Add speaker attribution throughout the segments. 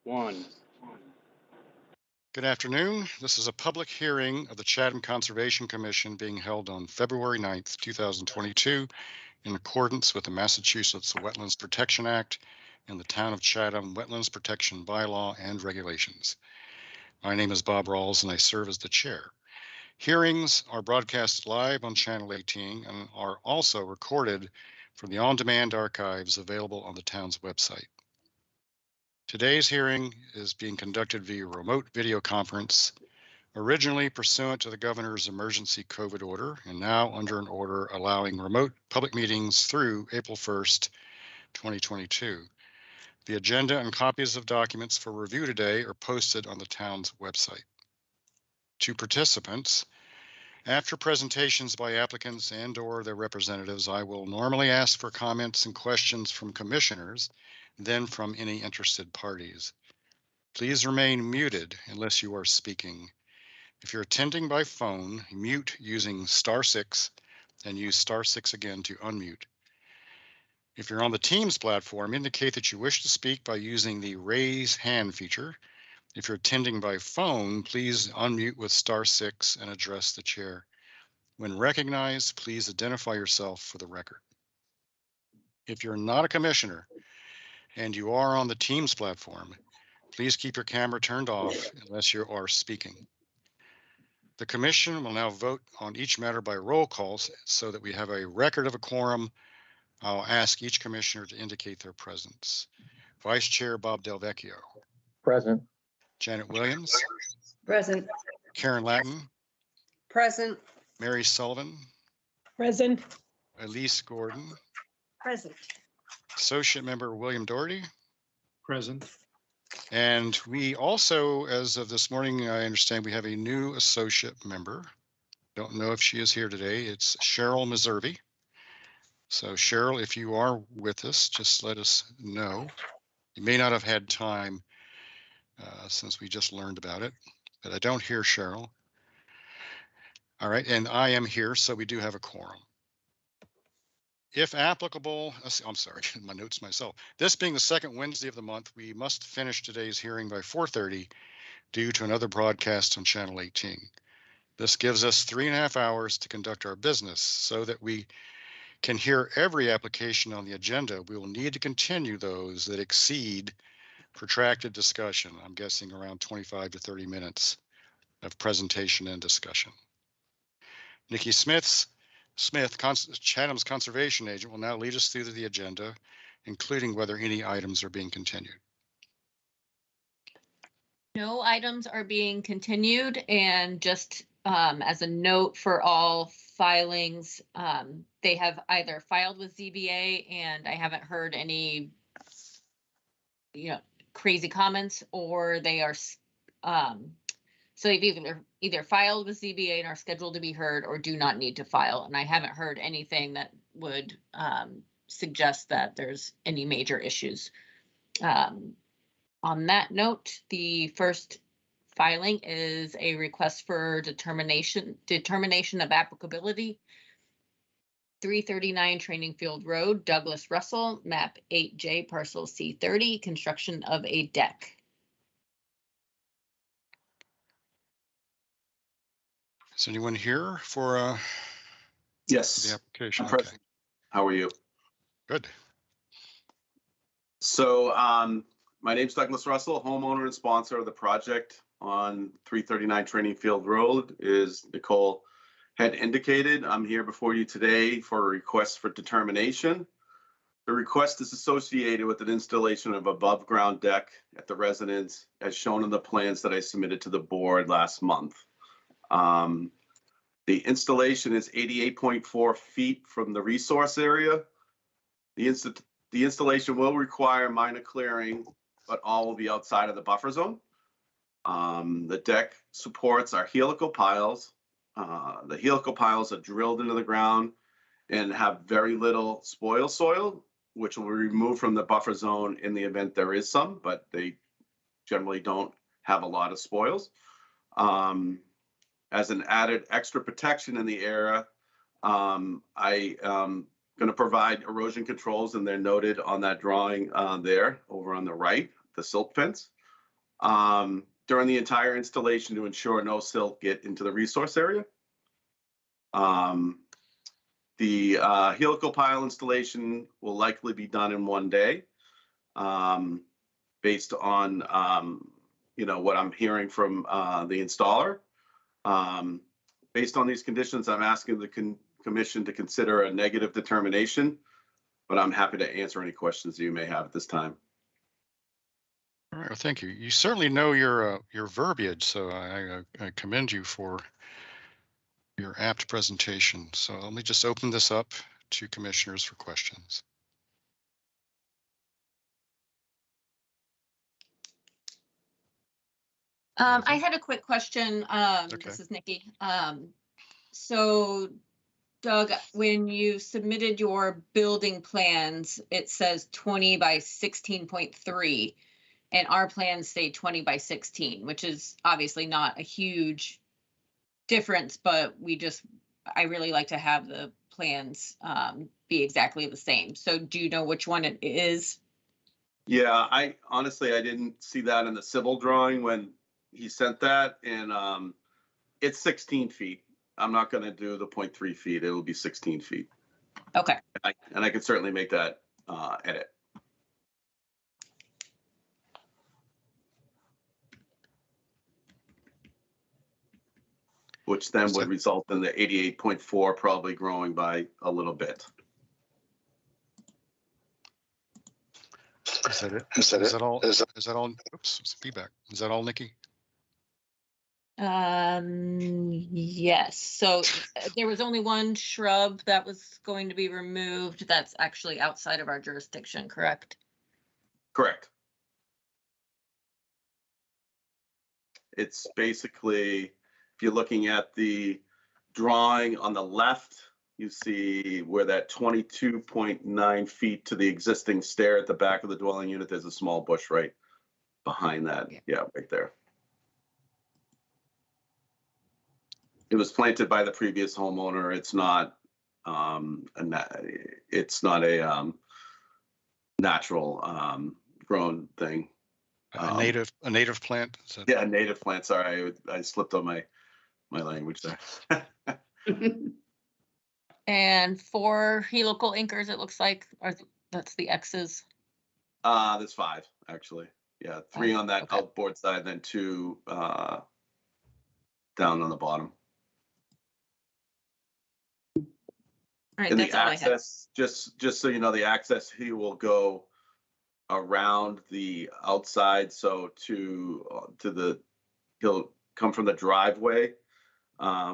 Speaker 1: One.
Speaker 2: Good afternoon. This is a public hearing of the Chatham Conservation Commission being held on February 9th, 2022, in accordance with the Massachusetts Wetlands Protection Act and the Town of Chatham Wetlands Protection Bylaw and Regulations. My name is Bob Rawls and I serve as the chair. Hearings are broadcast live on Channel 18 and are also recorded from the on-demand archives available on the town's website. Today's hearing is being conducted via remote video conference, originally pursuant to the governor's emergency COVID order, and now under an order allowing remote public meetings through April 1st, 2022. The agenda and copies of documents for review today are posted on the town's website. To participants, after presentations by applicants and/or their representatives, I will normally ask for comments and questions from commissioners, then from any interested parties. Please remain muted unless you are speaking. If you're attending by phone, mute using *6 and use *6 again to unmute. If you're on the Teams platform, indicate that you wish to speak by using the raise hand feature. If you're attending by phone, please unmute with *6 and address the chair. When recognized, please identify yourself for the record. If you're not a commissioner and you are on the Teams platform, please keep your camera turned off unless you are speaking. The commission will now vote on each matter by roll calls so that we have a record of a quorum. I'll ask each commissioner to indicate their presence. Vice Chair Bob Delvecchio.
Speaker 3: Present.
Speaker 2: Janet Williams.
Speaker 4: Present.
Speaker 2: Karen Latin.
Speaker 4: Present.
Speaker 2: Mary Sullivan.
Speaker 4: Present.
Speaker 2: Elise Gordon.
Speaker 4: Present.
Speaker 2: Associate Member William Doherty.
Speaker 1: Present.
Speaker 2: And we also, as of this morning, I understand we have a new associate member. Don't know if she is here today. It's Cheryl Meservey. So Cheryl, if you are with us, just let us know. You may not have had time since we just learned about it, but I don't hear Cheryl. All right, and I am here, so we do have a quorum. If applicable, I'm sorry, my notes myself. This being the second Wednesday of the month, we must finish today's hearing by 4:30 due to another broadcast on Channel 18. This gives us 3.5 hours to conduct our business. So that we can hear every application on the agenda, we will need to continue those that exceed protracted discussion. I'm guessing around 25 to 30 minutes of presentation and discussion. Nikki Smith, Chatham's conservation agent, will now lead us through the agenda, including whether any items are being continued.
Speaker 5: No items are being continued, and just as a note for all filings, they have either filed with ZBA, and I haven't heard any, crazy comments, or they are so they've either filed with ZBA and are scheduled to be heard, or do not need to file. And I haven't heard anything that would suggest that there's any major issues. On that note, the first filing is a request for determination of applicability. 339 Training Field Road, Douglas Russell, map 8J, parcel C30, construction of a deck.
Speaker 2: Is anyone here for
Speaker 6: yes,
Speaker 2: the application?
Speaker 6: I'm present. How are you?
Speaker 2: Good.
Speaker 6: So my name's Douglas Russell, homeowner and sponsor of the project on 339 Training Field Road, is Nicole had indicated. I'm here before you today for a request for determination. The request is associated with an installation of above ground deck at the residence as shown in the plans that I submitted to the board last month. The installation is 88.4 feet from the resource area. The installation will require minor clearing, but all will be outside of the buffer zone. The deck supports our helical piles. The helical piles are drilled into the ground and have very little spoil soil, which will be removed from the buffer zone in the event there is some, but they generally don't have a lot of spoils. As an added extra protection in the area, I am going to provide erosion controls, and they're noted on that drawing there over on the right, the silt fence. during the entire installation to ensure no silt get into the resource area. The helical pile installation will likely be done in one day, based on what I'm hearing from the installer. Based on these conditions, I'm asking the commission to consider a negative determination, but I'm happy to answer any questions you may have at this time.
Speaker 2: All right, well, thank you. You certainly know your verbiage, so I commend you for your apt presentation. So let me just open this up to commissioners for questions.
Speaker 5: I had a quick question.
Speaker 2: Okay.
Speaker 5: This is Nikki. So Doug, when you submitted your building plans, it says 20 by 16.3, and our plans say 20 by 16, which is obviously not a huge difference, but I really like to have the plans be exactly the same. So do you know which one it is?
Speaker 6: Yeah, I honestly didn't see that in the civil drawing when he sent that, and it's 16 feet. I'm not going to do the 0.3 feet. It will be 16 feet.
Speaker 5: Okay.
Speaker 6: And I could certainly make that edit. Which then would result in the 88.4 probably growing by a little bit.
Speaker 2: Is that it? Is that all? Is that all? Oops, feedback. Is that all, Nikki?
Speaker 5: Yes. So there was only one shrub that was going to be removed. That's actually outside of our jurisdiction, correct?
Speaker 6: Correct. It's basically, if you're looking at the drawing on the left, you see where that 22.9 feet to the existing stair at the back of the dwelling unit, there's a small bush right behind that. Yeah, right there. It was planted by the previous homeowner. It's not a natural grown thing.
Speaker 2: A native plant?
Speaker 6: Yeah, a native plant. Sorry, I slipped on my language there.
Speaker 5: And 4 helical anchors, it looks like, that's the X's.
Speaker 6: There's 5 actually. Yeah, 3 on that
Speaker 5: okay.
Speaker 6: outboard side, then 2 down on the bottom.
Speaker 5: All right,
Speaker 6: And
Speaker 5: that's
Speaker 6: the
Speaker 5: all I had.
Speaker 6: access, just so you know, the access here will go around the outside. So he'll come from the driveway,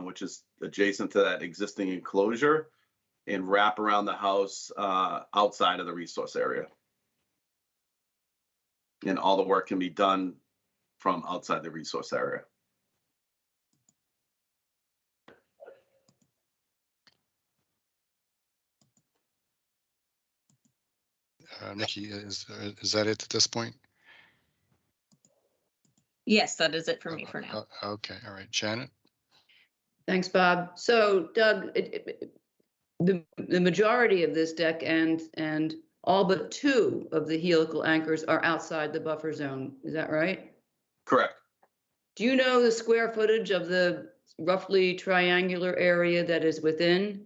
Speaker 6: which is adjacent to that existing enclosure, and wrap around the house outside of the resource area. And all the work can be done from outside the resource area.
Speaker 2: Nikki, is that it at this point?
Speaker 5: Yes, that is it for me for now.
Speaker 2: Okay, all right, Janet.
Speaker 4: Thanks, Bob. So Doug, the majority of this deck and all but 2 of the helical anchors are outside the buffer zone. Is that right?
Speaker 6: Correct.
Speaker 4: Do you know the square footage of the roughly triangular area that is within?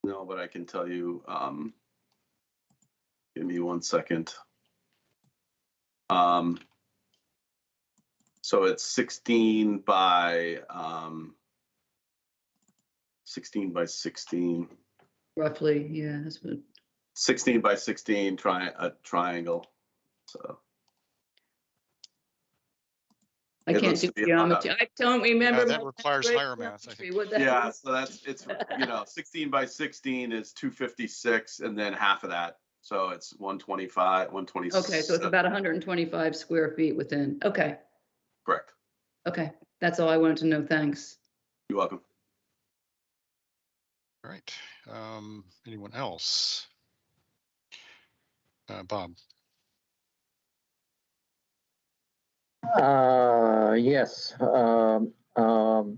Speaker 6: No, but I can tell you, give me 1 second. So it's 16 by 16.
Speaker 4: Roughly, yeah, that's what.
Speaker 6: 16 by 16 triangle. So
Speaker 4: I
Speaker 6: it
Speaker 4: can't
Speaker 6: looks
Speaker 4: do
Speaker 6: to be
Speaker 4: geometry. I don't remember.
Speaker 2: that
Speaker 4: my
Speaker 2: requires
Speaker 4: grade
Speaker 2: higher math, I
Speaker 4: geometry.
Speaker 2: think.
Speaker 4: What the
Speaker 6: Yeah,
Speaker 4: hell?
Speaker 6: so it's 16 by 16 is 256, and then half of that, so it's 125, 126.
Speaker 4: Okay, so it's about 125 square feet within. Okay,
Speaker 6: Correct.
Speaker 4: okay, that's all I wanted to know. Thanks.
Speaker 6: You're welcome.
Speaker 2: All right. Anyone else? Bob.
Speaker 1: Yes. The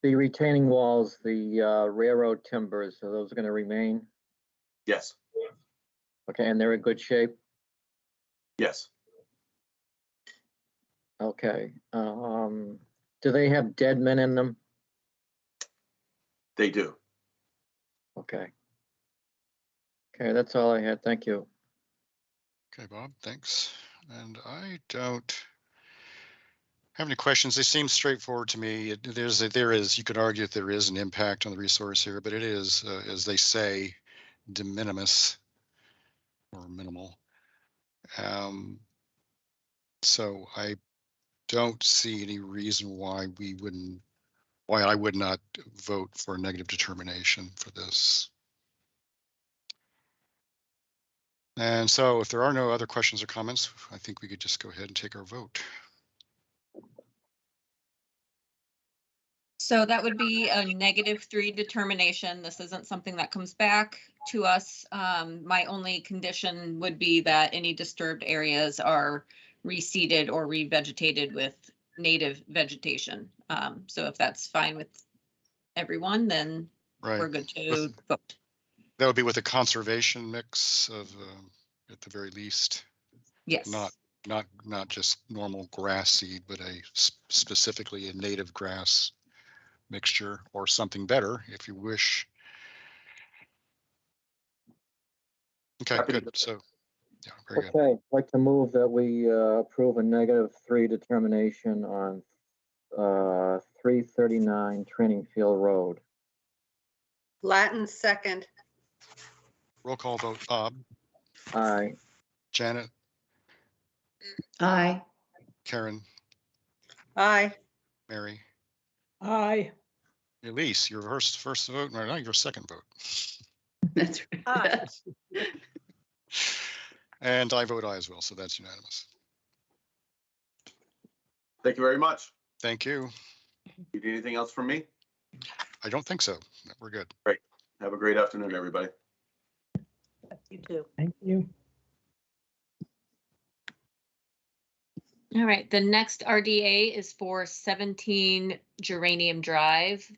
Speaker 1: retaining walls, the railroad timbers, are those going to remain?
Speaker 6: Yes.
Speaker 1: Okay, and they're in good shape?
Speaker 6: Yes,
Speaker 1: Okay. Do they have dead men in them?
Speaker 6: they do.
Speaker 1: Okay. Okay, that's all I had. Thank you.
Speaker 2: Okay, Bob, thanks. And I don't have any questions. They seem straightforward to me. There is, you could argue that there is an impact on the resource here, but it is, as they say, de minimis or minimal. So I don't see any reason why I would not vote for a negative determination for this. And so if there are no other questions or comments, I think we could just go ahead and take our vote.
Speaker 5: So that would be a -3 determination. This isn't something that comes back to us. My only condition would be that any disturbed areas are reseeded or revegetated with native vegetation. So if that's fine with everyone, then we're
Speaker 2: Right.
Speaker 5: good to vote.
Speaker 2: That would be with a conservation mix of, at the very least,
Speaker 5: Yes.
Speaker 2: not just normal grass seed, but specifically a native grass mixture or something better if you wish. Okay,
Speaker 6: Happy to
Speaker 2: good.
Speaker 6: do that.
Speaker 2: So, yeah, very good.
Speaker 1: Okay, I'd like to move that we approve a -3 determination on 339 Training Field Road.
Speaker 3: Latin second.
Speaker 2: Roll call vote. Bob,
Speaker 1: Aye.
Speaker 2: Janet,
Speaker 4: Aye.
Speaker 2: Karen,
Speaker 3: Aye.
Speaker 2: Mary,
Speaker 7: Aye.
Speaker 2: Elise, your first vote, right now your second vote.
Speaker 4: That's right.
Speaker 3: Aye.
Speaker 2: And I vote aye as well, so that's unanimous.
Speaker 6: Thank you very much.
Speaker 2: Thank you.
Speaker 6: You need anything else from me?
Speaker 2: I don't think so. We're good.
Speaker 6: Have a great afternoon, everybody.
Speaker 3: You too.
Speaker 7: Thank you.
Speaker 5: All right, the next RDA is for 17 Geranium Drive.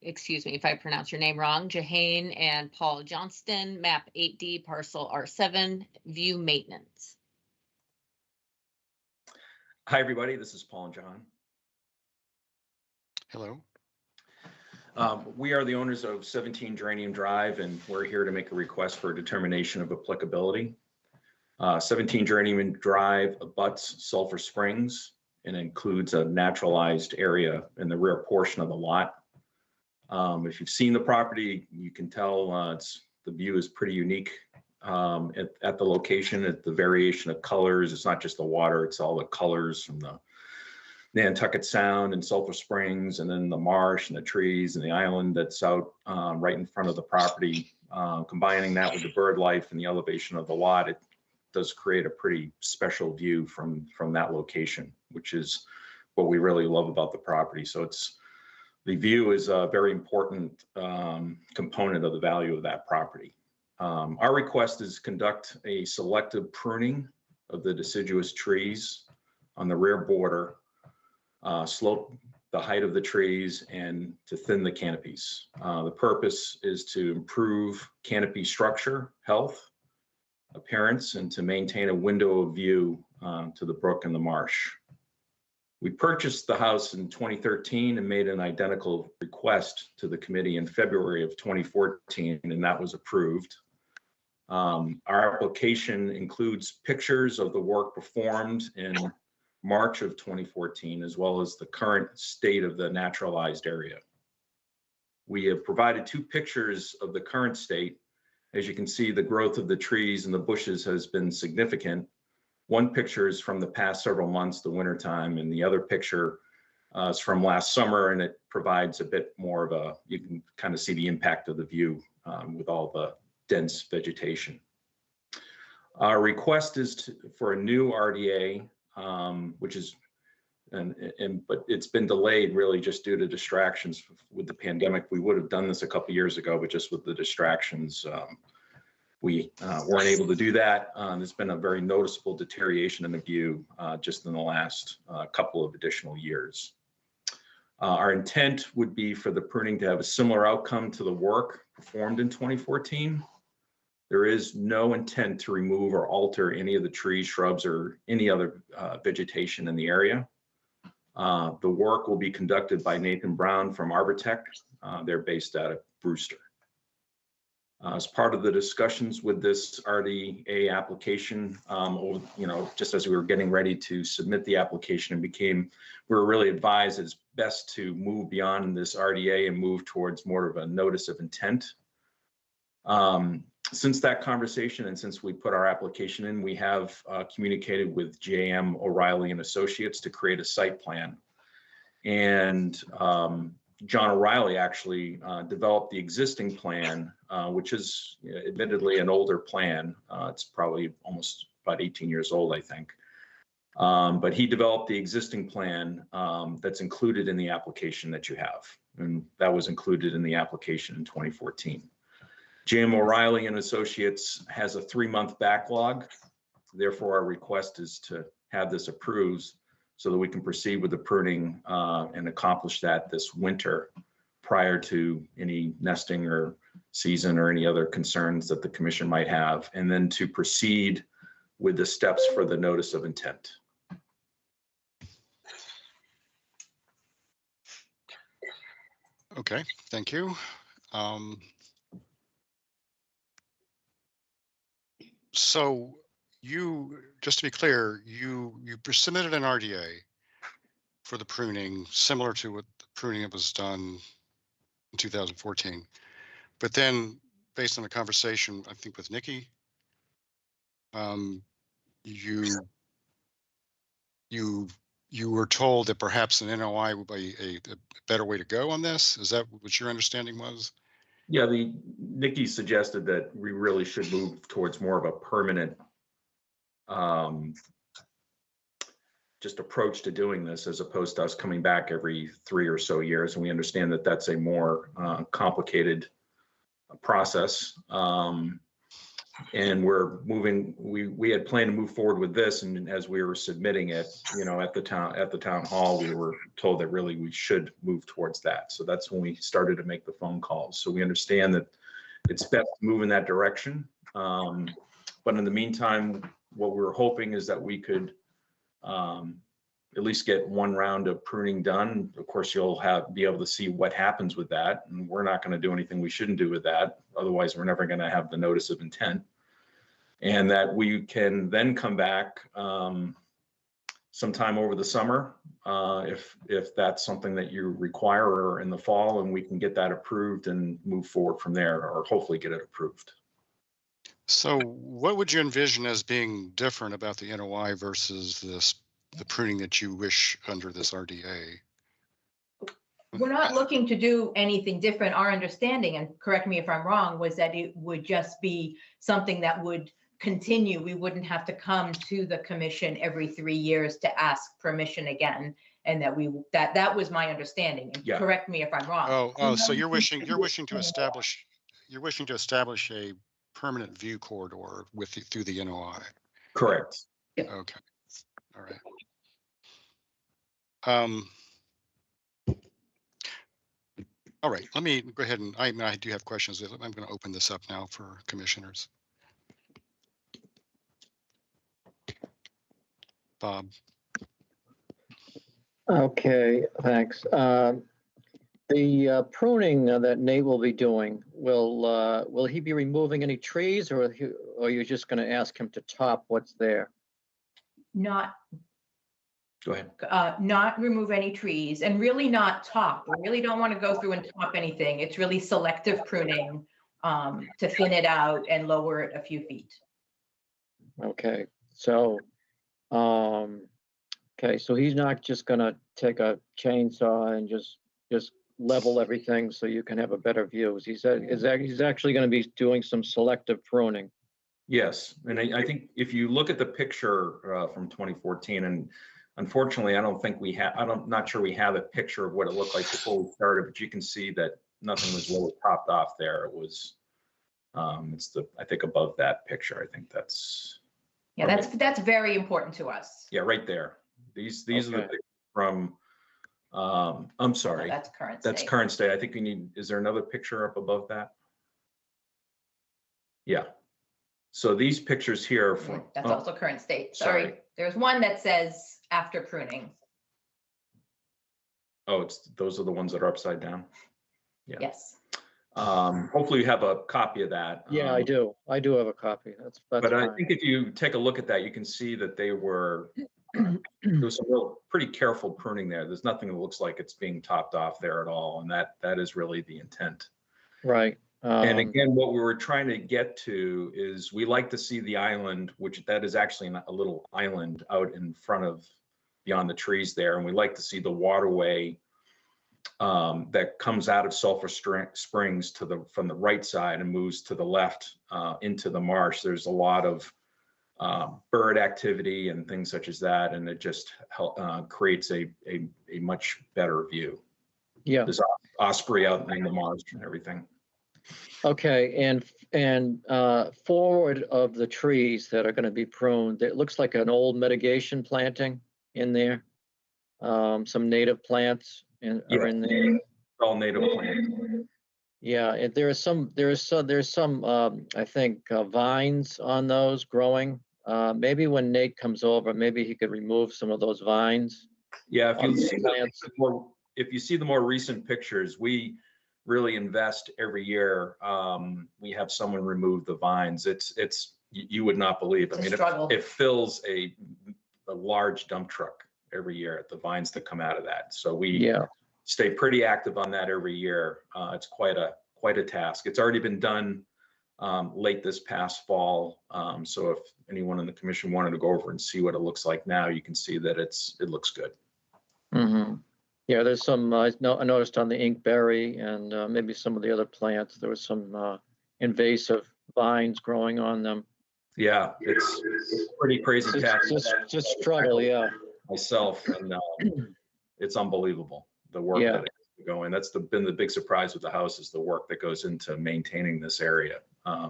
Speaker 5: Excuse me if I pronounce your name wrong. Jahane and Paul Johnston, map 8D, parcel R7, view maintenance.
Speaker 8: Hi, everybody. This is Paul and John.
Speaker 2: Hello.
Speaker 8: We are the owners of 17 Geranium Drive, and we're here to make a request for a determination of applicability. 17 Geranium Drive abuts Sulphur Springs and includes a naturalized area in the rear portion of the lot. If you've seen the property, you can tell the view is pretty unique at the location, at the variation of colors. It's not just the water, it's all the colors from the Nantucket Sound and Sulphur Springs, and then the marsh and the trees and the island that's out right in front of the property. Combining that with the bird life and the elevation of the lot, it does create a pretty special view from that location, which is what we really love about the property. So the view is a very important component of the value of that property. Our request is conduct a selective pruning of the deciduous trees on the rear border, slope the height of the trees, and to thin the canopies. The purpose is to improve canopy structure, health, appearance, and to maintain a window of view to the brook and the marsh. We purchased the house in 2013 and made an identical request to the committee in February of 2014, and that was approved. Our application includes pictures of the work performed in March of 2014, as well as the current state of the naturalized area. We have provided 2 pictures of the current state. As you can see, the growth of the trees and the bushes has been significant. One picture is from the past several months, the wintertime, and the other picture is from last summer, and it provides a bit more of you can kind of see the impact of the view with all the dense vegetation. Our request is for a new RDA, which is, but it's been delayed really just due to distractions with the pandemic. We would have done this a couple years ago, but just with the distractions, we weren't able to do that. There's been a very noticeable deterioration in the view just in the last couple of additional years. Our intent would be for the pruning to have a similar outcome to the work performed in 2014. There is no intent to remove or alter any of the trees, shrubs, or any other vegetation in the area. The work will be conducted by Nathan Brown from Arbortech. They're based out of Brewster. As part of the discussions with this RDA application, just as we were getting ready to submit the application, we were really advised it's best to move beyond this RDA and move towards more of a notice of intent. Since that conversation and since we put our application in, we have communicated with JM O'Reilly and Associates to create a site plan. And John O'Reilly actually developed the existing plan, which is admittedly an older plan. It's probably almost about 18 years old, I think. But he developed the existing plan that's included in the application that you have. And that was included in the application in 2014. JM O'Reilly and Associates has a 3-month backlog. Therefore, our request is to have this approved so that we can proceed with the pruning and accomplish that this winter prior to any nesting or season or any other concerns that the commission might have, and then to proceed with the steps for the notice of intent.
Speaker 2: Okay, thank you. So just to be clear, you submitted an RDA for the pruning, similar to what the pruning that was done in 2014. But then, based on the conversation, I think with Nikki, you were told that perhaps an NOI would be a better way to go on this. Is that what your understanding was?
Speaker 8: Yeah, Nikki suggested that we really should move towards more of a permanent just approach to doing this, as opposed to us coming back every 3 or so years. And we understand that that's a more complicated process. And we're moving, we had planned to move forward with this, and as we were submitting it, at the town hall, we were told that really we should move towards that. So that's when we started to make the phone calls. So we understand that it's best to move in that direction. But in the meantime, what we're hoping is that we could at least get one round of pruning done. Of course, you'll be able to see what happens with that, and we're not going to do anything we shouldn't do with that. Otherwise, we're never going to have the notice of intent. And that we can then come back sometime over the summer, if that's something that you require, or in the fall, and we can get that approved and move forward from there, or hopefully get it approved.
Speaker 2: So what would you envision as being different about the NOI versus the pruning that you wish under this RDA?
Speaker 7: We're not looking to do anything different. Our understanding, and correct me if I'm wrong, was that it would just be something that would continue. We wouldn't have to come to the commission every 3 years to ask permission again. And that was my understanding. And
Speaker 8: Yeah.
Speaker 7: Correct me if I'm wrong.
Speaker 2: Oh, so you're wishing to establish a permanent view corridor through the NOI.
Speaker 8: Correct.
Speaker 2: Okay. All right. All right, let me go ahead and I do have questions. I'm going to open this up now for commissioners. Bob.
Speaker 1: Okay, thanks. The pruning that Nate will be doing, will he be removing any trees, or are you just going to ask him to top what's there?
Speaker 7: Not
Speaker 8: Go ahead.
Speaker 7: not remove any trees, and really not top. We really don't want to go through and top anything. It's really selective pruning to thin it out and lower it a few feet.
Speaker 1: Okay, so so he's not just gonna take a chainsaw and just level everything so you can have a better view. He said he's actually going to be doing some selective pruning.
Speaker 8: Yes, and I think if you look at the picture from 2014, and unfortunately, I don't think we have, not sure we have a picture of what it looked like before we started, but you can see that nothing was really topped off there. It was, it's I think above that picture, I think that's.
Speaker 7: Yeah, that's very important to us.
Speaker 8: Yeah, right there. These are the pictures from, I'm sorry.
Speaker 7: No, that's current
Speaker 8: That's
Speaker 7: state.
Speaker 8: current state. I think is there another picture up above that? Yeah. So these pictures here from.
Speaker 7: That's
Speaker 8: oh,
Speaker 7: also current state. Sorry.
Speaker 8: sorry.
Speaker 7: There's one that says after pruning.
Speaker 8: Oh, those are the ones that are upside down. Yeah.
Speaker 7: Yes.
Speaker 8: Hopefully you have a copy of that.
Speaker 1: Yeah, I do. I do have a copy. That's
Speaker 8: But I
Speaker 1: fine.
Speaker 8: think if you take a look at that, you can see that there was some real pretty careful pruning there. There's nothing that looks like it's being topped off there at all. And that is really the intent.
Speaker 1: Right.
Speaker 8: And again, what we were trying to get to is we like to see the island, which that is actually a little island out in front of beyond the trees there. And we like to see the waterway that comes out of Sulphur Springs from the right side and moves to the left into the marsh. There's a lot of bird activity and things such as that, and it just creates a much better view.
Speaker 1: Yeah.
Speaker 8: There's osprey out in the marsh and everything.
Speaker 1: Okay, and forward of the trees that are going to be pruned, it looks like an old mitigation planting in there. Some native plants are in there.
Speaker 8: All native plants.
Speaker 1: Yeah, and there's some I think vines on those growing. Maybe when Nate comes over, maybe he could remove some of those vines.
Speaker 8: Yeah,
Speaker 1: on the plants.
Speaker 8: if you see the more recent pictures, we really invest every year. We have someone remove the vines. You would not believe.
Speaker 7: It's a struggle.
Speaker 8: It fills a large dump truck every year at the vines that come out of that. So we stay pretty active on that every year. It's quite a task. It's already been done late this past fall. So if anyone in the commission wanted to go over and see what it looks like now, you can see that it looks good.
Speaker 1: Mm-hmm. Yeah, there's some, I noticed on the inkberry and maybe some of the other plants, there was some invasive vines growing on them.
Speaker 8: Yeah, it's pretty crazy task.
Speaker 1: Just struggle, yeah.
Speaker 8: Myself, and it's unbelievable, the work that has to go in. That's been the big surprise with the house, is the work that goes into maintaining this area.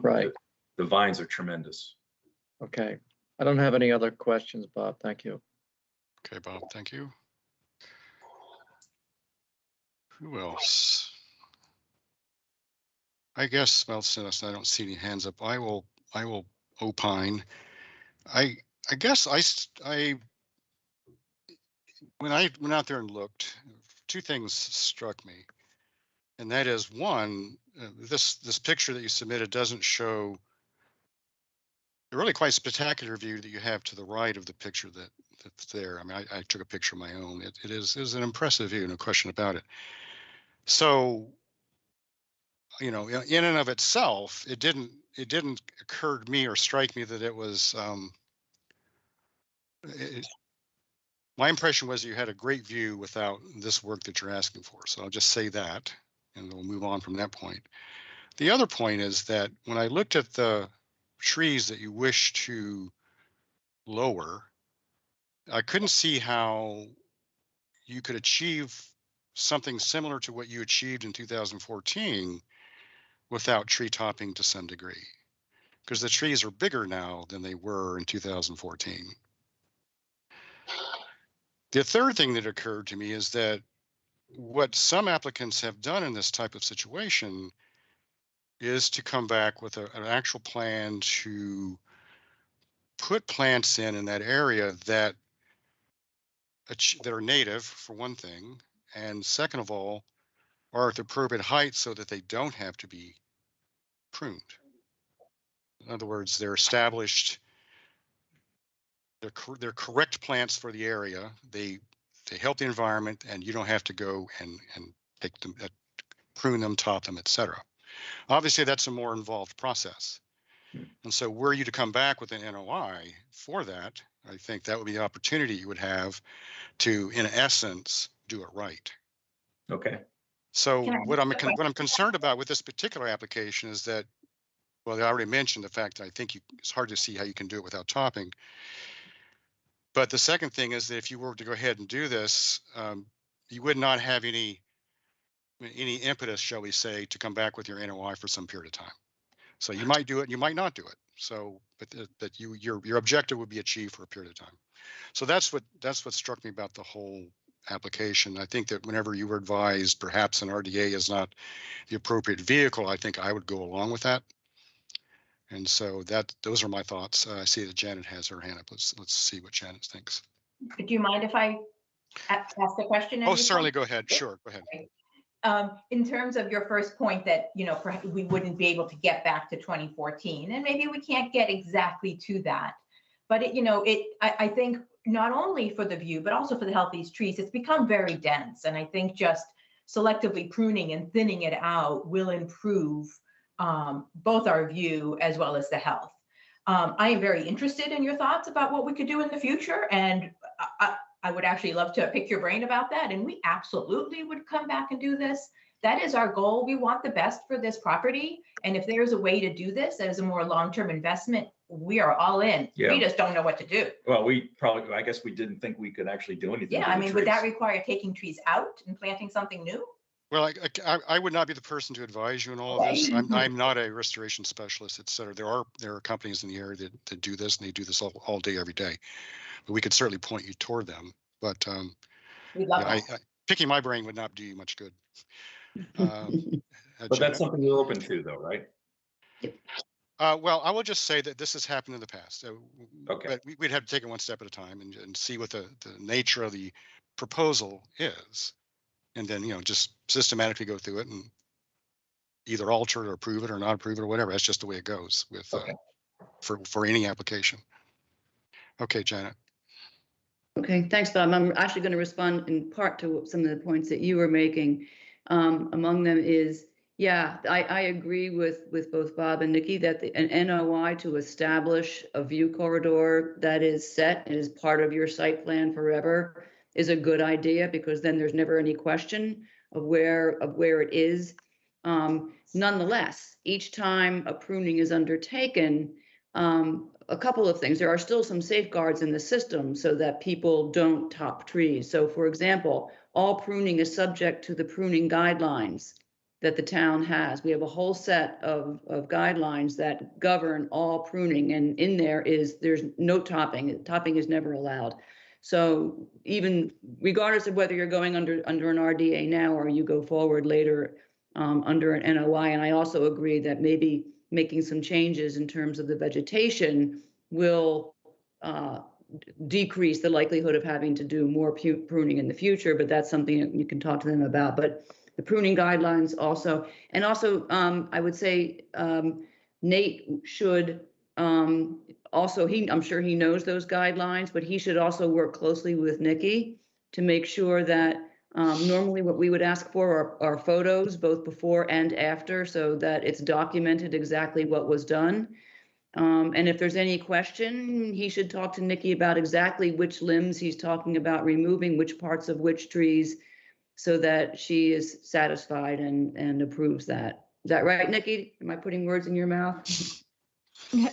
Speaker 1: Right.
Speaker 8: The vines are tremendous.
Speaker 1: Okay. I don't have any other questions, Bob. Thank you.
Speaker 2: Okay, Bob, thank you. Who else? I guess, well, since I don't see any hands up, I will opine. I guess when I went out there and looked, two things struck me. And that is, one, this picture that you submitted doesn't show the really quite spectacular view that you have to the right of the picture that's there. I mean, I took a picture of my own. It is an impressive view, no question about it. So, in and of itself, it didn't occur to me or strike me that it was. My impression was you had a great view without this work that you're asking for. So I'll just say that, and we'll move on from that point. The other point is that when I looked at the trees that you wish to lower, I couldn't see how you could achieve something similar to what you achieved in 2014 without tree topping to some degree, because the trees are bigger now than they were in 2014. The third thing that occurred to me is that what some applicants have done in this type of situation is to come back with an actual plan to put plants in that area that are native, for one thing, and second of all, are at the appropriate height so that they don't have to be pruned. In other words, they're established, they're correct plants for the area. They help the environment, and you don't have to go and take them, prune them, top them, etc. Obviously, that's a more involved process. And so were you to come back with an NOI for that, I think that would be the opportunity you would have to, in essence, do it right.
Speaker 8: Okay.
Speaker 2: So what I'm concerned about with this particular application is that, well, I already mentioned the fact that I think it's hard to see how you can do it without topping. But the second thing is that if you were to go ahead and do this, you would not have any impetus, shall we say, to come back with your NOI for some period of time. So you might do it, you might not do it. So, but your objective would be achieved for a period of time. So that's what struck me about the whole application. I think that whenever you were advised perhaps an RDA is not the appropriate vehicle, I think I would go along with that. And so those are my thoughts. I see that Janet has her hand up. Let's see what Janet thinks.
Speaker 7: Do you mind if I ask the question?
Speaker 2: Oh, certainly. Go ahead. Sure. Go ahead.
Speaker 7: In terms of your first point that, perhaps we wouldn't be able to get back to 2014, and maybe we can't get exactly to that. But I think not only for the view, but also for the health of these trees, it's become very dense. And I think just selectively pruning and thinning it out will improve both our view as well as the health. I am very interested in your thoughts about what we could do in the future. And I would actually love to pick your brain about that. And we absolutely would come back and do this. That is our goal. We want the best for this property. And if there's a way to do this that is a more long-term investment, we are all in.
Speaker 8: Yeah.
Speaker 7: We just don't know what to do.
Speaker 8: Well, I guess we didn't think we could actually do anything.
Speaker 7: Yeah,
Speaker 8: to
Speaker 7: I
Speaker 8: the
Speaker 7: mean, would
Speaker 8: trees.
Speaker 7: that require taking trees out and planting something new?
Speaker 2: Well, I would not be the person to advise you in all of this. I'm not a restoration specialist, et cetera. There are companies in the area that do this, and they do this all day, every day. But we could certainly point you toward them. But
Speaker 7: We'd love
Speaker 2: yeah,
Speaker 7: that.
Speaker 2: picking my brain would not do you much good.
Speaker 8: But
Speaker 2: Janet?
Speaker 8: that's something you're open to, though, right?
Speaker 2: Well, I will just say that this has happened in the past.
Speaker 8: Okay.
Speaker 2: But we'd have to take it one step at a time and see what the nature of the proposal is. And then, just systematically go through it and either alter it or approve it or not approve it or whatever. That's just the way it goes with
Speaker 8: Okay.
Speaker 2: For any application. Okay, Janet.
Speaker 4: Okay, thanks, Bob. I'm actually going to respond in part to some of the points that you were making. Among them is, yeah, I agree with both Bob and Nikki that an NOI to establish a view corridor that is set and is part of your site plan forever is a good idea, because then there's never any question of where it is. Nonetheless, each time a pruning is undertaken, a couple of things. There are still some safeguards in the system so that people don't top trees. So, for example, all pruning is subject to the pruning guidelines that the town has. We have a whole set of guidelines that govern all pruning, and in there's no topping. Topping is never allowed. So even regardless of whether you're going under an RDA now or you go forward later under an NOI, and I also agree that maybe making some changes in terms of the vegetation will decrease the likelihood of having to do more pruning in the future, but that's something that you can talk to them about. But the pruning guidelines also, and also I would say Nate should also, I'm sure he knows those guidelines, but he should also work closely with Nikki to make sure that normally what we would ask for are photos, both before and after, so that it's documented exactly what was done. And if there's any question, he should talk to Nikki about exactly which limbs he's talking about removing, which parts of which trees, so that she is satisfied and approves that. Is that right, Nikki? Am I putting words in your mouth?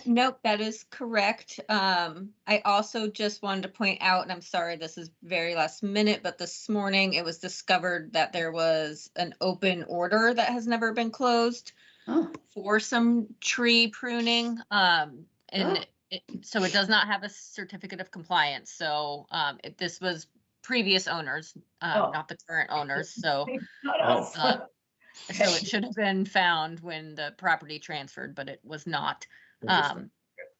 Speaker 5: Nope, that is correct. I also just wanted to point out, and I'm sorry, this is very last minute, but this morning it was discovered that there was an open order that has never been closed for some tree pruning. So it does not have a certificate of compliance. So if this was previous owners, not the current owners. So so it should have been found when the property transferred, but it was not.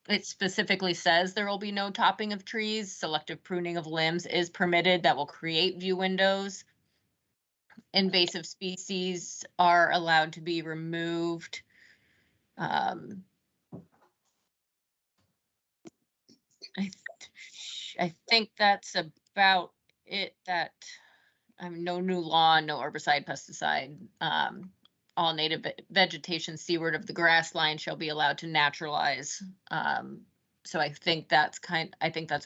Speaker 5: It specifically says there will be no topping of trees. Selective pruning of limbs is permitted that will create view windows. Invasive species are allowed to be removed. I think that's about it. That no new lawn, no herbicide, pesticide. All native vegetation seaward of the grass line shall be allowed to naturalize. So I think that's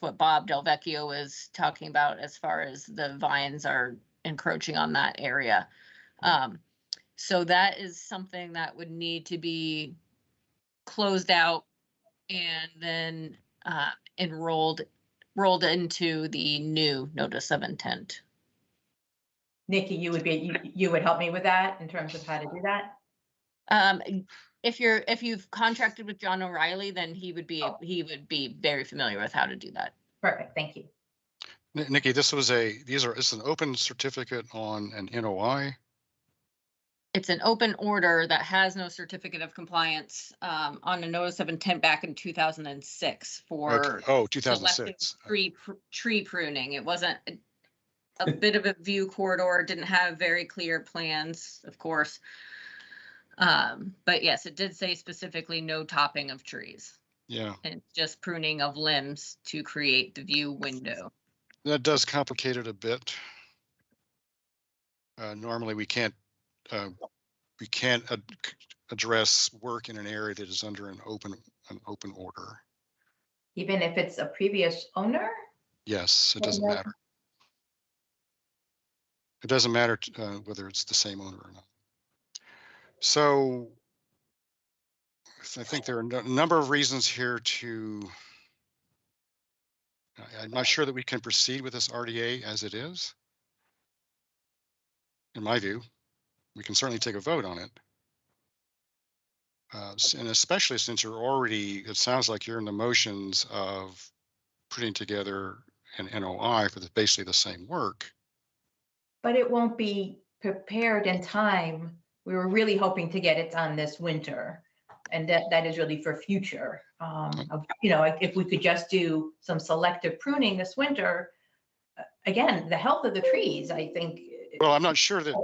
Speaker 5: what Bob Del Vecchio is talking about as far as the vines are encroaching on that area. So that is something that would need to be closed out and then rolled into the new notice of intent.
Speaker 7: Nikki, you would help me with that in terms of how to do that?
Speaker 5: If you've contracted with John O'Reilly, then he would be very familiar with how to do that.
Speaker 7: Perfect, thank you.
Speaker 2: Nikki, this is an open certificate on an NOI.
Speaker 5: it's an open order that has no certificate of compliance on a notice of intent back in 2006 for
Speaker 2: Okay. Oh,
Speaker 5: selective
Speaker 2: 2006.
Speaker 5: tree pruning. It wasn't a bit of a view corridor, didn't have very clear plans, of course. But yes, it did say specifically no topping of trees
Speaker 2: Yeah,
Speaker 5: and just pruning of limbs to create the view window.
Speaker 2: that does complicate it a bit. Normally, we can't address work in an area that is under an open order.
Speaker 7: Even if it's a previous owner?
Speaker 2: Yes, it doesn't matter. It doesn't matter whether it's the same owner or not. So I think there are a number of reasons here to. I'm not sure that we can proceed with this RDA as it is. In my view, we can certainly take a vote on it. And especially since you're already, it sounds like you're in the motions of putting together an NOI for basically the same work.
Speaker 7: But it won't be prepared in time. We were really hoping to get it done this winter. And that is really for future. If we could just do some selective pruning this winter, again, the health of the trees, I think.
Speaker 2: Well, I'm not sure that,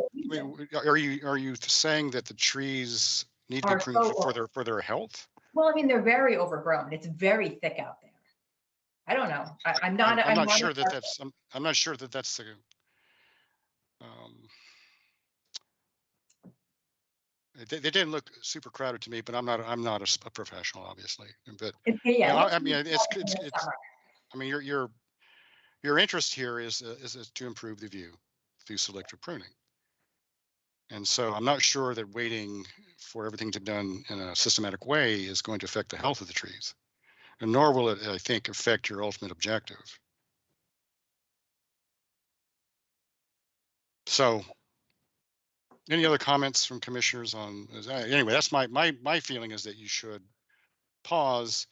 Speaker 2: are you saying that the trees need to be pruned for their health?
Speaker 7: Well, I mean, they're very overgrown. It's very thick out there. I don't know. I'm not
Speaker 2: sure that that's, I'm not sure that that's the, they didn't look super crowded to me, but I'm not a professional, obviously. But
Speaker 7: yeah,
Speaker 2: I mean, it's I mean, your interest here is to improve the view through selective pruning. And so I'm not sure that waiting for everything to be done in a systematic way is going to affect the health of the trees, and nor will it, I think, affect your ultimate objective. So any other comments from commissioners on, anyway, that's my feeling is that you should pause.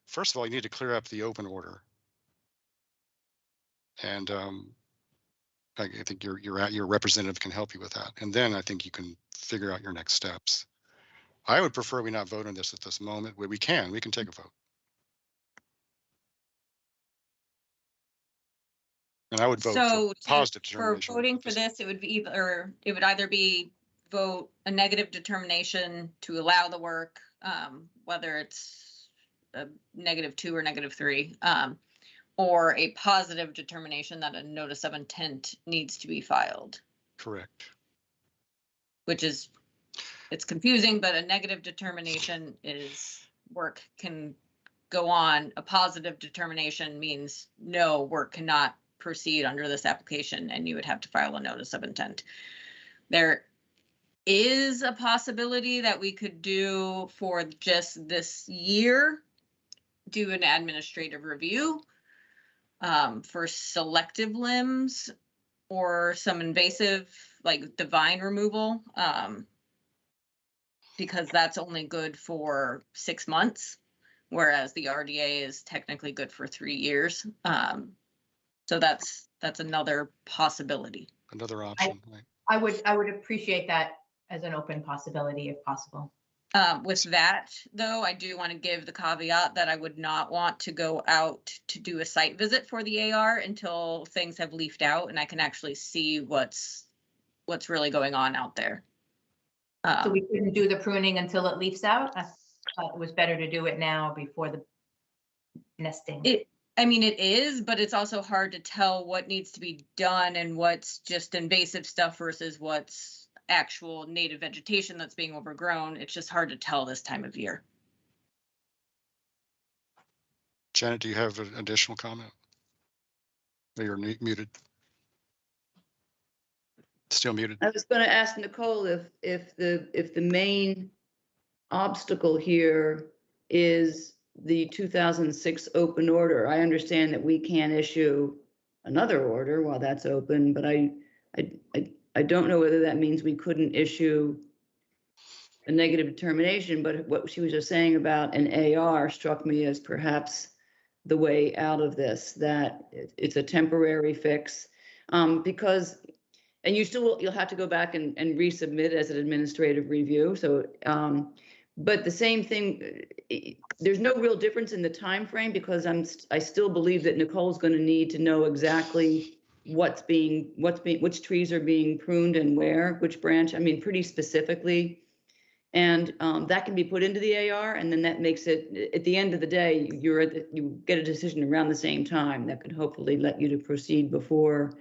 Speaker 2: First of all, you need to clear up the open order. And I think your representative can help you with that. And then I think you can figure out your next steps. I would prefer we not vote on this at this moment. Where we can take a vote. And I would vote for positive determination.
Speaker 5: For voting for this, it would either be vote a negative determination to allow the work, whether it's a -2 or -3, or a positive determination that a notice of intent needs to be filed.
Speaker 2: Correct.
Speaker 5: Which is, it's confusing, but a negative determination is work can go on. A positive determination means no, work cannot proceed under this application, and you would have to file a notice of intent. There is a possibility that we could do for just this year, do an administrative review for selective limbs or some invasive, like the vine removal, because that's only good for 6 months, whereas the RDA is technically good for 3 years. So that's another possibility.
Speaker 2: Another option. Right.
Speaker 7: I would appreciate that as an open possibility if possible.
Speaker 5: With that, though, I do want to give the caveat that I would not want to go out to do a site visit for the AR until things have leafed out and I can actually see what's really going on out there.
Speaker 7: So we couldn't do the pruning until it leaves out? I thought it was better to do it now before the nesting.
Speaker 5: I mean, it is, but it's also hard to tell what needs to be done and what's just invasive stuff versus what's actual native vegetation that's being overgrown. It's just hard to tell this time of year.
Speaker 2: Janet, do you have an additional comment? You're muted. Still muted.
Speaker 4: I was going to ask Nicole if the main obstacle here is the 2006 open order. I understand that we can't issue another order while that's open, but I don't know whether that means we couldn't issue a negative determination, but what she was just saying about an AR struck me as perhaps the way out of this, that it's a temporary fix. Because and you'll have to go back and resubmit as an administrative review. So, but the same thing, there's no real difference in the time frame because I still believe that Nicole's going to need to know exactly which trees are being pruned and where, which branch. I mean, pretty specifically. And that can be put into the AR, and then that makes it, at the end of the day, you get a decision around the same time that could hopefully let you to proceed before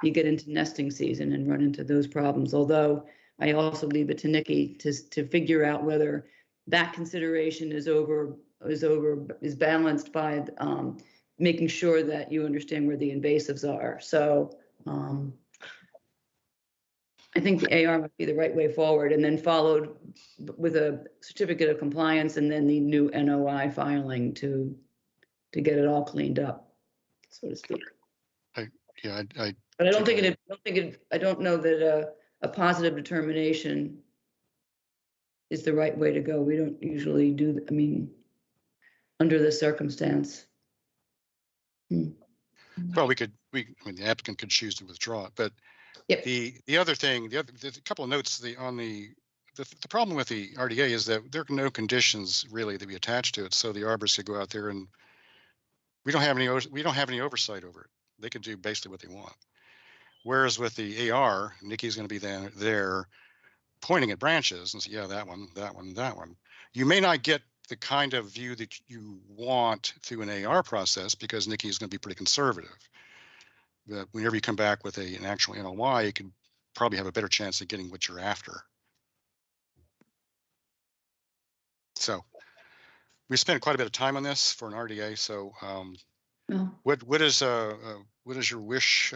Speaker 4: you get into nesting season and run into those problems. Although I also leave it to Nikki to figure out whether that consideration is balanced by making sure that you understand where the invasives are. So I think the AR might be the right way forward, and then followed with a certificate of compliance and then the new NOI filing to get it all cleaned up, so to speak.
Speaker 2: Yeah,
Speaker 4: But I don't know that a positive determination is the right way to go. We don't usually do, I mean, under this circumstance.
Speaker 2: well, I mean, the applicant could choose to withdraw it, but
Speaker 4: Yep.
Speaker 2: the other thing, there's a couple of notes, the problem with the RDA is that there are no conditions really that we attach to it. So the arborist could go out there and we don't have any oversight over it. They can do basically what they want. Whereas with the AR, Nikki's going to be there pointing at branches and say, yeah, that one, that one, that one. You may not get the kind of view that you want through an AR process because Nikki is going to be pretty conservative. But whenever you come back with an actual NOI, you can probably have a better chance of getting what you're after. So we spent quite a bit of time on this for an RDA. So what is your wish?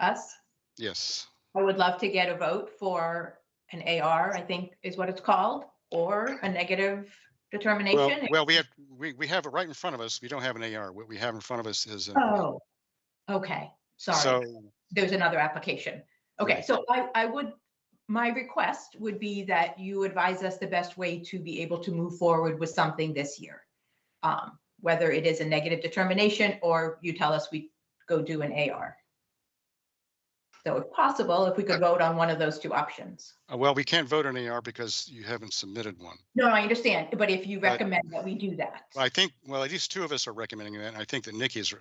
Speaker 7: Us?
Speaker 2: Yes.
Speaker 7: I would love to get a vote for an AR, I think is what it's called, or a negative determination.
Speaker 2: Well, we have it right in front of us. We don't have an AR. What we have in front of us is
Speaker 7: Oh, okay, sorry.
Speaker 2: So
Speaker 7: there's another application. Okay,
Speaker 2: right.
Speaker 7: so my request would be that you advise us the best way to be able to move forward with something this year. Whether it is a negative determination or you tell us we go do an AR. So if possible, if we could vote on one of those two options.
Speaker 2: Well, we can't vote on AR because you haven't submitted one.
Speaker 7: No, I understand, but if you recommend that we do that.
Speaker 2: I think, well, at least two of us are recommending that. And I think that Nikki is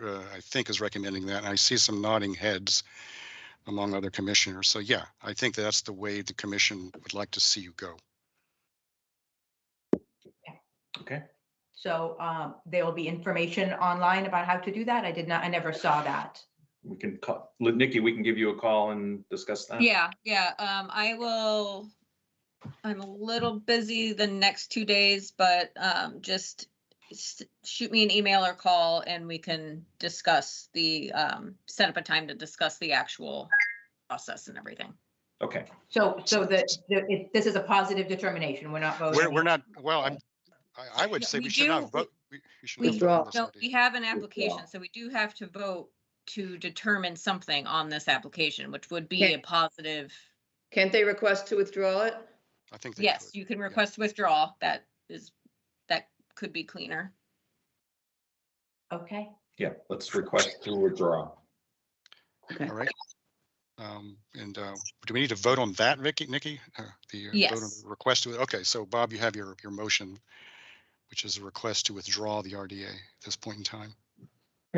Speaker 2: recommending that. And I see some nodding heads among other commissioners. So yeah, I think that's the way the commission would like to see you go.
Speaker 8: Okay.
Speaker 7: So there will be information online about how to do that. I never saw that.
Speaker 8: We can call Nikki. We can give you a call and discuss that.
Speaker 5: Yeah. I'm a little busy the next 2 days, but just shoot me an email or call and we can discuss set up a time to discuss the actual process and everything.
Speaker 8: Okay.
Speaker 7: So this is a positive determination. We're not voting.
Speaker 2: We're not. Well, I would say we should not vote. We should not vote on this
Speaker 5: No,
Speaker 2: idea.
Speaker 5: we have an application, so we do have to vote to determine something on this application, which would be a positive.
Speaker 4: Can't they request to withdraw it?
Speaker 2: I think
Speaker 5: Yes,
Speaker 2: could.
Speaker 5: you can request withdrawal. That could be cleaner.
Speaker 7: Okay.
Speaker 8: Yeah, let's request to withdraw.
Speaker 4: Okay.
Speaker 2: All right. And do we need to vote on that, Nikki?
Speaker 5: Yes.
Speaker 2: Vote on the request to it. Okay, so Bob, you have your motion, which is a request to withdraw the RDA at this point in time.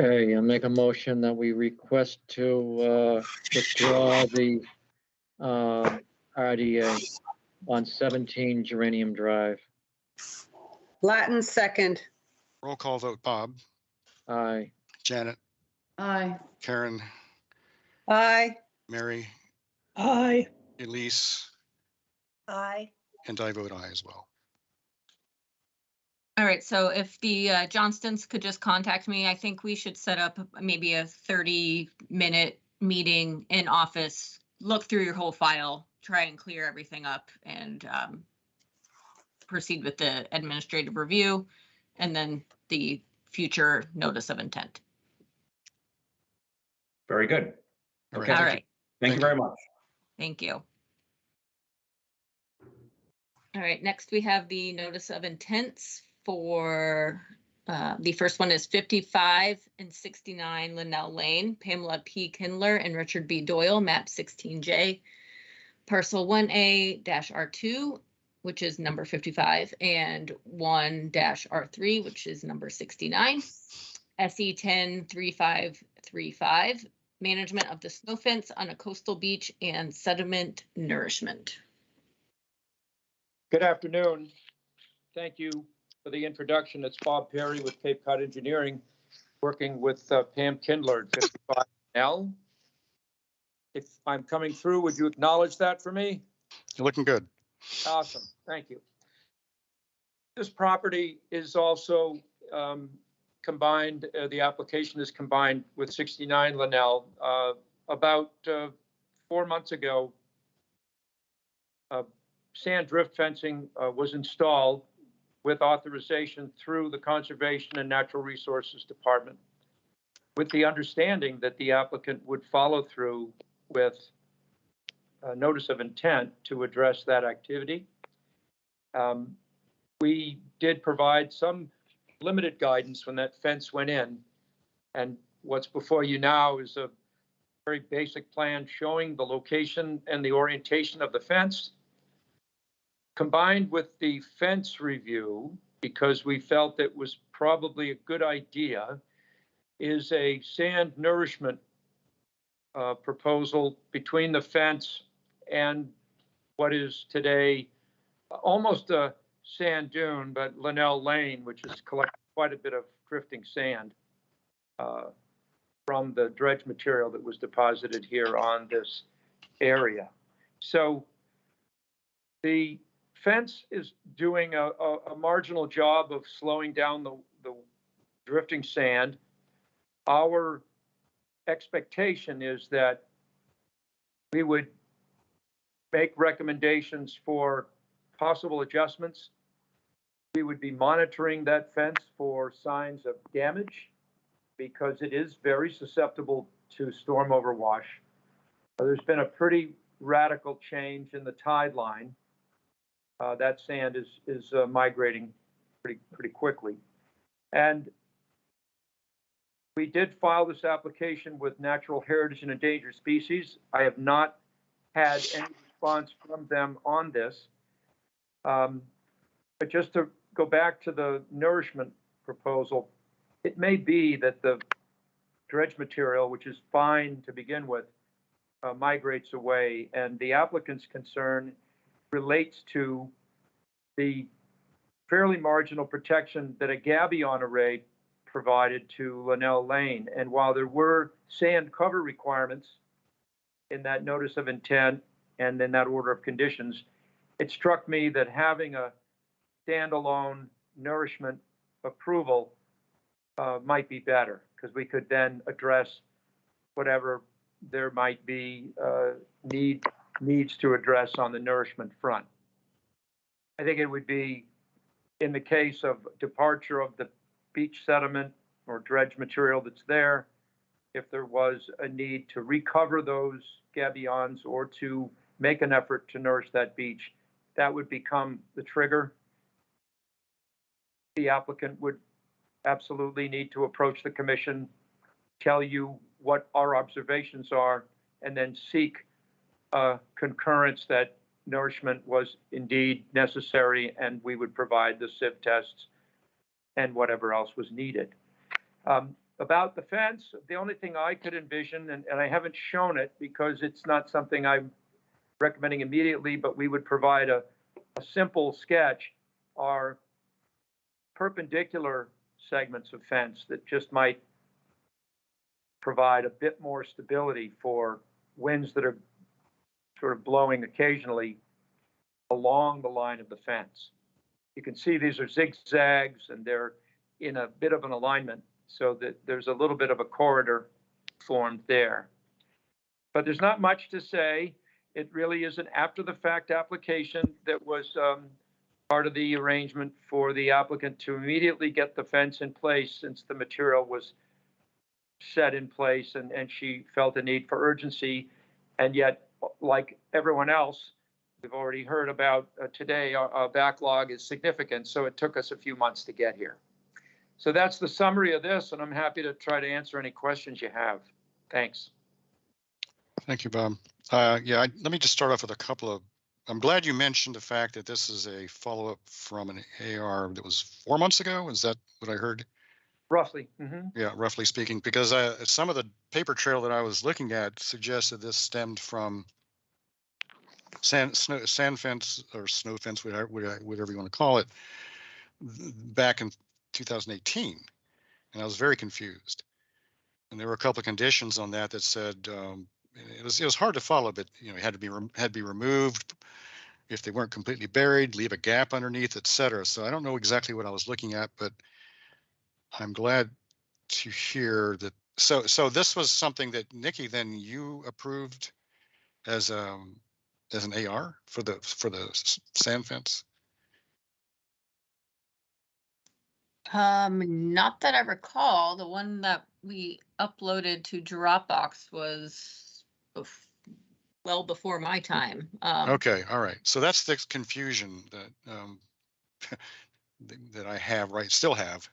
Speaker 1: Okay, I'll make a motion that we request to withdraw the RDA on 17 Geranium Drive.
Speaker 3: Latin second.
Speaker 2: Roll call vote, Bob,
Speaker 1: Aye.
Speaker 2: Janet,
Speaker 4: Aye.
Speaker 2: Karen,
Speaker 3: Aye.
Speaker 2: Mary,
Speaker 3: Aye.
Speaker 2: Elise,
Speaker 3: Aye.
Speaker 2: and I vote aye as well.
Speaker 5: All right, so if the Johnstons could just contact me, I think we should set up maybe a 30-minute meeting in office, look through your whole file, try and clear everything up, and proceed with the administrative review, and then the future notice of intent.
Speaker 8: Very good.
Speaker 2: All
Speaker 8: Okay.
Speaker 5: All right.
Speaker 8: Thank you very much.
Speaker 5: Thank you. All right, next we have the notice of intents for The first one is 55 and 69 Linnell Lane, Pamela P. Kindler and Richard B. Doyle, map 16J, parcel 1A-R2, which is number 55, and 1-R3, which is number 69. SE 103535, management of the snow fence on a coastal beach and sediment nourishment.
Speaker 9: Good afternoon. Thank you for the introduction. It's Bob Perry with Cape Cod Engineering, working with Pam Kindler at 55L. If I'm coming through, would you acknowledge that for me?
Speaker 2: You're looking good.
Speaker 9: Awesome. Thank you. This property is also combined, the application is combined with 69 Linnell. About 4 months ago, sand drift fencing was installed with authorization through the Conservation and Natural Resources Department, with the understanding that the applicant would follow through with a notice of intent to address that activity. We did provide some limited guidance when that fence went in, and what's before you now is a very basic plan showing the location and the orientation of the fence, combined with the fence review, because we felt it was probably a good idea, is a sand nourishment proposal between the fence and what is today almost a sand dune, but Linnell Lane, which has collected quite a bit of drifting sand from the dredge material that was deposited here on this area. So the fence is doing a marginal job of slowing down the drifting sand. Our expectation is that we would make recommendations for possible adjustments. We would be monitoring that fence for signs of damage because it is very susceptible to storm overwash. There's been a pretty radical change in the tide line. That sand is migrating pretty quickly. And we did file this application with Natural Heritage and Endangered Species. I have not had any response from them on this. But just to go back to the nourishment proposal, it may be that the dredge material, which is fine to begin with, migrates away, and the applicant's concern relates to the fairly marginal protection that a gabion array provided to Linnell Lane. And while there were sand cover requirements in that notice of intent and in that order of conditions, it struck me that having a standalone nourishment approval might be better, because we could then address whatever there might be needs to address on the nourishment front. I think it would be, in the case of departure of the beach sediment or dredge material that's there, if there was a need to recover those gabions or to make an effort to nourish that beach, that would become the trigger. The applicant would absolutely need to approach the commission, tell you what our observations are, and then seek concurrence that nourishment was indeed necessary, and we would provide the sieve tests and whatever else was needed. About the fence, the only thing I could envision, and I haven't shown it because it's not something I'm recommending immediately, but we would provide a simple sketch, are perpendicular segments of fence that just might provide a bit more stability for winds that are sort of blowing occasionally along the line of the fence. You can see these are zigzags and they're in a bit of an alignment so that there's a little bit of a corridor formed there. But there's not much to say. It really is an after-the-fact application that was part of the arrangement for the applicant to immediately get the fence in place since the material was set in place, and she felt a need for urgency. And yet, like everyone else we've already heard about today, our backlog is significant, so it took us a few months to get here. So that's the summary of this, and I'm happy to try to answer any questions you have. Thanks.
Speaker 2: Thank you, Bob. Let me just start off with a couple of, I'm glad you mentioned the fact that this is a follow-up from an AR that was 4 months ago. Is that what I heard?
Speaker 9: Roughly. Mm-hmm.
Speaker 2: Yeah, roughly speaking, because some of the paper trail that I was looking at suggested this stemmed from sand fence or snow fence, whatever you want to call it, back in 2018. And I was very confused. And there were a couple of conditions on that said it was hard to follow, but it had to be removed if they weren't completely buried, leave a gap underneath, etc. So I don't know exactly what I was looking at, but I'm glad to hear that. So this was something that Nikki, then you approved as an AR for the sand fence.
Speaker 5: Not that I recall. The one that we uploaded to Dropbox was well before my time.
Speaker 2: Okay, all right. So that's the confusion that that I have, still have.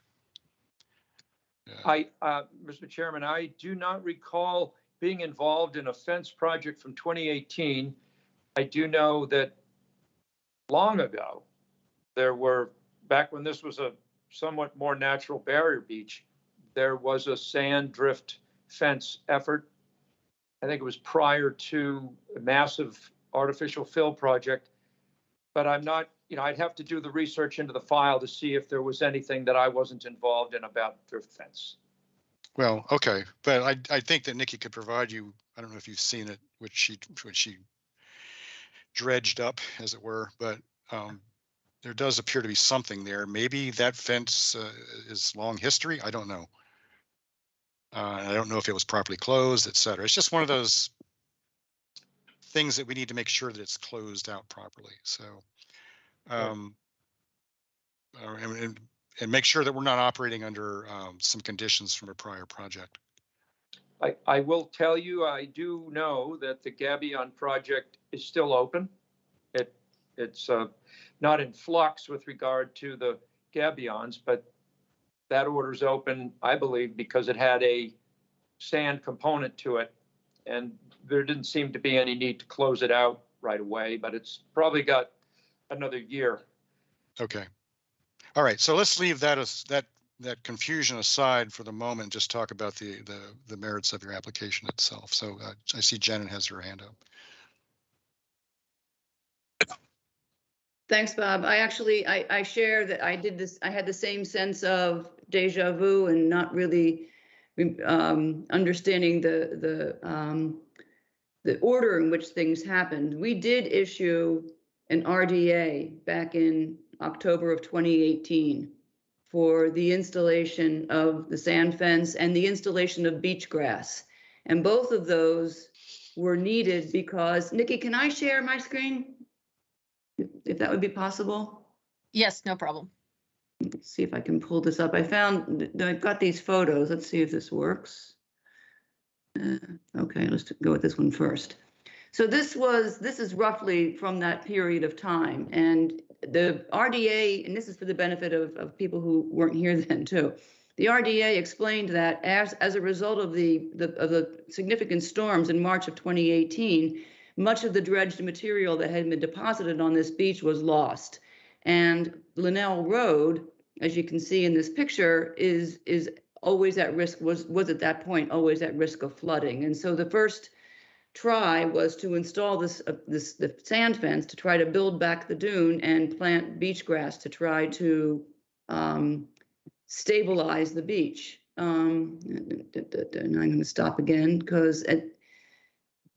Speaker 9: Mr. Chairman, I do not recall being involved in a fence project from 2018. I do know that long ago, back when this was a somewhat more natural barrier beach, there was a sand drift fence effort. I think it was prior to a massive artificial fill project, but I'm not, I'd have to do the research into the file to see if there was anything that I wasn't involved in about drift fence.
Speaker 2: Well, okay, but I think that Nikki could provide you. I don't know if you've seen it, which she dredged up, as it were, but there does appear to be something there. Maybe that fence is long history. I don't know. I don't know if it was properly closed, etc. It's just one of those things that we need to make sure that it's closed out properly. So, and make sure that we're not operating under some conditions from a prior project.
Speaker 9: I will tell you, I do know that the Gabion project is still open. It's not in flux with regard to the Gabions, but that order's open, I believe, because it had a sand component to it. And there didn't seem to be any need to close it out right away, but it's probably got another year.
Speaker 2: Okay. All right. So let's leave that confusion aside for the moment. Just talk about the merits of your application itself. So I see Janet has her hand up.
Speaker 4: Thanks, Bob. I share that I did this. I had the same sense of deja vu and not really understanding the order in which things happened. We did issue an RDA back in October of 2018 for the installation of the sand fence and the installation of beach grass. And both of those were needed because, Nikki, can I share my screen? If that would be possible?
Speaker 5: Yes, no problem.
Speaker 4: Let's see if I can pull this up. I've got these photos. Let's see if this works. Okay, let's go with this one first. So this is roughly from that period of time. And the RDA, and this is for the benefit of people who weren't here then too. The RDA explained that as a result of the significant storms in March of 2018, much of the dredged material that had been deposited on this beach was lost. And Linnell Road, as you can see in this picture, is always at risk, was at that point always at risk of flooding. And so the first try was to install the sand fence to try to build back the dune and plant beach grass to try to stabilize the beach. And I'm going to stop again because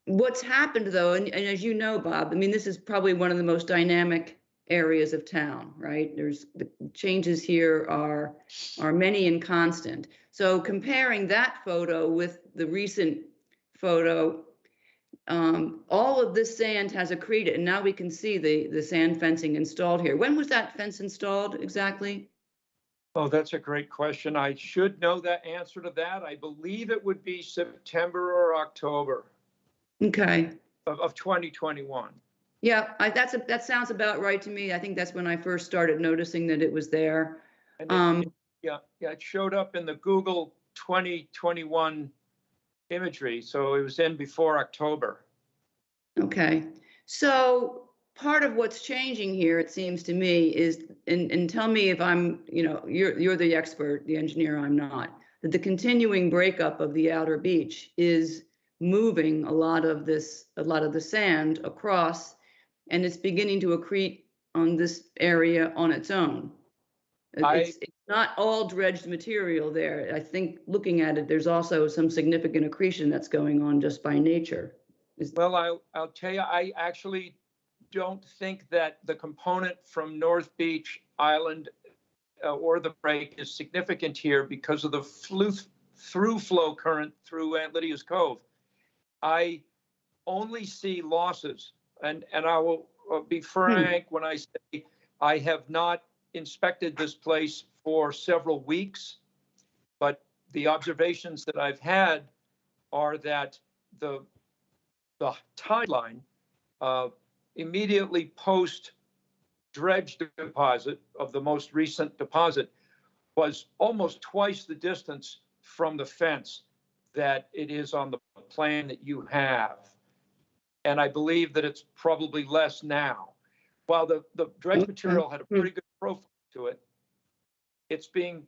Speaker 4: what's happened though, and as you know, Bob, I mean, this is probably one of the most dynamic areas of town, right? The changes here are many and constant. So comparing that photo with the recent photo, all of this sand has accreted, and now we can see the sand fencing installed here. When was that fence installed exactly?
Speaker 9: Oh, that's a great question. I should know the answer to that. I believe it would be September or October. Okay. Of 2021.
Speaker 4: Yeah, that sounds about right to me. I think that's when I first started noticing that it was there.
Speaker 9: Yeah, it showed up in the Google 2021 imagery, so it was in before October.
Speaker 4: Okay, so part of what's changing here, it seems to me, is, and tell me if I'm, you're the expert, the engineer, I'm not, that the continuing breakup of the outer beach is moving a lot of the sand across, and it's beginning to accrete on this area on its own. It's not all dredged material there. I think looking at it, there's also some significant accretion that's going on just by nature.
Speaker 9: Well, I'll tell you, I actually don't think that the component from North Beach Island or the break is significant here because of the through flow current through Aunt Lydia's Cove. I only see losses, and I will be frank when I say I have not inspected this place for several weeks, but the observations that I've had are that the tide line immediately post dredge deposit of the most recent deposit was almost twice the distance from the fence that it is on the plan that you have. And I believe that it's probably less now. While the dredge material had a pretty good profile to it, it's being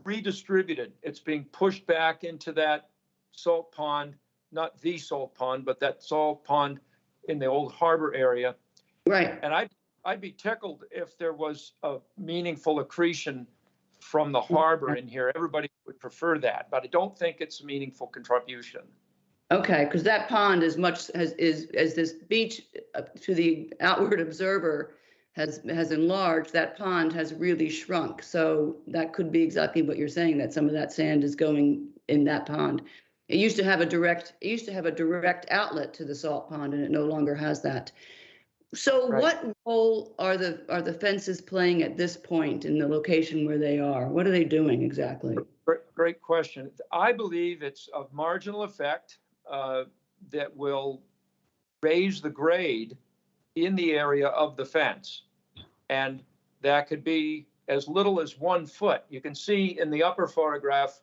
Speaker 9: redistributed. It's being pushed back into that salt pond, not the salt pond, but that salt pond in the old harbor area.
Speaker 4: Right.
Speaker 9: And I'd be tickled if there was a meaningful accretion from the harbor in here. Everybody would prefer that, but I don't think it's a meaningful contribution.
Speaker 4: Okay, because that pond, as much as this beach to the outward observer has enlarged, that pond has really shrunk. So that could be exactly what you're saying, that some of that sand is going in that pond. It used to have a direct outlet to the salt pond, and it no longer has that. So
Speaker 9: Right.
Speaker 4: What role are the fences playing at this point in the location where they are? What are they doing exactly?
Speaker 9: Great question. I believe it's of marginal effect that will raise the grade in the area of the fence. And that could be as little as 1 foot. You can see in the upper photograph,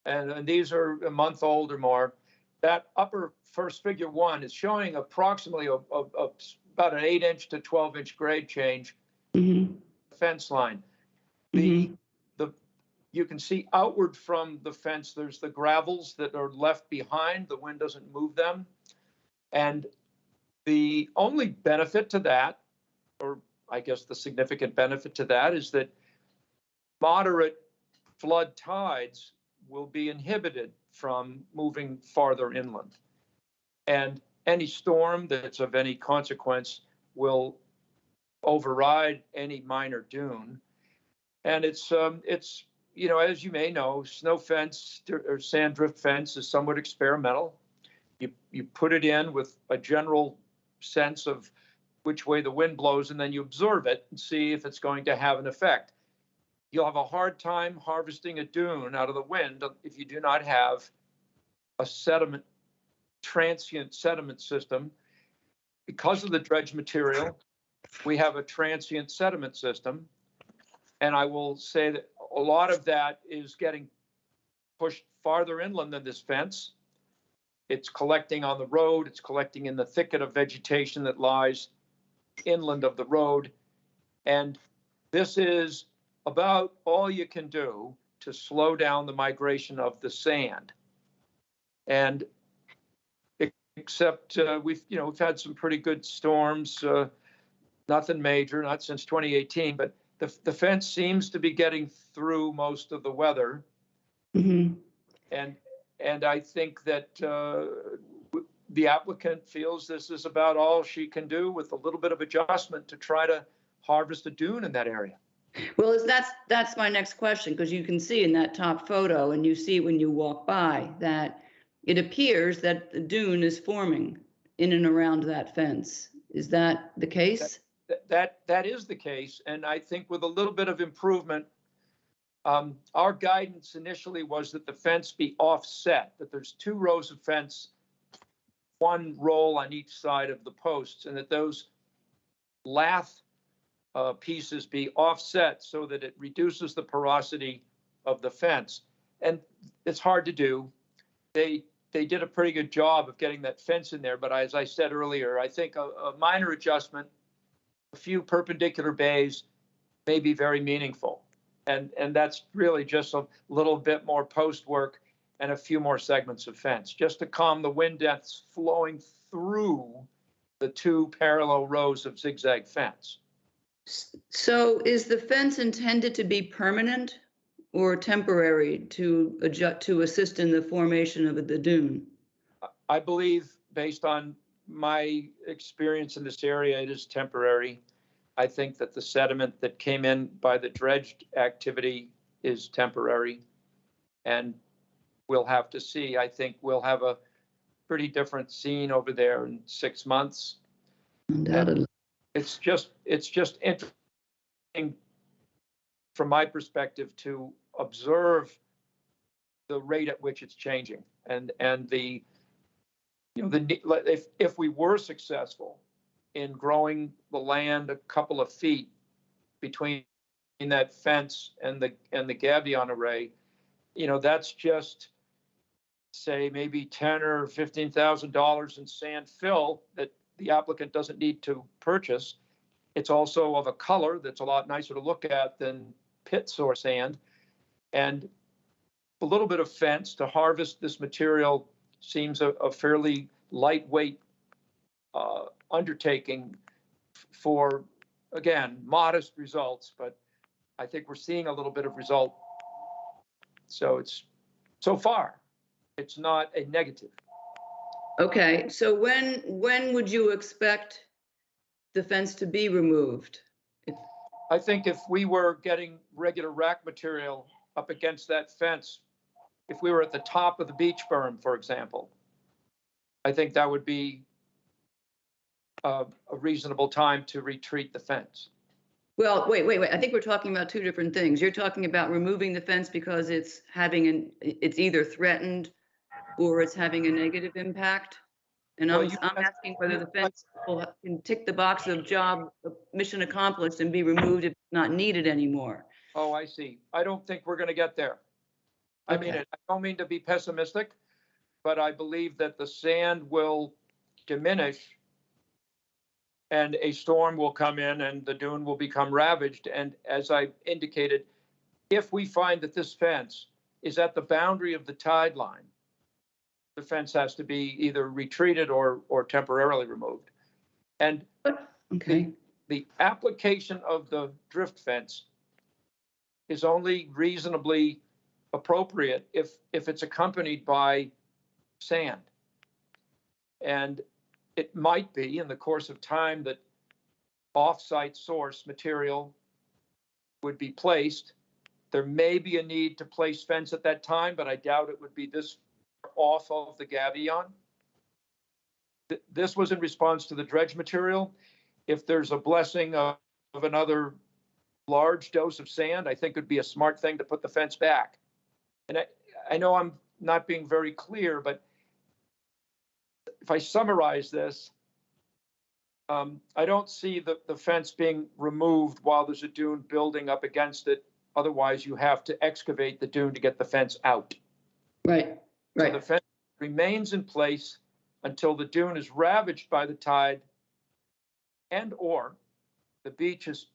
Speaker 9: and these are a month old or more, that upper first figure 1 is showing approximately about an 8-inch to 12-inch grade change fence line. You can see outward from the fence, there's the gravels that are left behind. The wind doesn't move them. And the only benefit to that, or I guess the significant benefit to that, is that moderate flood tides will be inhibited from moving farther inland. And any storm that's of any consequence will override any minor dune. And it's as you may know, snow fence or sand drift fence is somewhat experimental. You put it in with a general sense of which way the wind blows, and then you observe it and see if it's going to have an effect. You'll have a hard time harvesting a dune out of the wind if you do not have a transient sediment system. Because of the dredge material, we have a transient sediment system. And I will say that a lot of that is getting pushed farther inland than this fence. It's collecting on the road. It's collecting in the thicket of vegetation that lies inland of the road. And this is about all you can do to slow down the migration of the sand. And except we've had some pretty good storms, nothing major, not since 2018, but the fence seems to be getting through most of the weather. And I think that the applicant feels this is about all she can do with a little bit of adjustment to try to harvest a dune in that area.
Speaker 4: Well, that's my next question, because you can see in that top photo, and you see when you walk by, that it appears that the dune is forming in and around that fence. Is that the case?
Speaker 9: That is the case, and I think with a little bit of improvement, our guidance initially was that the fence be offset, that there's 2 rows of fence, 1 roll on each side of the posts, and that those lath pieces be offset so that it reduces the porosity of the fence. And it's hard to do. They did a pretty good job of getting that fence in there, but as I said earlier, I think a minor adjustment, a few perpendicular bays may be very meaningful. And that's really just a little bit more post work and a few more segments of fence, just to calm the wind depths flowing through the two parallel rows of zigzag fence.
Speaker 4: So is the fence intended to be permanent or temporary to adjust, to assist in the formation of the dune?
Speaker 9: I believe, based on my experience in this area, it is temporary. I think that the sediment that came in by the dredged activity is temporary, and we'll have to see. I think we'll have a pretty different scene over there in 6 months.
Speaker 4: Undoubtedly.
Speaker 9: It's just interesting from my perspective to observe the rate at which it's changing, and the, you know, if we were successful in growing the land a couple of feet between that fence and the gabion array, you know, that's just, say, maybe $10,000 or $15,000 in sand fill that the applicant doesn't need to purchase. It's also of a color that's a lot nicer to look at than pit source sand, and a little bit of fence to harvest this material seems a fairly lightweight undertaking for, again, modest results, but I think we're seeing a little bit of result. So so far, it's not a negative.
Speaker 4: Okay, so when would you expect the fence to be removed?
Speaker 9: I think if we were getting regular rack material up against that fence, if we were at the top of the beach berm, for example, I think that would be a reasonable time to retreat the fence.
Speaker 4: Well, wait. I think we're talking about two different things. You're talking about removing the fence because it's it's either threatened or it's having a negative impact. And
Speaker 9: Well,
Speaker 4: I'm asking whether the fence can tick the box of job, mission accomplished, and be removed if it's not needed anymore.
Speaker 9: Oh, I see. I don't think we're going to get there. I mean, I don't mean to be pessimistic, but I believe that the sand will diminish and a storm will come in and the dune will become ravaged. And as I indicated, if we find that this fence is at the boundary of the tide line, the fence has to be either retreated or temporarily removed. And the application of the drift fence is only reasonably appropriate if it's accompanied by sand. And it might be in the course of time that off-site source material would be placed. There may be a need to place fence at that time, but I doubt it would be this off of the gabion. This was in response to the dredge material. If there's a blessing of another large dose of sand, I think it would be a smart thing to put the fence back. And I know I'm not being very clear, but if I summarize this, I don't see the fence being removed while there's a dune building up against it. Otherwise, you have to excavate the dune to get the fence out.
Speaker 4: Right.
Speaker 9: So the fence remains in place until the dune is ravaged by the tide and/or the beach is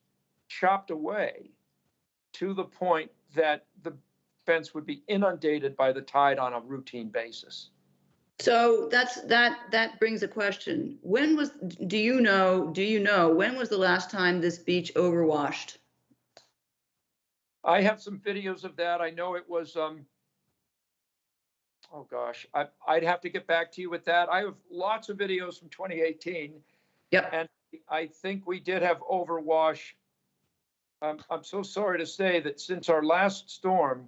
Speaker 9: chopped away to the point that the fence would be inundated by the tide on a routine basis.
Speaker 4: So that brings a question. Do you know when was the last time this beach overwashed?
Speaker 9: I have some videos of that. I know it was, oh gosh, I'd have to get back to you with that. I have lots of videos from 2018.
Speaker 4: Yep.
Speaker 9: And I think we did have overwash. I'm so sorry to say that since our last storm,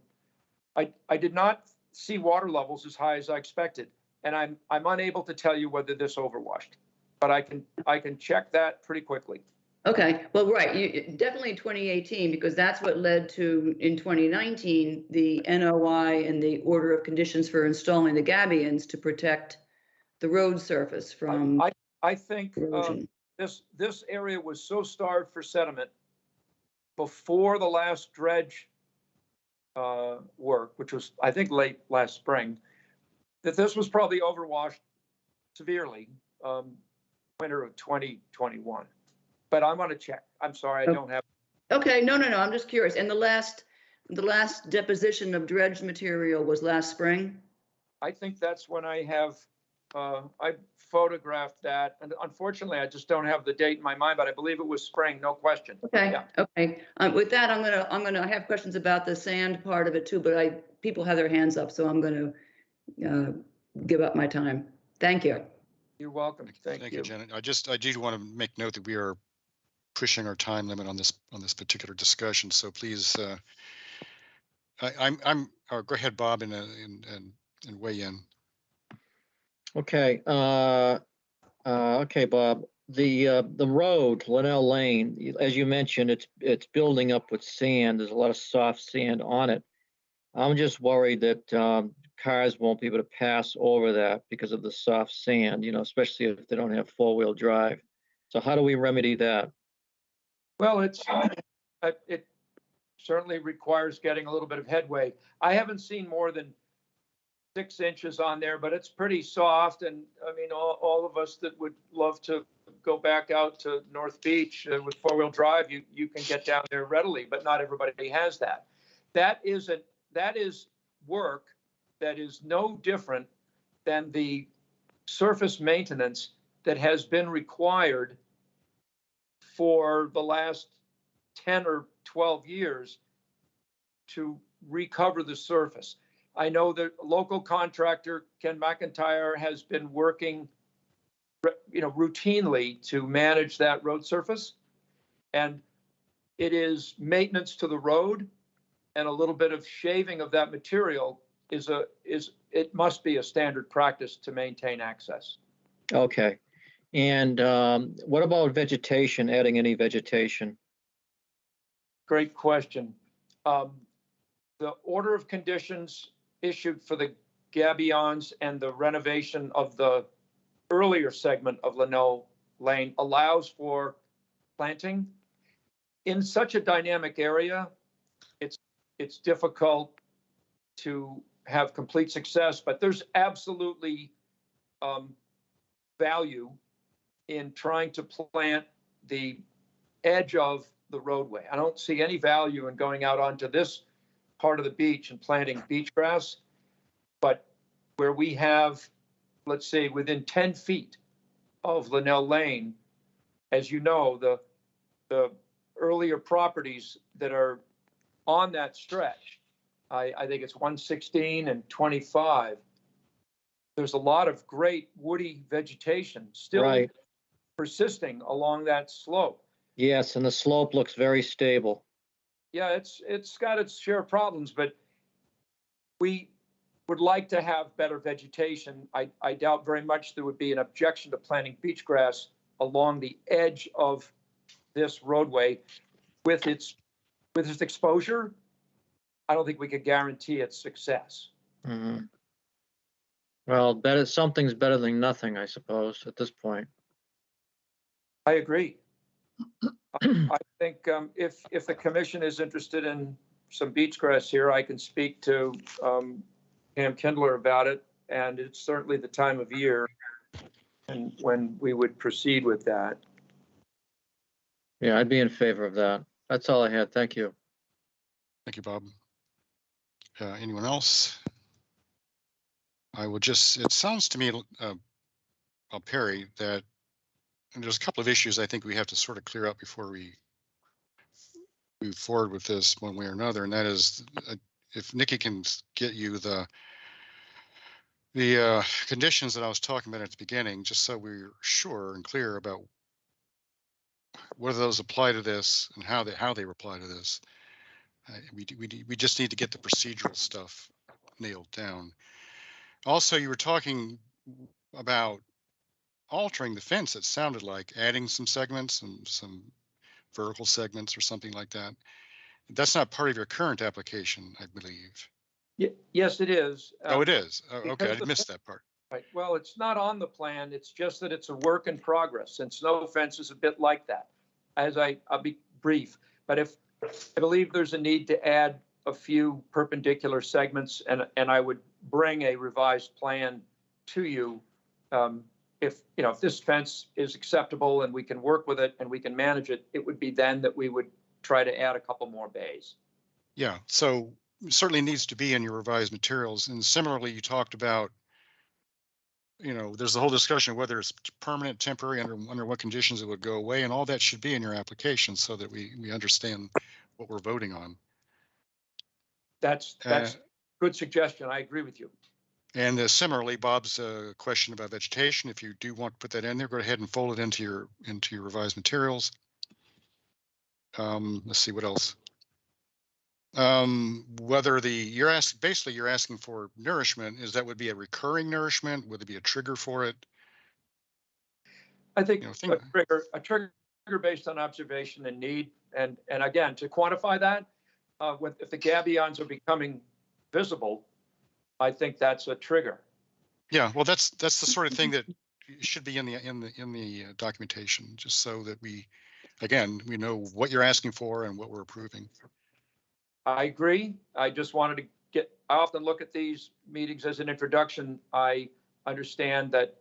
Speaker 9: I did not see water levels as high as I expected. And I'm unable to tell you whether this overwashed, but I can check that pretty quickly.
Speaker 4: Okay, well, right, definitely 2018, because that's what led to, in 2019, the NOI and the order of conditions for installing the gabions to protect the road surface from
Speaker 9: I think
Speaker 4: erosion.
Speaker 9: This area was so starved for sediment before the last dredge work, which was, I think, late last spring, that this was probably overwashed severely, winter of 2021. But I'm gonna check. I'm sorry, I don't have.
Speaker 4: Okay, no, I'm just curious. And the last deposition of dredged material was last spring?
Speaker 9: I think that's when I have, I photographed that, and unfortunately, I just don't have the date in my mind, but I believe it was spring, no question.
Speaker 4: Okay,
Speaker 9: Yeah.
Speaker 4: okay. With that, I'm gonna have questions about the sand part of it too, but people have their hands up, so I'm gonna give up my time. Thank you.
Speaker 9: You're welcome. Thank you.
Speaker 2: Janet. I do want to make note that we are pushing our time limit on this particular discussion. So please, go ahead, Bob, and weigh in.
Speaker 1: Okay, okay, Bob. The road, Linnell Lane, as you mentioned, it's building up with sand. There's a lot of soft sand on it. I'm just worried that cars won't be able to pass over that because of the soft sand, especially if they don't have four-wheel drive. So how do we remedy that?
Speaker 9: Well, it certainly requires getting a little bit of headway. I haven't seen more than 6 inches on there, but it's pretty soft. And I mean, all of us that would love to go back out to North Beach with four-wheel drive, you can get down there readily, but not everybody has that. That is work that is no different than the surface maintenance that has been required for the last 10 or 12 years to recover the surface. I know that local contractor Ken McIntyre has been working, routinely to manage that road surface, and it is maintenance to the road, and a little bit of shaving of that material it must be a standard practice to maintain access.
Speaker 1: Okay. And what about vegetation, adding any vegetation?
Speaker 9: Great question. The order of conditions issued for the gabions and the renovation of the earlier segment of Linnell Lane allows for planting. In such a dynamic area, it's difficult to have complete success, but there's absolutely value in trying to plant the edge of the roadway. I don't see any value in going out onto this part of the beach and planting beach grass, but where we have, let's say, within 10 feet of Linnell Lane, as you know, the earlier properties that are on that stretch, I think it's 116 and 25. There's a lot of great woody vegetation still persisting along that slope.
Speaker 1: Yes, and the slope looks very stable.
Speaker 9: Yeah, it's got its share of problems, but we would like to have better vegetation. I doubt very much there would be an objection to planting beach grass along the edge of this roadway. With its exposure, I don't think we could guarantee its success.
Speaker 1: Mm-hmm. Well, something's better than nothing, I suppose, at this point.
Speaker 9: I agree. I think if the commission is interested in some beach grass here, I can speak to Pam Kindler about it, and it's certainly the time of year and when we would proceed with that.
Speaker 1: Yeah, I'd be in favor of that. That's all I had. Thank you.
Speaker 2: Thank you, Bob. Anyone else? It sounds to me, Perry, that there's a couple of issues I think we have to sort of clear up before we move forward with this one way or another. And that is, if Nikki can get you the conditions that I was talking about at the beginning, just so we're sure and clear about whether those apply to this and how they apply to this. We just need to get the procedural stuff nailed down. Also, you were talking about altering the fence. It sounded like adding some segments and some vertical segments or something like that. That's not part of your current application, I believe.
Speaker 9: Yes, it is.
Speaker 2: Oh, it is. Oh, okay, I missed that part.
Speaker 9: Right. Well, it's not on the plan. It's just that it's a work in progress, and snow fence is a bit like that. I'll be brief, but I believe there's a need to add a few perpendicular segments, and I would bring a revised plan to you. If, you know, if this fence is acceptable and we can work with it and we can manage it, it would be then that we would try to add a couple more bays.
Speaker 2: Yeah, so certainly needs to be in your revised materials. And similarly, you talked about, you know, there's the whole discussion of whether it's permanent, temporary, under what conditions it would go away, and all that should be in your application so that we understand what we're voting on.
Speaker 9: That's good suggestion. I agree with you.
Speaker 2: And similarly, Bob's question about vegetation, if you do want to put that in there, go ahead and fold it into your revised materials. Let's see what else. Whether you're asking for nourishment, is that would be a recurring nourishment? Would it be a trigger for it?
Speaker 9: I think,
Speaker 2: You
Speaker 9: a
Speaker 2: know,
Speaker 9: trigger based on observation and need, and again, to quantify that, if the gabions are becoming visible, I think that's a trigger.
Speaker 2: Yeah, well, that's the sort of thing that should be in the documentation, just so that we know what you're asking for and what we're approving.
Speaker 9: I agree. I just wanted to I often look at these meetings as an introduction. I understand that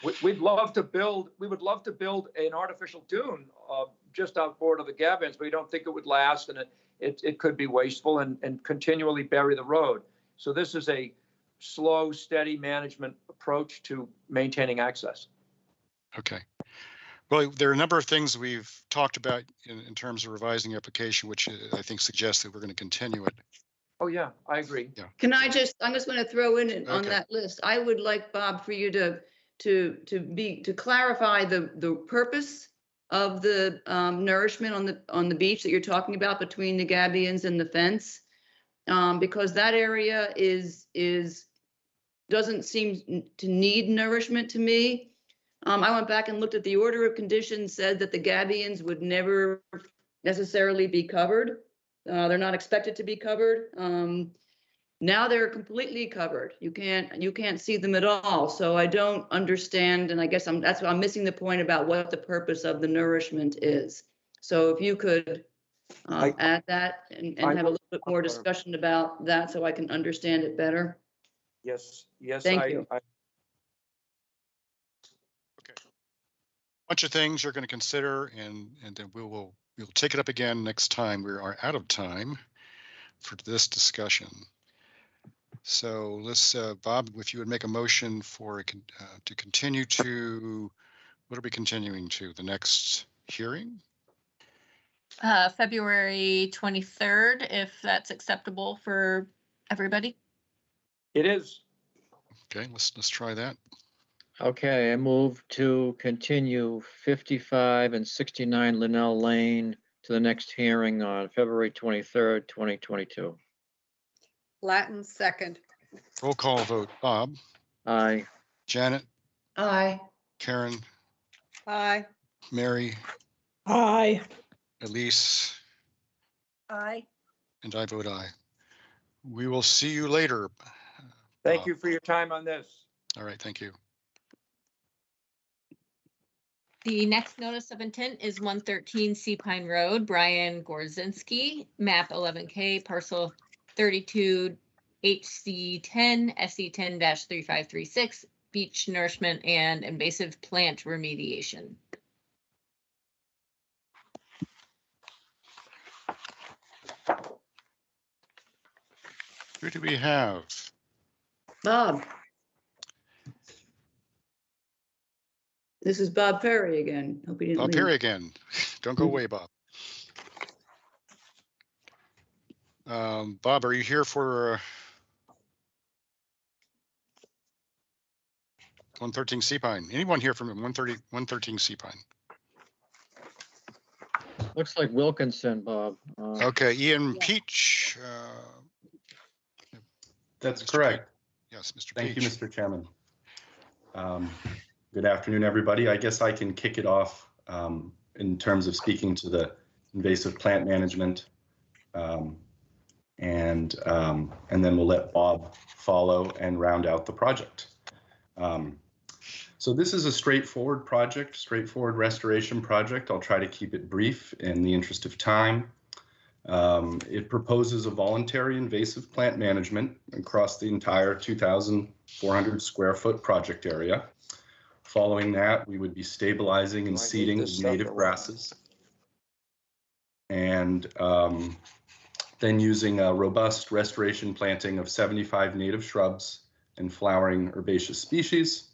Speaker 9: we would love to build an artificial dune just outboard of the gabions, but we don't think it would last, and it could be wasteful and continually bury the road. So this is a slow, steady management approach to maintaining access.
Speaker 2: Okay. Well, there are a number of things we've talked about in terms of revising the application, which I think suggests that we're going to continue it.
Speaker 9: Oh, yeah, I agree.
Speaker 2: Yeah.
Speaker 4: I'm just going to throw in on
Speaker 2: Okay.
Speaker 4: that list. I would like, Bob, for you to clarify the purpose of the nourishment on the beach that you're talking about between the gabions and the fence, because that area doesn't seem to need nourishment to me. I went back and looked at the order of conditions, said that the gabions would never necessarily be covered. They're not expected to be covered. Now they're completely covered. You can't see them at all. So I don't understand, and I guess that's why I'm missing the point about what the purpose of the nourishment is. So if you could add that and have a little bit more discussion about that, so I can understand it better.
Speaker 9: Yes.
Speaker 4: Thank you.
Speaker 2: Okay. Bunch of things you're going to consider, and then we'll take it up again next time. We are out of time for this discussion. So let's, Bob, if you would make a motion for to continue to, what are we continuing to? The next hearing?
Speaker 5: February 23rd, if that's acceptable for everybody.
Speaker 9: It is.
Speaker 2: Okay, let's try that.
Speaker 1: Okay, I move to continue 55 and 69 Linnell Lane to the next hearing on February 23rd, 2022.
Speaker 3: Latin second.
Speaker 2: Roll call vote. Bob,
Speaker 1: Aye.
Speaker 2: Janet,
Speaker 4: Aye.
Speaker 2: Karen,
Speaker 3: Aye.
Speaker 2: Mary,
Speaker 3: Aye.
Speaker 2: Elise,
Speaker 3: Aye.
Speaker 2: and I vote aye. We will see you later.
Speaker 9: Thank you for your time on this.
Speaker 2: All right, thank you.
Speaker 5: The next notice of intent is 113 Sea Pine Road, Brian Gorzinski, map 11K, parcel 32, HC10, SC10-3536, beach nourishment and invasive plant remediation.
Speaker 2: Who do we have?
Speaker 4: Bob. This is Bob Perry again. Hope you didn't
Speaker 2: Bob
Speaker 4: leave.
Speaker 2: Perry again. Don't go away, Bob. Bob, are you here for 113 Sea Pine? Anyone here from 113 Sea Pine?
Speaker 1: Looks like Wilkinson, Bob.
Speaker 2: Okay, Ian
Speaker 5: Yeah.
Speaker 2: Peach.
Speaker 10: That's
Speaker 2: Mr.
Speaker 10: correct.
Speaker 2: Yes, Mr.
Speaker 10: Thank you,
Speaker 2: Peach.
Speaker 10: Mr. Chairman. Good afternoon, everybody. I guess I can kick it off in terms of speaking to the invasive plant management, and then we'll let Bob follow and round out the project. So this is a straightforward project, straightforward restoration project. I'll try to keep it brief in the interest of time. It proposes a voluntary invasive plant management across the entire 2,400 square foot project area. Following that, we would be stabilizing and seeding with native grasses. And then using a robust restoration planting of 75 native shrubs and flowering herbaceous species.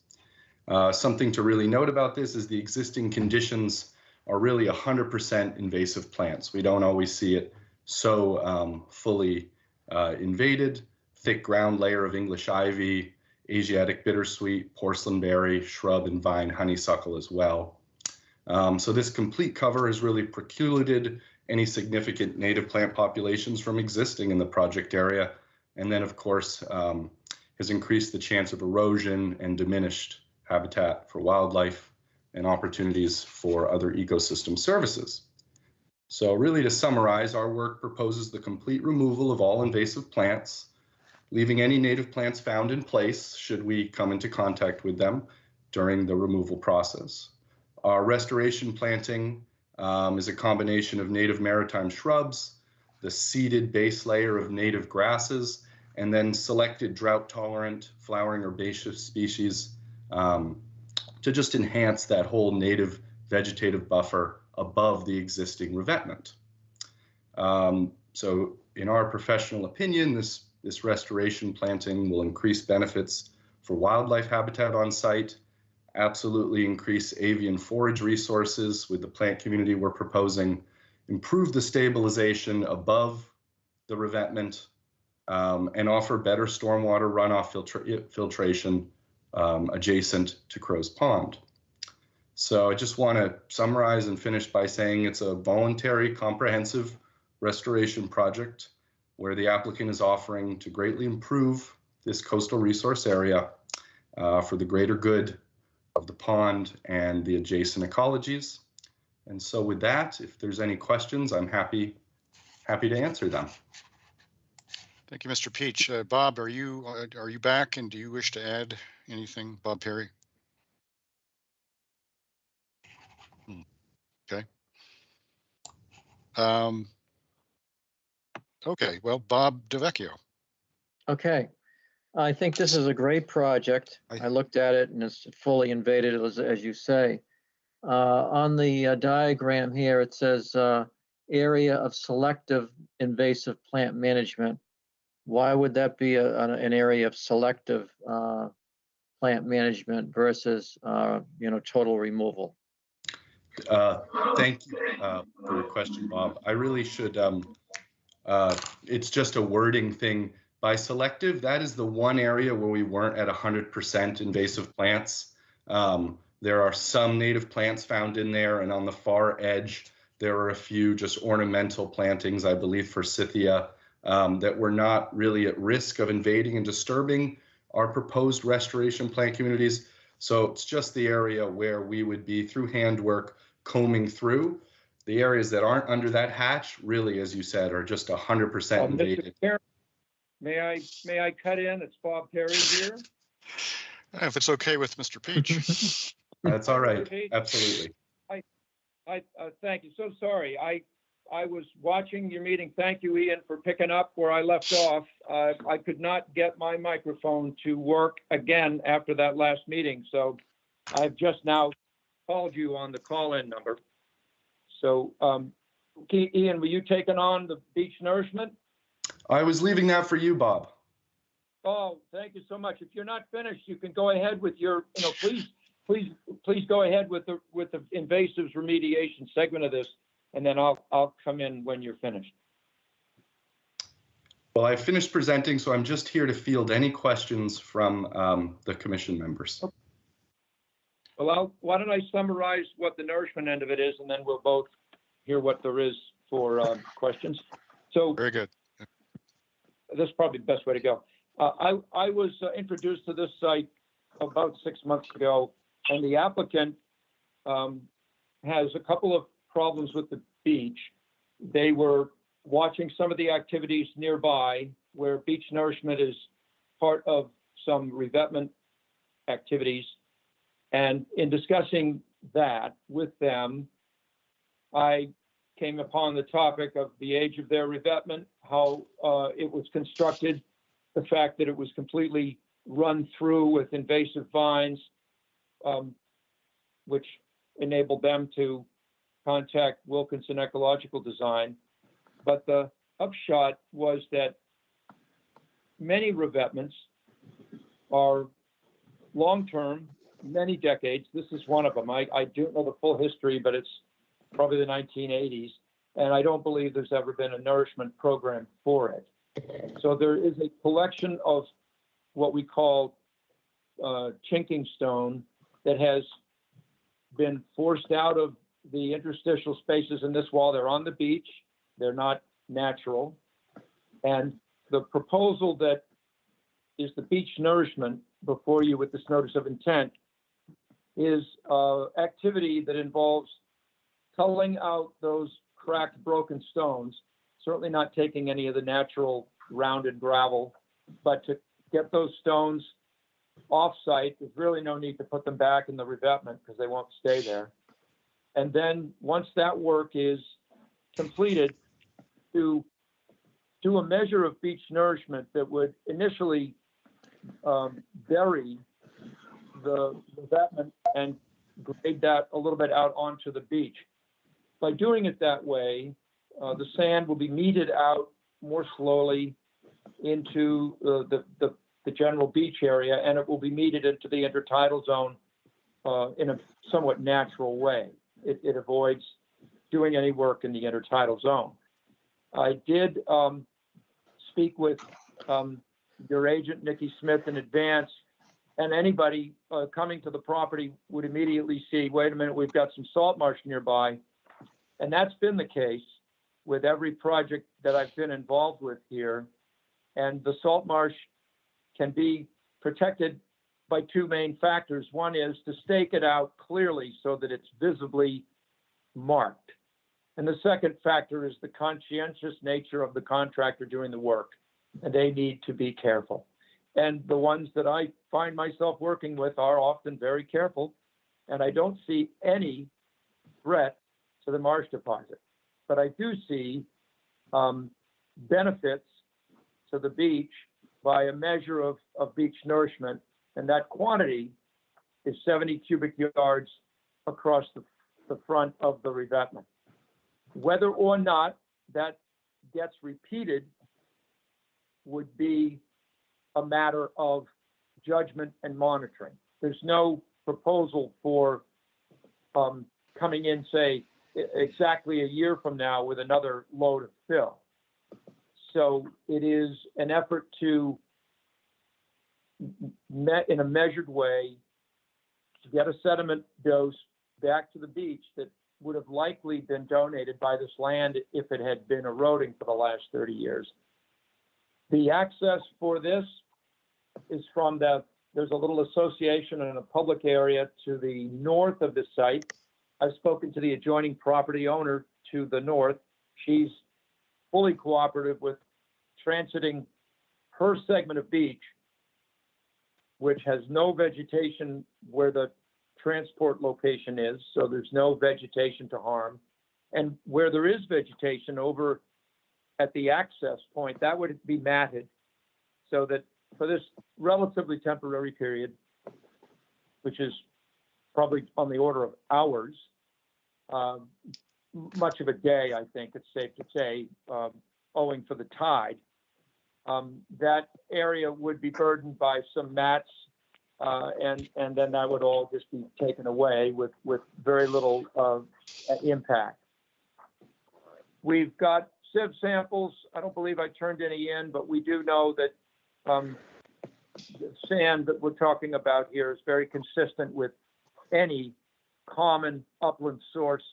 Speaker 10: Something to really note about this is the existing conditions are really 100% invasive plants. We don't always see it so fully invaded. Thick ground layer of English ivy, Asiatic bittersweet, porcelain berry, shrub and vine honeysuckle as well. So this complete cover has really precluded any significant native plant populations from existing in the project area. And then of course, has increased the chance of erosion and diminished habitat for wildlife and opportunities for other ecosystem services. So really to summarize, our work proposes the complete removal of all invasive plants, leaving any native plants found in place should we come into contact with them during the removal process. Our restoration planting is a combination of native maritime shrubs, the seeded base layer of native grasses, and then selected drought-tolerant flowering herbaceous species to just enhance that whole native vegetative buffer above the existing revetment. So in our professional opinion, this restoration planting will increase benefits for wildlife habitat on site, absolutely increase avian forage resources with the plant community we're proposing, improve the stabilization above the revetment, and offer better stormwater runoff filtration adjacent to Crow's Pond. So I just want to summarize and finish by saying it's a voluntary, comprehensive restoration project where the applicant is offering to greatly improve this coastal resource area for the greater good of the pond and the adjacent ecologies. And so with that, if there's any questions, I'm happy to answer them.
Speaker 2: Thank you, Mr. Peach. Bob, are you back, and do you wish to add anything, Bob Perry? Okay. Okay, well, Bob DeVecchio.
Speaker 1: Okay. I think this is a great project. I looked at it and it's fully invaded, as you say. On the diagram here, it says area of selective invasive plant management. Why would that be an area of selective plant management versus, total removal?
Speaker 10: Thank you for your question, Bob. I really should, it's just a wording thing. By selective, that is the one area where we weren't at 100% invasive plants. There are some native plants found in there, and on the far edge, there are a few just ornamental plantings, I believe forsythia, that were not really at risk of invading and disturbing our proposed restoration plant communities. So it's just the area where we would be, through handwork, combing through. The areas that aren't under that hatch, really, as you said, are just 100% invaded.
Speaker 9: May I cut in? It's Bob Perry here.
Speaker 2: If it's okay with Mr. Peach.
Speaker 10: That's all right. Absolutely.
Speaker 9: I thank you. So sorry. I was watching your meeting. Thank you, Ian, for picking up where I left off. I could not get my microphone to work again after that last meeting. So I've just now called you on the call-in number. So Ian, were you taking on the beach nourishment?
Speaker 10: I was leaving that for you, Bob.
Speaker 9: Oh, thank you so much. If you're not finished, you can go ahead with your, please go ahead with the invasives remediation segment of this, and then I'll come in when you're finished.
Speaker 10: Well, I finished presenting, so I'm just here to field any questions from the commission members.
Speaker 9: Okay. Well, why don't I summarize what the nourishment end of it is, and then we'll both hear what there is for questions. So
Speaker 2: very good.
Speaker 9: That's probably the best way to go. I was introduced to this site about 6 months ago, and the applicant has a couple of problems with the beach. They were watching some of the activities nearby where beach nourishment is part of some revetment activities. And in discussing that with them, I came upon the topic of the age of their revetment, how it was constructed, the fact that it was completely run through with invasive vines, which enabled them to contact Wilkinson Ecological Design. But the upshot was that many revetments are long-term, many decades. This is one of them. I don't know the full history, but it's probably the 1980s. And I don't believe there's ever been a nourishment program for it. So there is a collection of what we call chinking stone that has been forced out of the interstitial spaces in this wall. They're on the beach. They're not natural. And the proposal that is the beach nourishment before you with this notice of intent is activity that involves culling out those cracked, broken stones, certainly not taking any of the natural rounded gravel, but to get those stones off-site. There's really no need to put them back in the revetment because they won't stay there. And then once that work is completed, to do a measure of beach nourishment that would initially bury the revetment and grade that a little bit out onto the beach. By doing it that way, the sand will be meted out more slowly into the general beach area, and it will be meted into the intertidal zone in a somewhat natural way. It avoids doing any work in the intertidal zone. I did speak with your agent, Nikki Smith, in advance, and anybody coming to the property would immediately see, wait a minute, we've got some salt marsh nearby. And that's been the case with every project that I've been involved with here. And the salt marsh can be protected by two main factors. One is to stake it out clearly so that it's visibly marked. And the second factor is the conscientious nature of the contractor doing the work, and they need to be careful. And the ones that I find myself working with are often very careful, and I don't see any threat to the marsh deposit. But I do see benefits to the beach by a measure of beach nourishment, and that quantity is 70 cubic yards across the front of the revetment. Whether or not that gets repeated would be a matter of judgment and monitoring. There's no proposal for coming in, say, exactly a year from now with another load of fill. So it is an effort to, in a measured way, to get a sediment dose back to the beach that would have likely been donated by this land if it had been eroding for the last 30 years. The access for this is from there's a little association in a public area to the north of the site. I've spoken to the adjoining property owner to the north. She's fully cooperative with transiting her segment of beach, which has no vegetation where the transport location is, so there's no vegetation to harm. And where there is vegetation over at the access point, that would be matted so that for this relatively temporary period, which is probably on the order of hours, much of a day, I think it's safe to say, owing for the tide, that area would be burdened by some mats, and then that would all just be taken away with very little impact. We've got sieve samples. I don't believe I turned any in, but we do know that the sand that we're talking about here is very consistent with any common upland source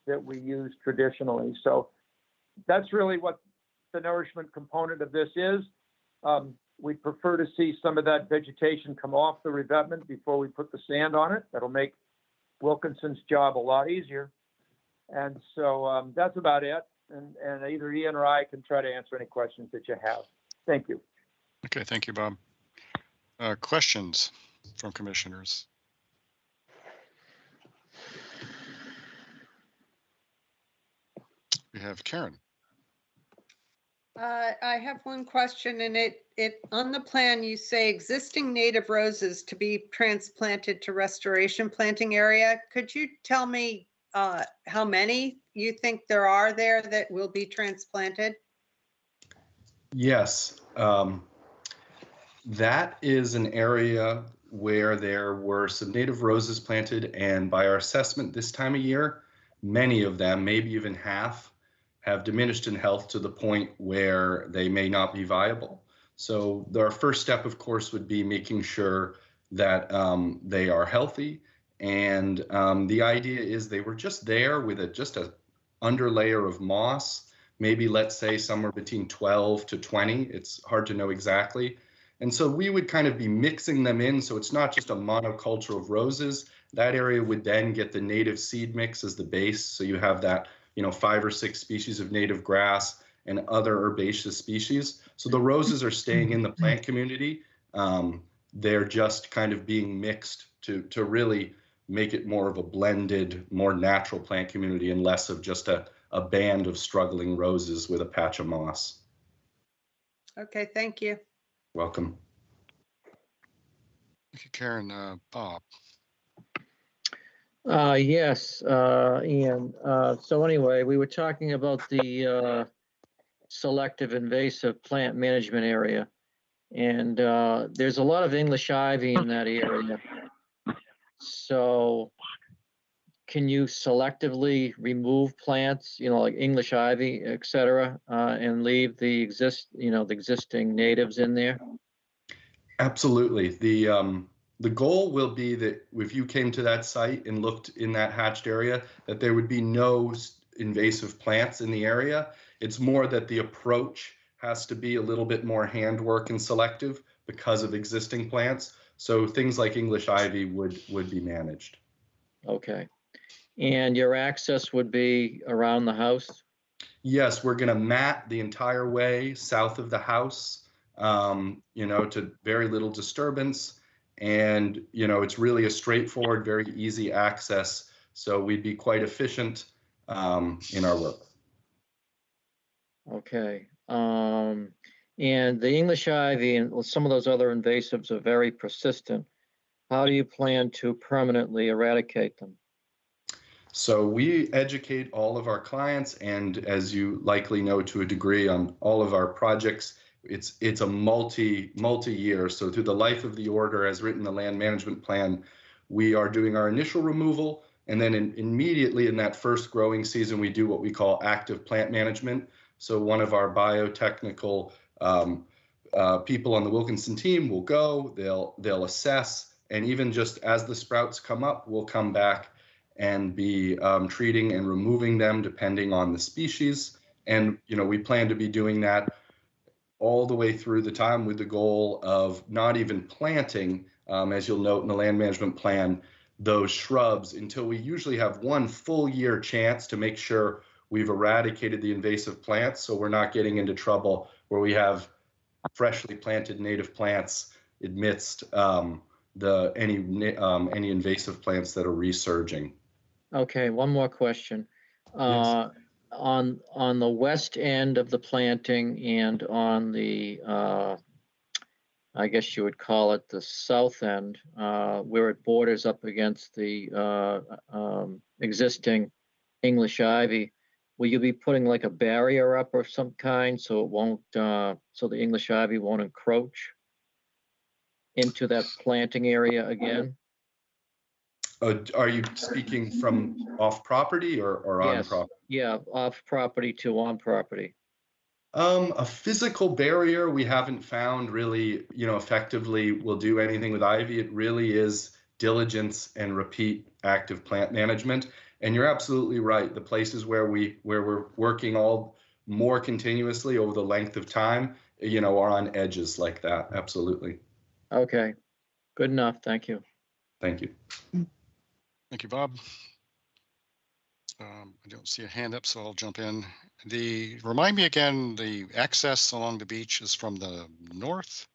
Speaker 9: that we use traditionally. So that's really what the nourishment component of this is. We'd prefer to see some of that vegetation come off the revetment before we put the sand on it. That'll make Wilkinson's job a lot easier. And so that's about it. And either Ian or I can try to answer any questions that you have. Thank you.
Speaker 2: Okay, thank you, Bob. Questions from commissioners? We have Karen.
Speaker 3: I have one question, and on the plan, you say existing native roses to be transplanted to restoration planting area. Could you tell me how many you think there are there that will be transplanted?
Speaker 10: Yes, that is an area where there were some native roses planted, and by our assessment this time of year, many of them, maybe even half, have diminished in health to the point where they may not be viable. So our first step, of course, would be making sure that they are healthy. And the idea is they were just there with just a underlayer of moss, maybe let's say somewhere between 12 to 20. It's hard to know exactly. And so we would kind of be mixing them in. So it's not just a monoculture of roses. That area would then get the native seed mix as the base. So you have that, 5 or 6 species of native grass and other herbaceous species. So the roses are staying in the plant community. They're just kind of being mixed to really make it more of a blended, more natural plant community and less of just a band of struggling roses with a patch of moss.
Speaker 3: Okay, thank you.
Speaker 10: Welcome.
Speaker 2: Thank you, Karen. Bob.
Speaker 1: Yes, Ian. So anyway, we were talking about the selective invasive plant management area. And there's a lot of English ivy in that area. So can you selectively remove plants, like English ivy, et cetera, and leave the existing natives in there?
Speaker 10: Absolutely. The goal will be that if you came to that site and looked in that hatched area, that there would be no invasive plants in the area. It's more that the approach has to be a little bit more handwork and selective because of existing plants. So things like English ivy would be managed.
Speaker 1: Okay. And your access would be around the house?
Speaker 10: Yes, we're going to mat the entire way south of the house, to very little disturbance. And, it's really a straightforward, very easy access. So we'd be quite efficient in our work.
Speaker 1: Okay. And the English ivy and some of those other invasives are very persistent. How do you plan to permanently eradicate them?
Speaker 10: So we educate all of our clients, and as you likely know to a degree on all of our projects, it's a multi-year. So through the life of the order as written in the land management plan, we are doing our initial removal, and then immediately in that first growing season, we do what we call active plant management. So one of our biotechnical people on the Wilkinson team will go, they'll assess, and even just as the sprouts come up, we'll come back and be treating and removing them depending on the species. And, we plan to be doing that all the way through the time with the goal of not even planting, as you'll note in the land management plan, those shrubs until we usually have one full year chance to make sure we've eradicated the invasive plants. So we're not getting into trouble where we have freshly planted native plants amidst any invasive plants that are resurging.
Speaker 1: Okay, one more question.
Speaker 10: Yes.
Speaker 1: On the west end of the planting and on the, I guess you would call it the south end, where it borders up against the existing English ivy, will you be putting like a barrier up of some kind so it won't, so the English ivy won't encroach into that planting area again?
Speaker 10: Are you speaking from off property or on
Speaker 1: Yes.
Speaker 10: property?
Speaker 1: Yeah, off property to on property.
Speaker 10: A physical barrier we haven't found really, effectively will do anything with ivy. It really is diligence and repeat active plant management. And you're absolutely right. The places where we're working all more continuously over the length of time, are on edges like that. Absolutely.
Speaker 1: Okay, good enough. Thank you.
Speaker 10: Thank you.
Speaker 2: Thank you, Bob. I don't see a hand up, so I'll jump in. Remind me again, the access along the beach is from the north?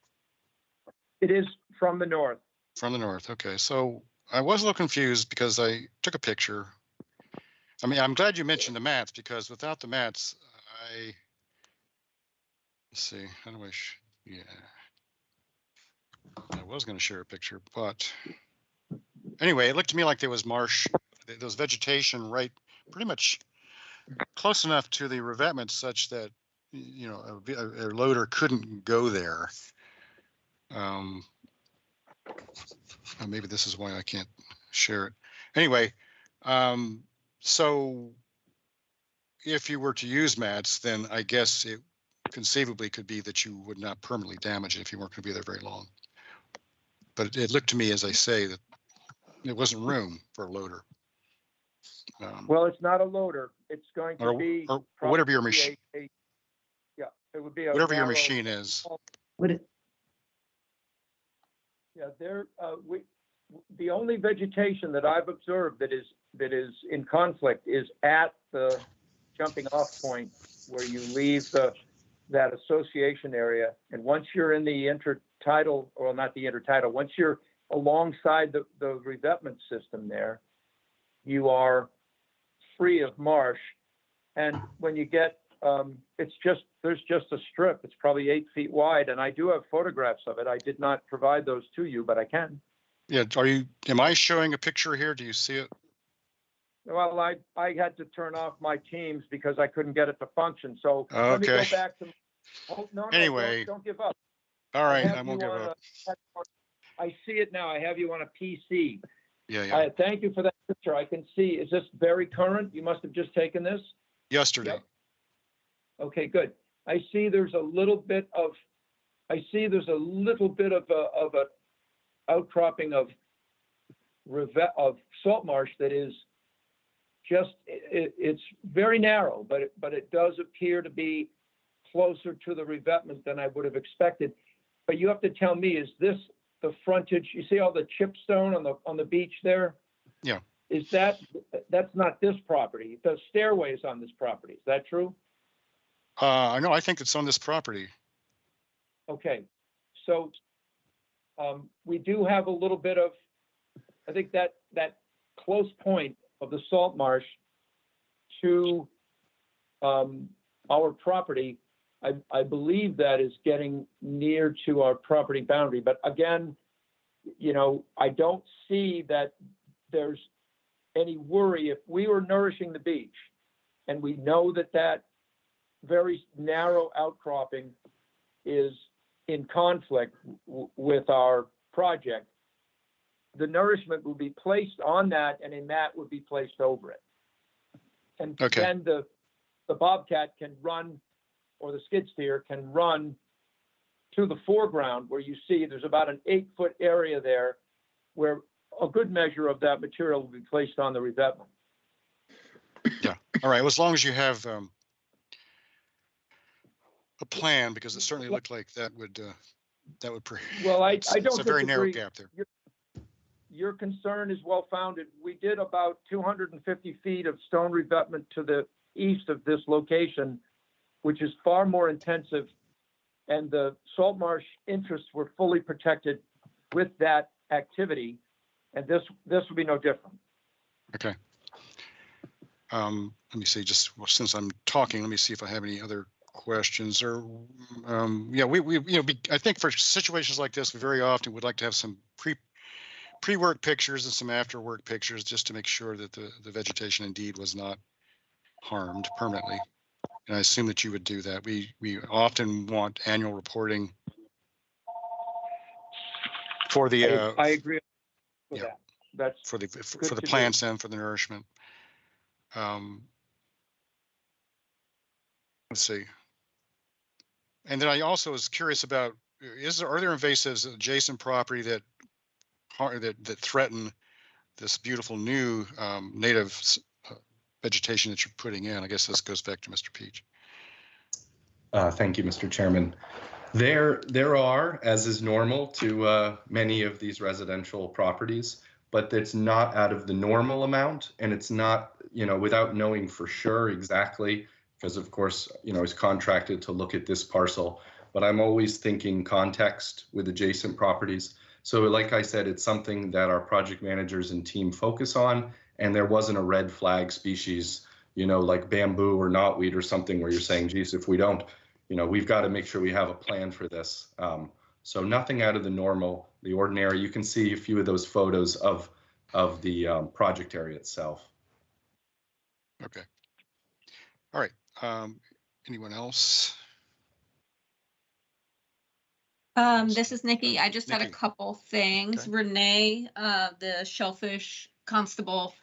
Speaker 9: It is from the north.
Speaker 2: From the north, okay. So I was a little confused because I took a picture. I mean, I'm glad you mentioned the mats, because without the mats, let's see, how do I, yeah. I was going to share a picture, but anyway, it looked to me like there was marsh, there was vegetation right pretty much close enough to the revetment such that, you know, a loader couldn't go there. Maybe this is why I can't share it. Anyway, so if you were to use mats, then I guess it conceivably could be that you would not permanently damage it if you weren't going to be there very long. But it looked to me, as I say, that there wasn't room for a loader.
Speaker 9: Well, it's not a loader. It's going to be
Speaker 2: or whatever your machine.
Speaker 9: Yeah, it would be a
Speaker 2: whatever your
Speaker 9: narrow-
Speaker 2: machine is.
Speaker 9: Yeah, the only vegetation that I've observed that is in conflict is at the jumping off point where you leave that association area. And once you're in the intertidal, or not the intertidal, once you're alongside the revetment system there, you are free of marsh. And when you get, there's just a strip. It's probably 8 feet wide, and I do have photographs of it. I did not provide those to you, but I can.
Speaker 2: Yeah, am I showing a picture here? Do you see it?
Speaker 9: Well, I had to turn off my Teams because I couldn't get it to function. So let me go
Speaker 2: Okay.
Speaker 9: back to. Oh, no,
Speaker 2: Anyway.
Speaker 9: don't give up.
Speaker 2: All right,
Speaker 9: have
Speaker 2: I won't
Speaker 9: you
Speaker 2: give
Speaker 9: on
Speaker 2: up.
Speaker 9: I see it now. I have you on a PC.
Speaker 2: Yeah.
Speaker 9: Thank you for that picture. I can see. Is this very current? You must have just taken this.
Speaker 2: Yesterday.
Speaker 9: Yep. Okay, good. I see there's a little bit of a outcropping of salt marsh that is just, it's very narrow, but it does appear to be closer to the revetment than I would have expected. But you have to tell me, is this the frontage? You see all the chipstone on the beach there?
Speaker 2: Yeah.
Speaker 9: That's not this property. The stairway is on this property. Is that true?
Speaker 2: No, I think it's on this property.
Speaker 9: Okay, so we do have a little bit of, I think that close point of the salt marsh to our property, I believe that is getting near to our property boundary. But again, you know, I don't see that there's any worry. If we were nourishing the beach and we know that very narrow outcropping is in conflict with our project, the nourishment will be placed on that and a mat would be placed over it. And
Speaker 2: Okay.
Speaker 9: then the bobcat can run, or the skid steer can run to the foreground where you see there's about an 8-foot area there where a good measure of that material will be placed on the revetment.
Speaker 2: Yeah. All right. Well, as long as you have a plan, because it certainly looked like that would.
Speaker 9: Well, I
Speaker 2: it's
Speaker 9: don't
Speaker 2: a very narrow
Speaker 9: disagree.
Speaker 2: gap there.
Speaker 9: Your concern is well founded. We did about 250 feet of stone revetment to the east of this location, which is far more intensive, and the salt marsh interests were fully protected with that activity, and this will be no different.
Speaker 2: Okay. Let me see, just since I'm talking, let me see if I have any other questions. Or yeah, I think for situations like this, we very often would like to have some pre-work pictures and some after-work pictures, just to make sure that the vegetation indeed was not harmed permanently. And I assume that you would do that. We often want annual reporting for the.
Speaker 9: I agree with
Speaker 2: yeah,
Speaker 9: that. That's
Speaker 2: for the plants and for the nourishment. Let's see. And then I also was curious about, are there invasives adjacent property that threaten this beautiful new native vegetation that you're putting in? I guess this goes back to Mr. Peach.
Speaker 10: Thank you, Mr. Chairman. There are, as is normal to many of these residential properties, but it's not out of the normal amount, and it's not, without knowing for sure exactly, because of course, I was contracted to look at this parcel, but I'm always thinking context with adjacent properties. So like I said, it's something that our project managers and team focus on, and there wasn't a red flag species, like bamboo or knotweed or something where you're saying, geez, if we don't, we've got to make sure we have a plan for this. So nothing out of the ordinary. You can see a few of those photos of the project area itself.
Speaker 2: Okay. All right. Anyone else?
Speaker 5: This is Nikki. I just had a
Speaker 2: Nikki.
Speaker 5: couple things.
Speaker 2: Okay.
Speaker 5: Renee, the shellfish constable,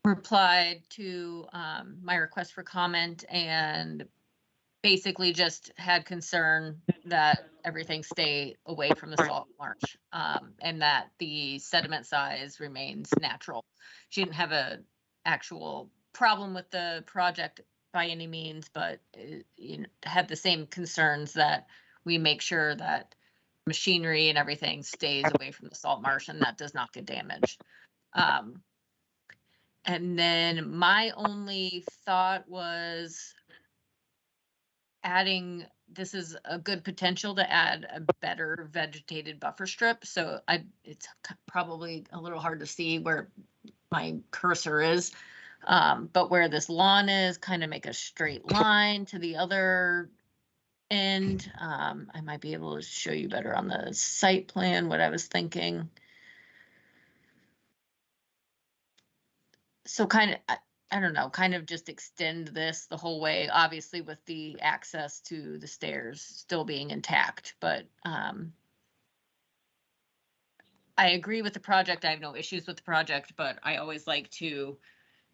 Speaker 5: replied to my request for comment and basically just had concern that everything stay away from the salt marsh, and that the sediment size remains natural. She didn't have a actual problem with the project by any means, but had the same concerns that we make sure that machinery and everything stays away from the salt marsh and that does not get damaged. And then my only thought was this is a good potential to add a better vegetated buffer strip. So it's probably a little hard to see where my cursor is, but where this lawn is, kind of make a straight line to the other end. I might be able to show you better on the site plan what I was thinking. So kind of, I don't know, kind of just extend this the whole way, obviously with the access to the stairs still being intact, but I agree with the project. I have no issues with the project, but I always like to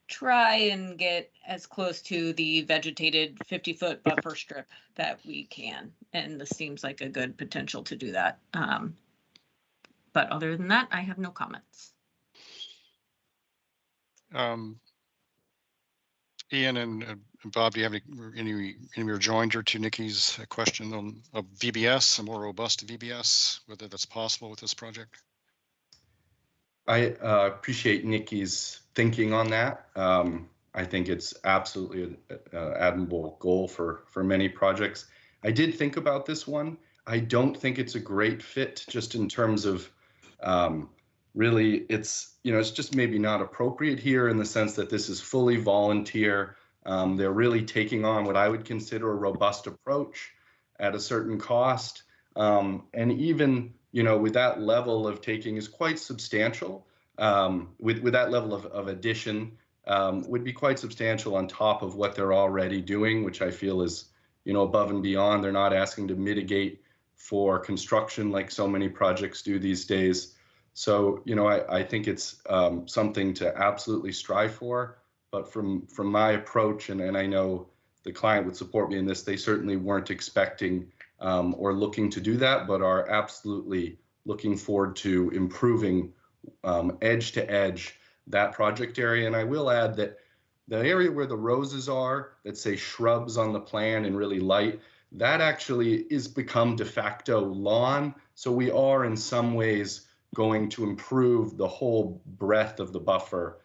Speaker 5: try and get as close to the vegetated 50-foot buffer strip that we can. And this seems like a good potential to do that. But other than that, I have no comments.
Speaker 2: Ian and Bob, do you have any rejoinder to Nikki's question on VBS, a more robust VBS, whether that's possible with this project?
Speaker 10: I appreciate Nikki's thinking on that. I think it's absolutely an admirable goal for many projects. I did think about this one. I don't think it's a great fit just in terms of really it's just maybe not appropriate here in the sense that this is fully volunteer. They're really taking on what I would consider a robust approach at a certain cost. And even, with that level of taking is quite substantial. With that level of addition would be quite substantial on top of what they're already doing, which I feel is, above and beyond. They're not asking to mitigate for construction like so many projects do these days. So, I think it's something to absolutely strive for. But from my approach, and I know the client would support me in this, they certainly weren't expecting or looking to do that, but are absolutely looking forward to improving edge to edge that project area. And I will add that the area where the roses are, that say shrubs on the plan and really light, that actually is become de facto lawn. So we are in some ways going to improve the whole breadth of the buffer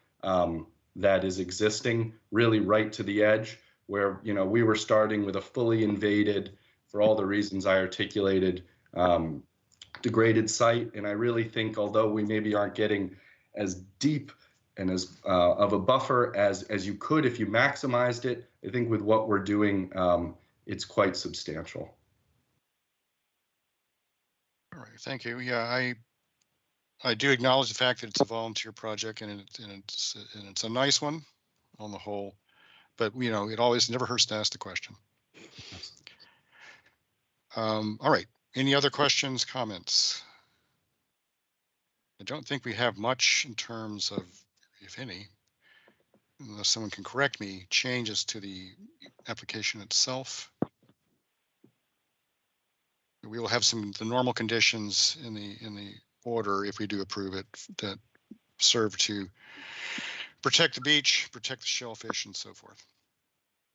Speaker 10: that is existing, really right to the edge, where we were starting with a fully invaded, for all the reasons I articulated, degraded site. And I really think, although we maybe aren't getting as deep and as of a buffer as you could if you maximized it, I think with what we're doing, it's quite substantial.
Speaker 2: All right, thank you. Yeah, I do acknowledge the fact that it's a volunteer project and it's a nice one on the whole, but it always never hurts to ask the question. All right, any other questions, comments? I don't think we have much in terms of, if any, unless someone can correct me, changes to the application itself. We will have the normal conditions in the order if we do approve it that serve to protect the beach, protect the shellfish, and so forth.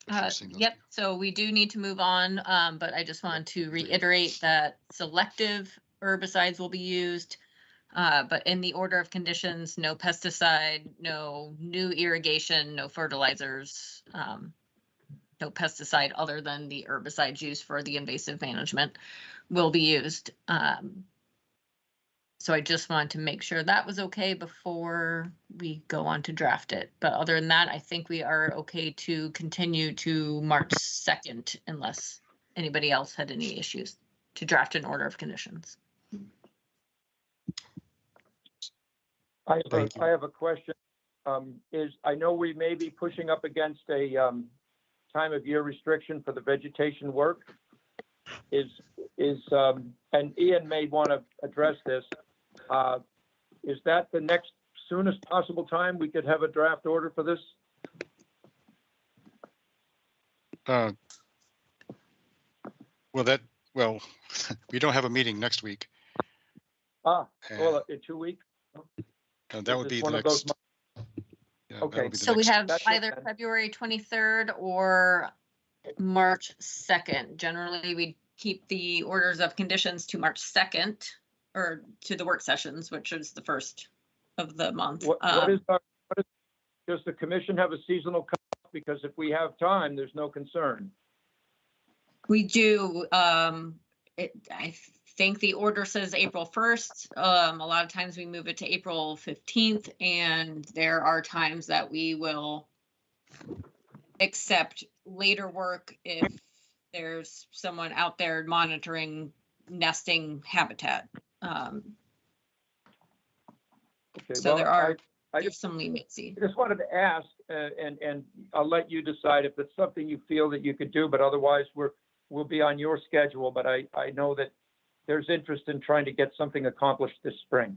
Speaker 5: Yep. So we do need to move on, but I just wanted to reiterate that selective herbicides will be used, but in the order of conditions, no pesticide, no new irrigation, no fertilizers, no pesticide other than the herbicides used for the invasive management will be used. So I just wanted to make sure that was okay before we go on to draft it. But other than that, I think we are okay to continue to March 2nd unless anybody else had any issues to draft an order of conditions.
Speaker 10: Thank you.
Speaker 9: I have a question. I know we may be pushing up against a time of year restriction for the vegetation work. And Ian may want to address this. Is that the next soonest possible time we could have a draft order for this?
Speaker 2: Well, we don't have a meeting next week.
Speaker 9: Well,
Speaker 2: And,
Speaker 9: in 2 weeks?
Speaker 2: that would
Speaker 9: Is
Speaker 2: be
Speaker 9: this
Speaker 2: the
Speaker 9: one of those
Speaker 2: next. Yeah, that
Speaker 9: Okay.
Speaker 2: would be the
Speaker 5: So we
Speaker 2: next-
Speaker 5: have
Speaker 9: That's it
Speaker 5: either
Speaker 9: then.
Speaker 5: February 23rd or March 2nd. Generally, we keep the orders of conditions to March 2nd or to the work sessions, which is the first of the month.
Speaker 9: Does the commission have a seasonal cutoff? Because if we have time, there's no concern.
Speaker 5: We do. I think the order says April 1st. A lot of times we move it to April 15th, and there are times that we will accept later work if there's someone out there monitoring nesting habitat.
Speaker 9: Okay,
Speaker 5: So
Speaker 9: well,
Speaker 5: there are
Speaker 9: I
Speaker 5: there's some leniency.
Speaker 9: just wanted to ask, and I'll let you decide if it's something you feel that you could do, but otherwise we'll be on your schedule. But I know that there's interest in trying to get something accomplished this spring.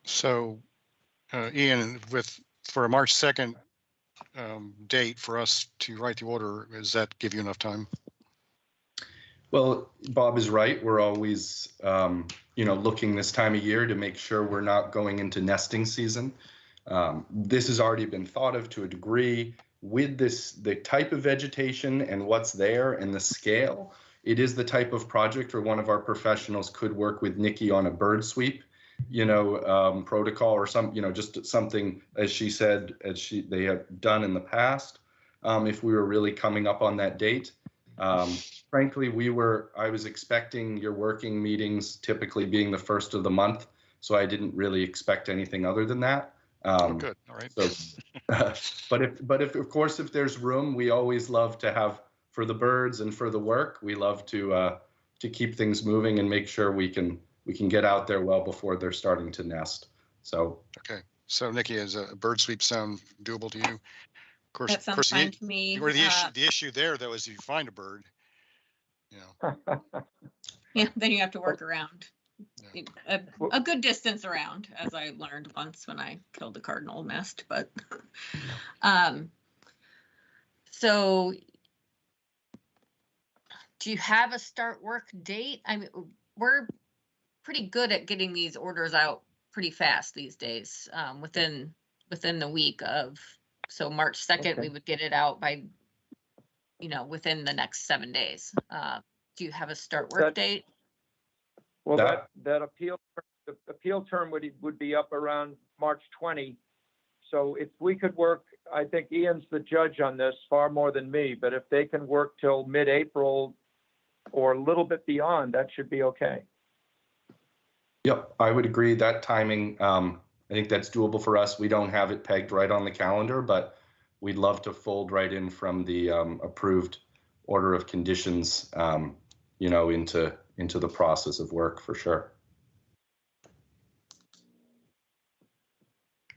Speaker 2: So, Ian, for a March 2nd date for us to write the order, does that give you enough time?
Speaker 10: Well, Bob is right. We're always, looking this time of year to make sure we're not going into nesting season. This has already been thought of to a degree with the type of vegetation and what's there and the scale. It is the type of project where one of our professionals could work with Nikki on a bird sweep, protocol or just something, as she said, they have done in the past. If we were really coming up on that date. Frankly, I was expecting your working meetings typically being the first of the month, so I didn't really expect anything other than that.
Speaker 2: Good, all right.
Speaker 10: So, but if of course, if there's room, we always love to have, for the birds and for the work, we love to keep things moving and make sure we can get out there well before they're starting to nest. So.
Speaker 2: Okay, so Nikki, is a bird sweep sound doable to you? Of course,
Speaker 5: That sounds fine to me.
Speaker 2: the issue there, though, is if you find a bird,
Speaker 5: Yeah, then you have to work around
Speaker 2: Yeah.
Speaker 5: a good distance around, as I learned once when I killed a cardinal nest. But so do you have a start work date? I mean, we're pretty good at getting these orders out pretty fast these days, within the week of. So March 2nd,
Speaker 9: Okay.
Speaker 5: we would get it out by, within the next 7 days. Do you have a start work date?
Speaker 9: Well, that appeal term would be up around March 20. So if we could work, I think Ian's the judge on this far more than me, but if they can work till mid-April or a little bit beyond, that should be okay.
Speaker 10: Yep, I would agree that timing. I think that's doable for us. We don't have it pegged right on the calendar, but we'd love to fold right in from the approved order of conditions, into the process of work for sure.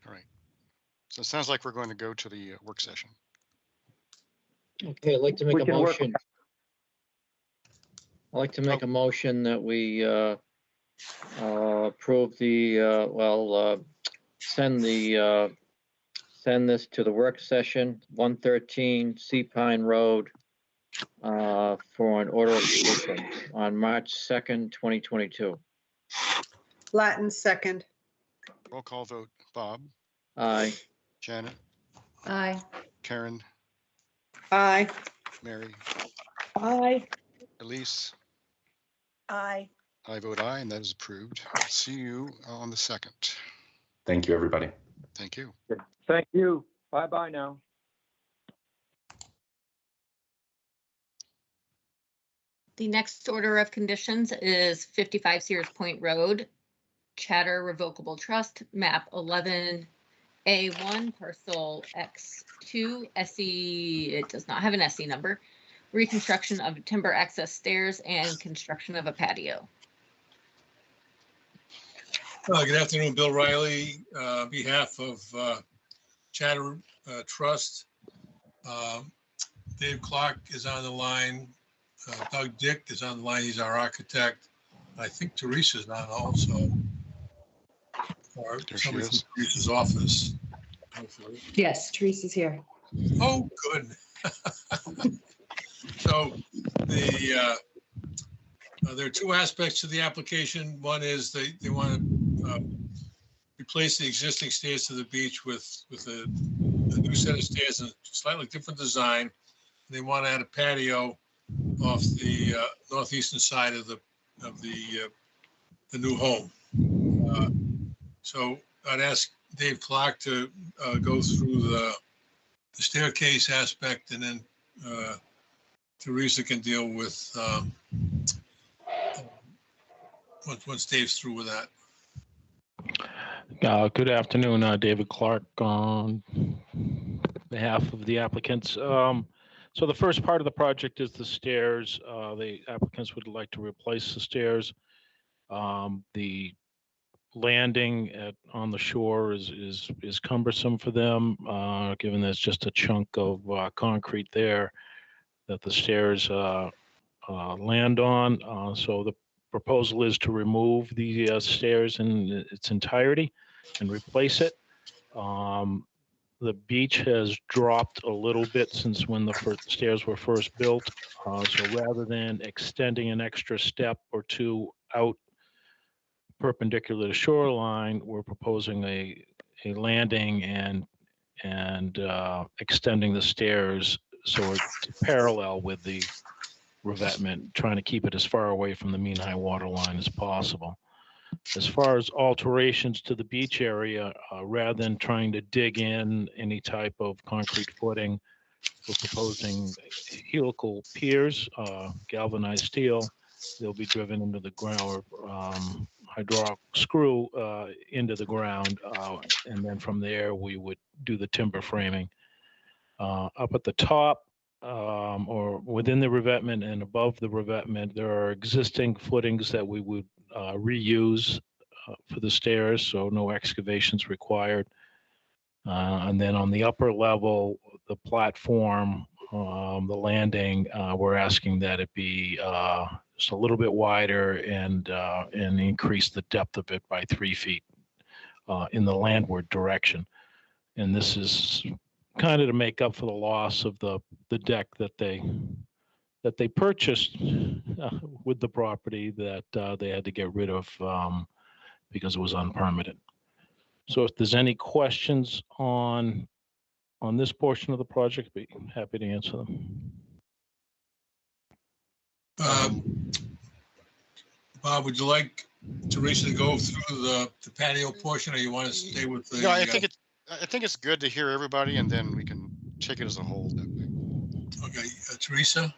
Speaker 2: all right. So it sounds like we're going to go to the work session.
Speaker 1: Okay, I'd like to make
Speaker 9: We
Speaker 1: a
Speaker 9: can work-
Speaker 1: motion. I'd like to make a motion that we approve send this to the work session, 113 Sea Pine Road, for an order of conditions on March 2nd, 2022.
Speaker 3: Latin second.
Speaker 2: Roll call vote. Bob,
Speaker 1: Aye.
Speaker 2: Janet,
Speaker 4: Aye.
Speaker 2: Karen,
Speaker 3: Aye.
Speaker 2: Mary,
Speaker 7: Aye.
Speaker 2: Elise.
Speaker 7: Aye.
Speaker 2: I vote aye, and that is approved. See you on the 2nd.
Speaker 10: Thank you, everybody.
Speaker 2: Thank you.
Speaker 9: Thank you. Bye-bye now.
Speaker 5: The next order of conditions is 55 Sears Point Road, Chatter Revocable Trust, map 11A1, parcel X2, SE, it does not have an SE number, reconstruction of timber access stairs and construction of a patio.
Speaker 11: Good afternoon, Bill Riley, on behalf of Chatter Trust. Dave Clark is on the line. Doug Dick is on the line. He's our architect. I think Teresa's on also. Or
Speaker 2: There she
Speaker 11: somebody from
Speaker 2: is.
Speaker 11: Teresa's office. Hopefully.
Speaker 12: Yes, Teresa's here.
Speaker 11: Oh, good. So there are two aspects to the application. One is they want to replace the existing stairs to the beach with a new set of stairs and a slightly different design. They want to add a patio off the northeastern side of the new home. So I'd ask Dave Clark to go through the staircase aspect, and then Teresa can deal with once Dave's through with that.
Speaker 13: Good afternoon, David Clark on behalf of the applicants. So the first part of the project is the stairs. The applicants would like to replace the stairs. The landing on the shore is cumbersome for them, given there's just a chunk of concrete there that the stairs land on. So the proposal is to remove the stairs in its entirety and replace it. The beach has dropped a little bit since when the stairs were first built. So rather than extending an extra step or two out perpendicular to shoreline, we're proposing a landing and extending the stairs so it's parallel with the revetment, trying to keep it as far away from the mean high water line as possible. As far as alterations to the beach area, rather than trying to dig in any type of concrete footing, we're proposing helical piers, galvanized steel. They'll be driven into the ground, hydraulic screw into the ground, and then from there we would do the timber framing. Up at the top, or within the revetment and above the revetment, there are existing footings that we would reuse for the stairs, so no excavations required. And then on the upper level, the platform, the landing, we're asking that it be just a little bit wider and increase the depth of it by 3 feet in the landward direction. And this is kind of to make up for the loss of the deck that they purchased with the property that they had to get rid of because it was unpermitted. So if there's any questions on this portion of the project, I'd be happy to answer them.
Speaker 11: Bob, would you like Teresa to go through the patio portion, or you want to stay with the?
Speaker 2: No, I think it's good to hear everybody, and then we can take it as a whole that way.
Speaker 11: Okay, Teresa.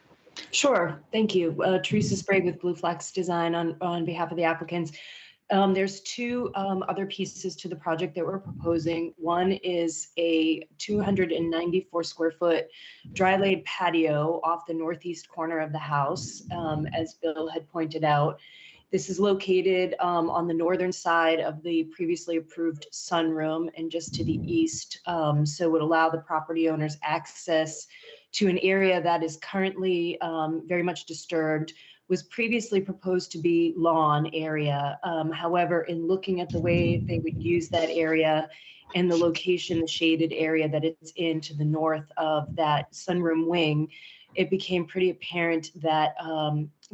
Speaker 12: Sure, thank you. Teresa Sprague with Blue Flex Design on behalf of the applicants. There's two other pieces to the project that we're proposing. One is a 294 square foot dry laid patio off the northeast corner of the house, as Bill had pointed out. This is located on the northern side of the previously approved sunroom and just to the east, so would allow the property owners access to an area that is currently very much disturbed, was previously proposed to be lawn area. However, in looking at the way they would use that area and the location, the shaded area that it's in to the north of that sunroom wing, it became pretty apparent that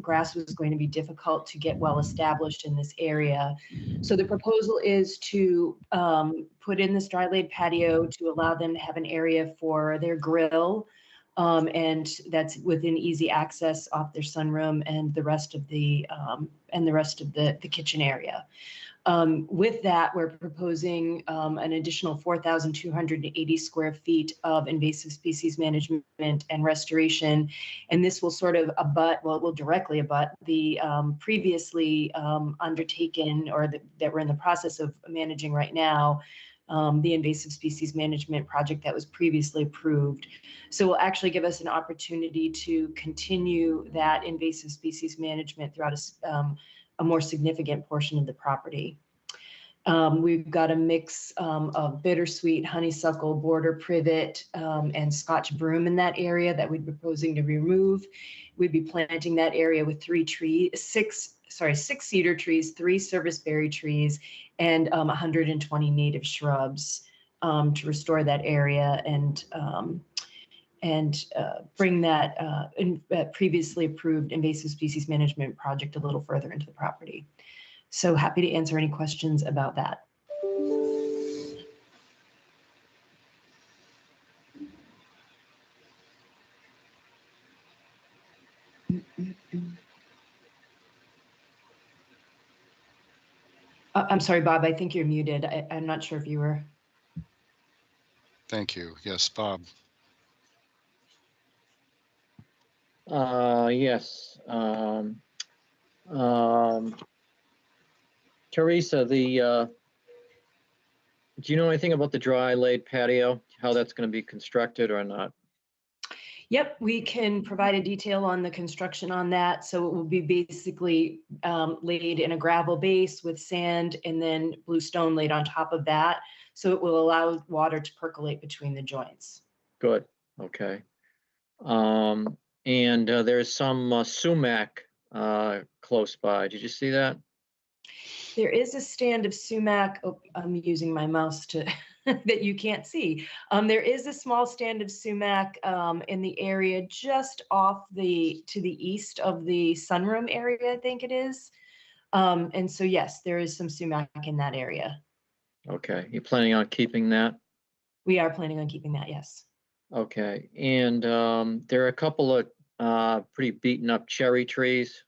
Speaker 12: grass was going to be difficult to get well established in this area. So the proposal is to put in this dry laid patio to allow them to have an area for their grill, And that's within easy access off their sunroom and the rest of the kitchen area. With that, we're proposing an additional 4,280 square feet of invasive species management and restoration. And this will sort of abut, well, it will directly abut the previously undertaken or that we're in the process of managing right now, the invasive species management project that was previously approved. So it will actually give us an opportunity to continue that invasive species management throughout a more significant portion of the property. We've got a mix of bittersweet, honeysuckle, border privet, and Scotch broom in that area that we'd be proposing to remove. We'd be planting that area with six cedar trees, 3 serviceberry trees, and 120 native shrubs to restore that area and bring that previously approved invasive species management project a little further into the property. So happy to answer any questions about that. I'm sorry, Bob, I think you're muted. I'm not sure if you were.
Speaker 2: Thank you. Yes, Bob.
Speaker 1: Yes. Teresa, do you know anything about the dry laid patio, how that's going to be constructed or not?
Speaker 12: Yep, we can provide a detail on the construction on that. So it will be basically laid in a gravel base with sand and then blue stone laid on top of that. So it will allow water to percolate between the joints.
Speaker 1: Good, okay. And there's some sumac close by. Did you see that?
Speaker 12: There is a stand of sumac. Oh, I'm using my mouse to that you can't see. There is a small stand of sumac in the area just off to the east of the sunroom area, I think it is. And so yes, there is some sumac in that area.
Speaker 1: Okay, you planning on keeping that?
Speaker 12: We are planning on keeping that, yes.
Speaker 1: Okay, and there are a couple of pretty beaten up cherry trees.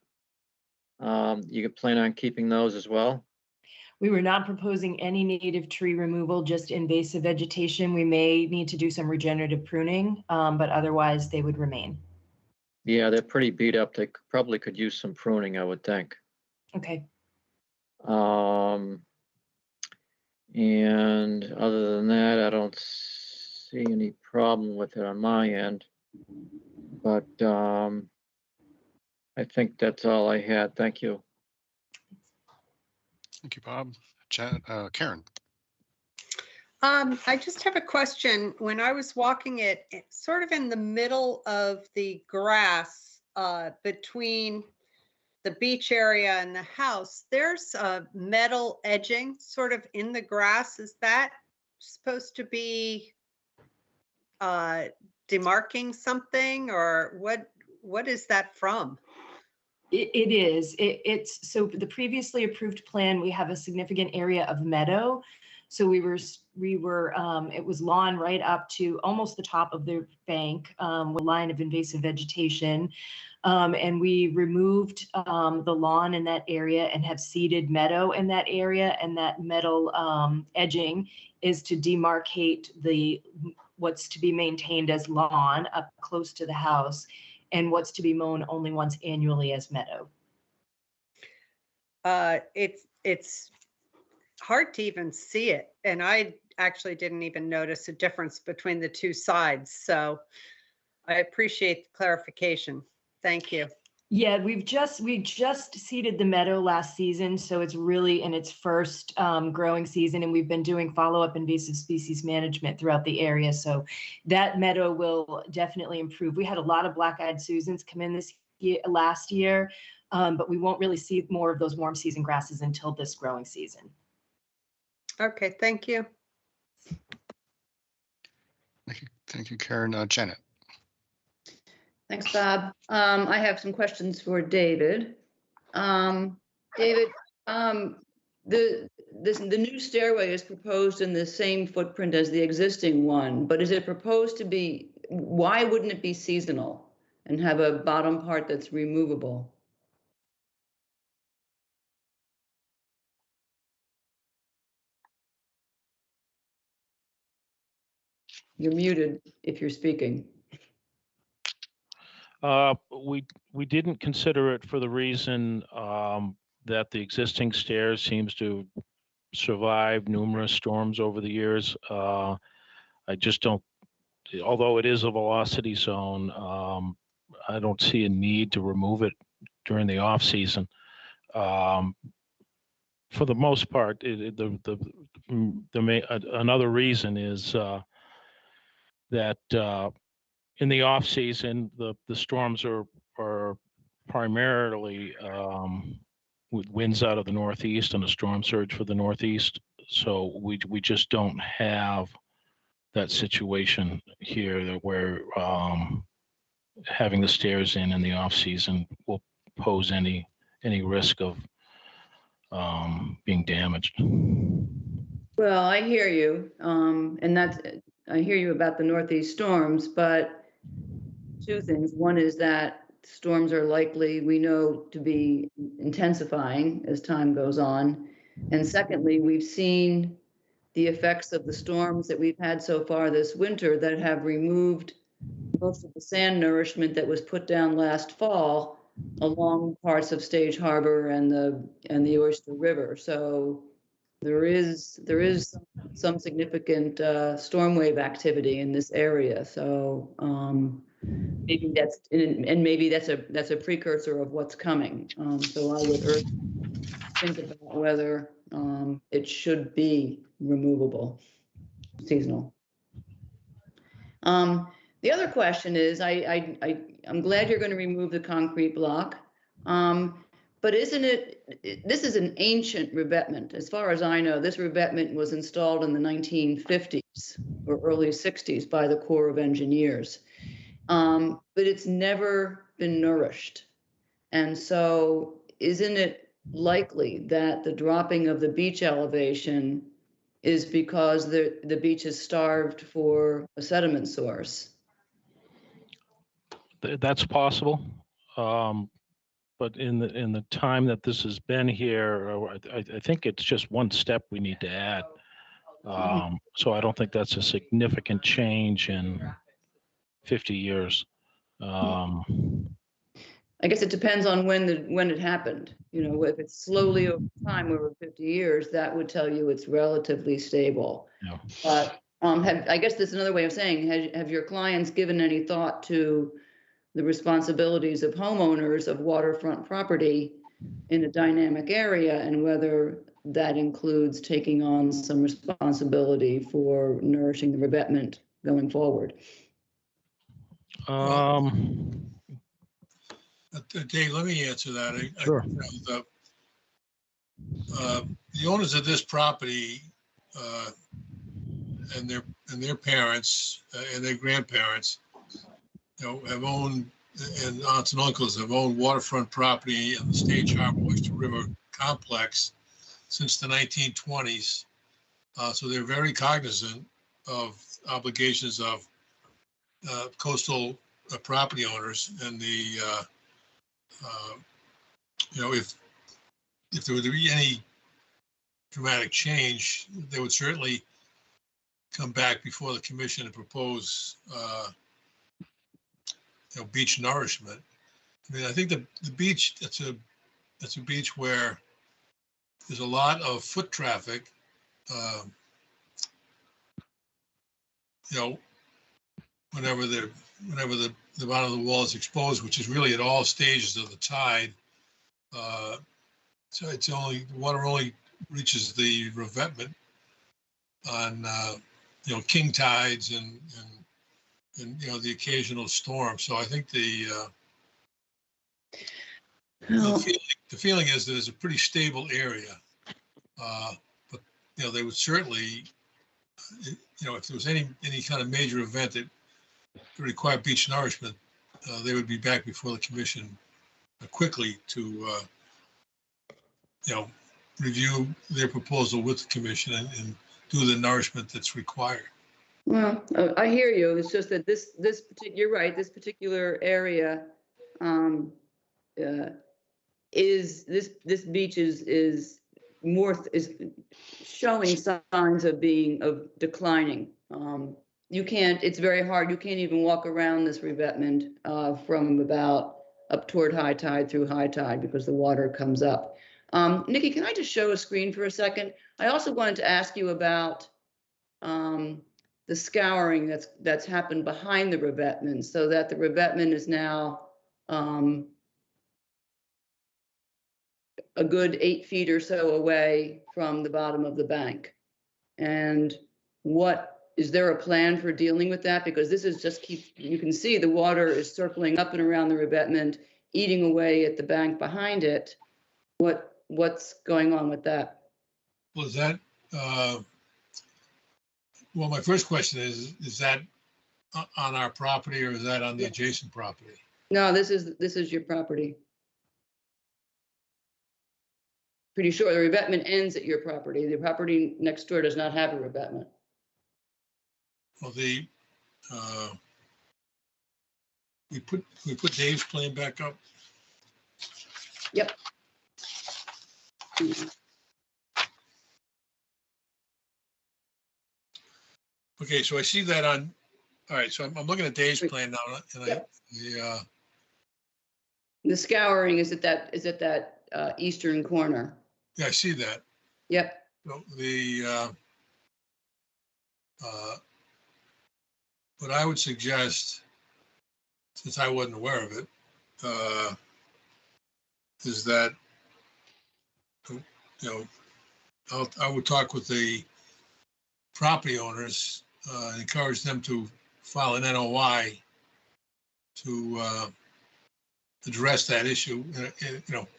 Speaker 1: You could plan on keeping those as well?
Speaker 12: We were not proposing any native tree removal, just invasive vegetation. We may need to do some regenerative pruning, but otherwise they would remain.
Speaker 1: Yeah, they're pretty beat up. They probably could use some pruning, I would think.
Speaker 12: Okay.
Speaker 1: And other than that, I don't see any problem with it on my end. But I think that's all I had. Thank you.
Speaker 2: Thank you, Bob. Karen.
Speaker 3: I just have a question. When I was walking it sort of in the middle of the grass between the beach area and the house, there's a metal edging sort of in the grass. Is that supposed to be demarking something, or what is that from?
Speaker 12: It is. It's so the previously approved plan, we have a significant area of meadow. So we were it was lawn right up to almost the top of the bank, with a line of invasive vegetation. And we removed the lawn in that area and have seeded meadow in that area. And that metal edging is to demarcate what's to be maintained as lawn up close to the house and what's to be mown only once annually as meadow.
Speaker 3: It's hard to even see it. And I actually didn't even notice a difference between the two sides. So I appreciate the clarification. Thank you.
Speaker 12: Yeah, we just seeded the meadow last season, so it's really in its first growing season, and we've been doing follow-up invasive species management throughout the area. So that meadow will definitely improve. We had a lot of black-eyed Susans come in last year, but we won't really see more of those warm season grasses until this growing season.
Speaker 3: Okay, thank you.
Speaker 2: Thank you, Karen. Janet.
Speaker 4: Thanks, Bob. I have some questions for David. David, the new stairway is proposed in the same footprint as the existing one, but is it proposed to be why wouldn't it be seasonal and have a bottom part that's removable? You're muted if you're speaking.
Speaker 13: We didn't consider it for the reason that the existing stairs seems to survive numerous storms over the years. I just don't, although it is a velocity zone, I don't see a need to remove it during the off season. For the most part, another reason is that in the off season, the storms are primarily with winds out of the northeast and a storm surge for the northeast. So we just don't have that situation here that where having the stairs in the off season will pose any risk of being damaged.
Speaker 4: Well, I hear you, and I hear you about the northeast storms, but two things. One is that storms are likely, we know, to be intensifying as time goes on. And secondly, we've seen the effects of the storms that we've had so far this winter that have removed most of the sand nourishment that was put down last fall along parts of Stage Harbor and the Oyster River. So there is some significant storm wave activity in this area. So maybe that's a precursor of what's coming. So I would urge think about whether it should be removable, seasonal. The other question is, I'm glad you're going to remove the concrete block, but isn't it, this is an ancient revetment. As far as I know, this revetment was installed in the 1950s or early 60s by the Corps of Engineers, but it's never been nourished. And so isn't it likely that the dropping of the beach elevation is because the beach is starved for a sediment source?
Speaker 13: That's possible, but in the time that this has been here, I think it's just one step we need to add. So I don't think that's a significant change in 50 years.
Speaker 4: I guess it depends on when it happened. You know, if it's slowly over time, over 50 years, that would tell you it's relatively stable.
Speaker 13: Yeah.
Speaker 4: But I guess that's another way of saying, have your clients given any thought to the responsibilities of homeowners of waterfront property in a dynamic area and whether that includes taking on some responsibility for nourishing the revetment going forward?
Speaker 11: Dave, let me answer that.
Speaker 13: Sure.
Speaker 11: The owners of this property and their parents and their grandparents, have owned, and aunts and uncles have owned waterfront property in the Stage Harbor Oyster River complex since the 1920s. So they're very cognizant of obligations of coastal property owners, and if there were to be any dramatic change, they would certainly come back before the commission and propose beach nourishment. I mean, I think the beach, that's a beach where there's a lot of foot traffic. Whenever the bottom of the wall is exposed, which is really at all stages of the tide. So the water only reaches the revetment on king tides and the occasional storm. So I think the feeling is that it's a pretty stable area. But they would certainly, if there was any kind of major event that could require beach nourishment, they would be back before the commission quickly to review their proposal with the commission and do the nourishment that's required.
Speaker 4: Well, I hear you. It's just that you're right, this particular area is, this beach is showing signs of declining. You can't, it's very hard. You can't even walk around this revetment from about up toward high tide through high tide because the water comes up. Nikki, can I just show a screen for a second? I also wanted to ask you about the scouring that's happened behind the revetment, so that the revetment is now a good 8 feet or so away from the bottom of the bank. And is there a plan for dealing with that? Because this is you can see the water is circling up and around the revetment, eating away at the bank behind it. What's going on with that?
Speaker 11: Well, is that, well, my first question is that on our property or is that on the adjacent property?
Speaker 4: No, this is your property. Pretty sure the revetment ends at your property. The property next door does not have a revetment.
Speaker 11: Well, we put Dave's plan back up.
Speaker 4: Yep.
Speaker 11: Okay, so I see that on, all right, so I'm looking at Dave's plan now, and
Speaker 4: Yep.
Speaker 11: the
Speaker 4: The scouring is at that eastern corner.
Speaker 11: yeah, I see that.
Speaker 4: Yep.
Speaker 11: So what I would suggest, since I wasn't aware of it, is that, I would talk with the property owners and encourage them to file an NOI to address that issue,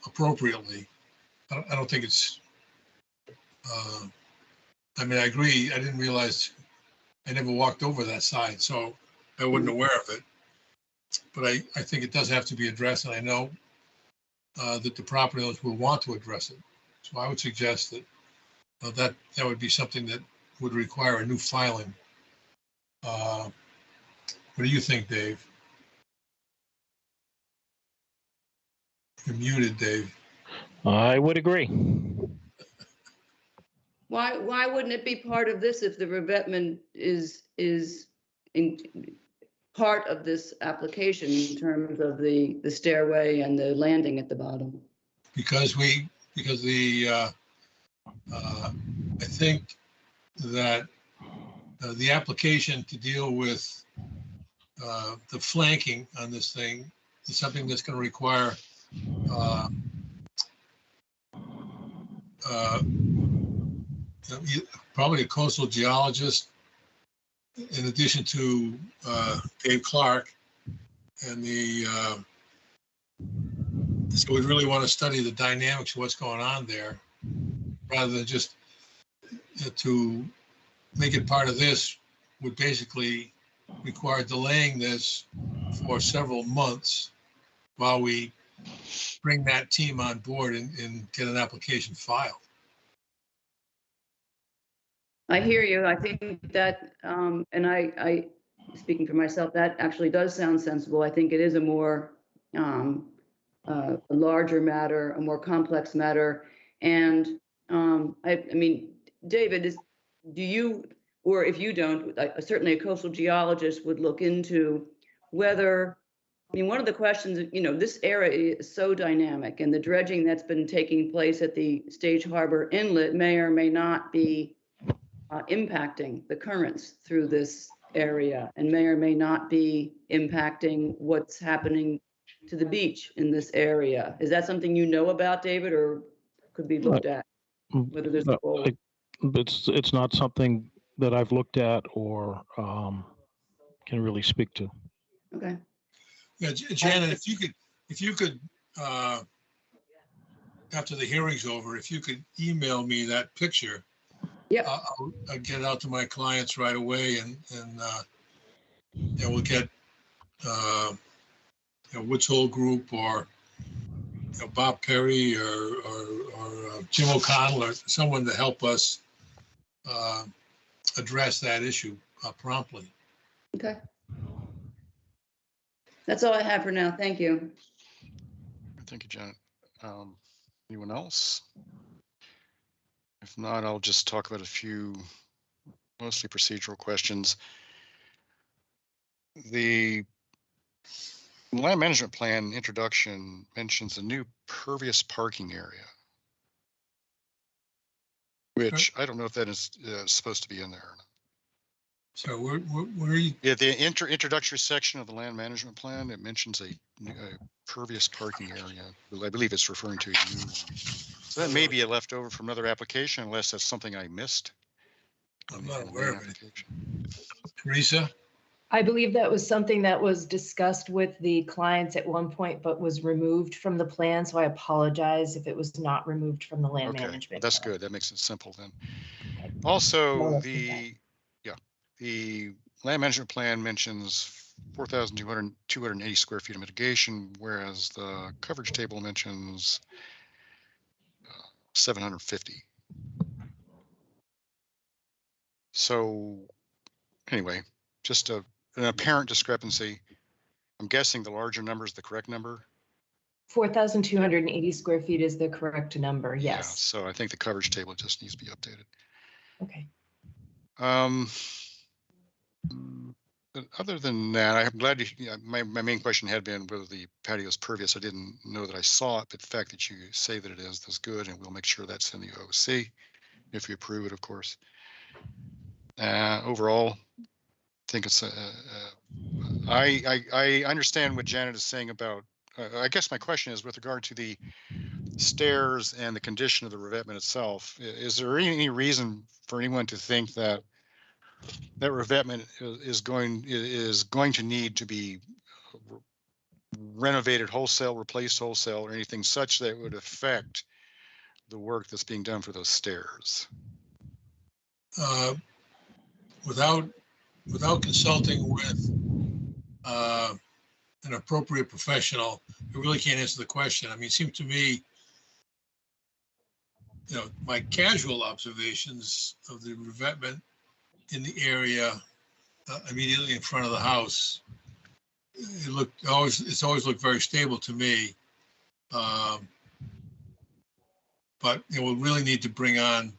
Speaker 11: appropriately. I don't think it's, I mean, I agree. I didn't realize, I never walked over that side, so I wasn't aware of it. But I think it does have to be addressed, and I know that the property owners will want to address it. So I would suggest that that would be something that would require a new filing. What do you think, Dave? You're muted, Dave.
Speaker 13: I would agree.
Speaker 4: Why wouldn't it be part of this if the revetment is in part of this application in terms of the stairway and the landing at the bottom?
Speaker 11: Because I think that the application to deal with the flanking on this thing is something that's going to require probably a coastal geologist, in addition to Dave Clark, and so we really want to study the dynamics of what's going on there, rather than just to make it part of this would basically require delaying this for several months while we bring that team on board and get an application filed.
Speaker 4: I hear you. I think that, and I, speaking for myself, that actually does sound sensible. I think it is a more, a larger matter, a more complex matter. And I mean, David, do you, or if you don't, certainly a coastal geologist would look into whether, I mean, one of the questions, this area is so dynamic, and the dredging that's been taking place at the Stage Harbor Inlet may or may not be impacting the currents through this area, and may or may not be impacting what's happening to the beach in this area. Is that something you know about, David, or could be looked at? Whether there's a role?
Speaker 13: It's not something that I've looked at or can really speak to.
Speaker 4: Okay.
Speaker 11: Yeah, Janet, if you could, after the hearing's over, if you could email me that picture.
Speaker 4: Yeah,
Speaker 11: I'll get it out to my clients right away, and we'll get Woods Hole Group or Bob Perry or Jim O'Connell or someone to help us address that issue. promptly.
Speaker 4: Okay. That's all I have for now. Thank you.
Speaker 2: Thank you, Janet. Anyone else? If not, I'll just talk about a few mostly procedural questions. The land management plan introduction mentions a new pervious parking area, which I don't know if that is supposed to be in there or not.
Speaker 11: So where are you?
Speaker 2: Yeah, the introductory section of the land management plan, it mentions a pervious parking area. I believe it's referring to a new one. So that may be a leftover from another application, unless that's something I missed.
Speaker 11: I'm not aware of it.
Speaker 2: Application.
Speaker 11: Teresa?
Speaker 12: I believe that was something that was discussed with the clients at one point, but was removed from the plan. So I apologize if it was not removed from the land
Speaker 2: Okay,
Speaker 12: management.
Speaker 2: that's
Speaker 12: plan.
Speaker 2: good. That makes it simple then.
Speaker 12: Okay.
Speaker 2: Also,
Speaker 12: Well,
Speaker 2: the land management plan mentions 4,280 square feet of mitigation, whereas the coverage table mentions 750. So anyway, just an apparent discrepancy. I'm guessing the larger number is the correct number.
Speaker 12: 4,280 square feet is the correct number.
Speaker 2: Yeah,
Speaker 12: Yes.
Speaker 2: so I think the coverage table just needs to be updated.
Speaker 12: Okay.
Speaker 2: But other than that, I'm glad my main question had been whether the patio is pervious. I didn't know that I saw it, but the fact that you say that it is, that's good, and we'll make sure that's in the OC if we approve it, of course. Overall, I think it's I understand what Janet is saying about. I guess my question is with regard to the stairs and the condition of the revetment itself. Is there any reason for anyone to think that that revetment is going to need to be renovated wholesale, replaced wholesale, or anything such that would affect the work that's being done for those stairs?
Speaker 11: Without consulting with an appropriate professional, I really can't answer the question. I mean, it seems to me, my casual observations of the revetment in the area immediately in front of the house, it's always looked very stable to me. But we'll really need to bring on.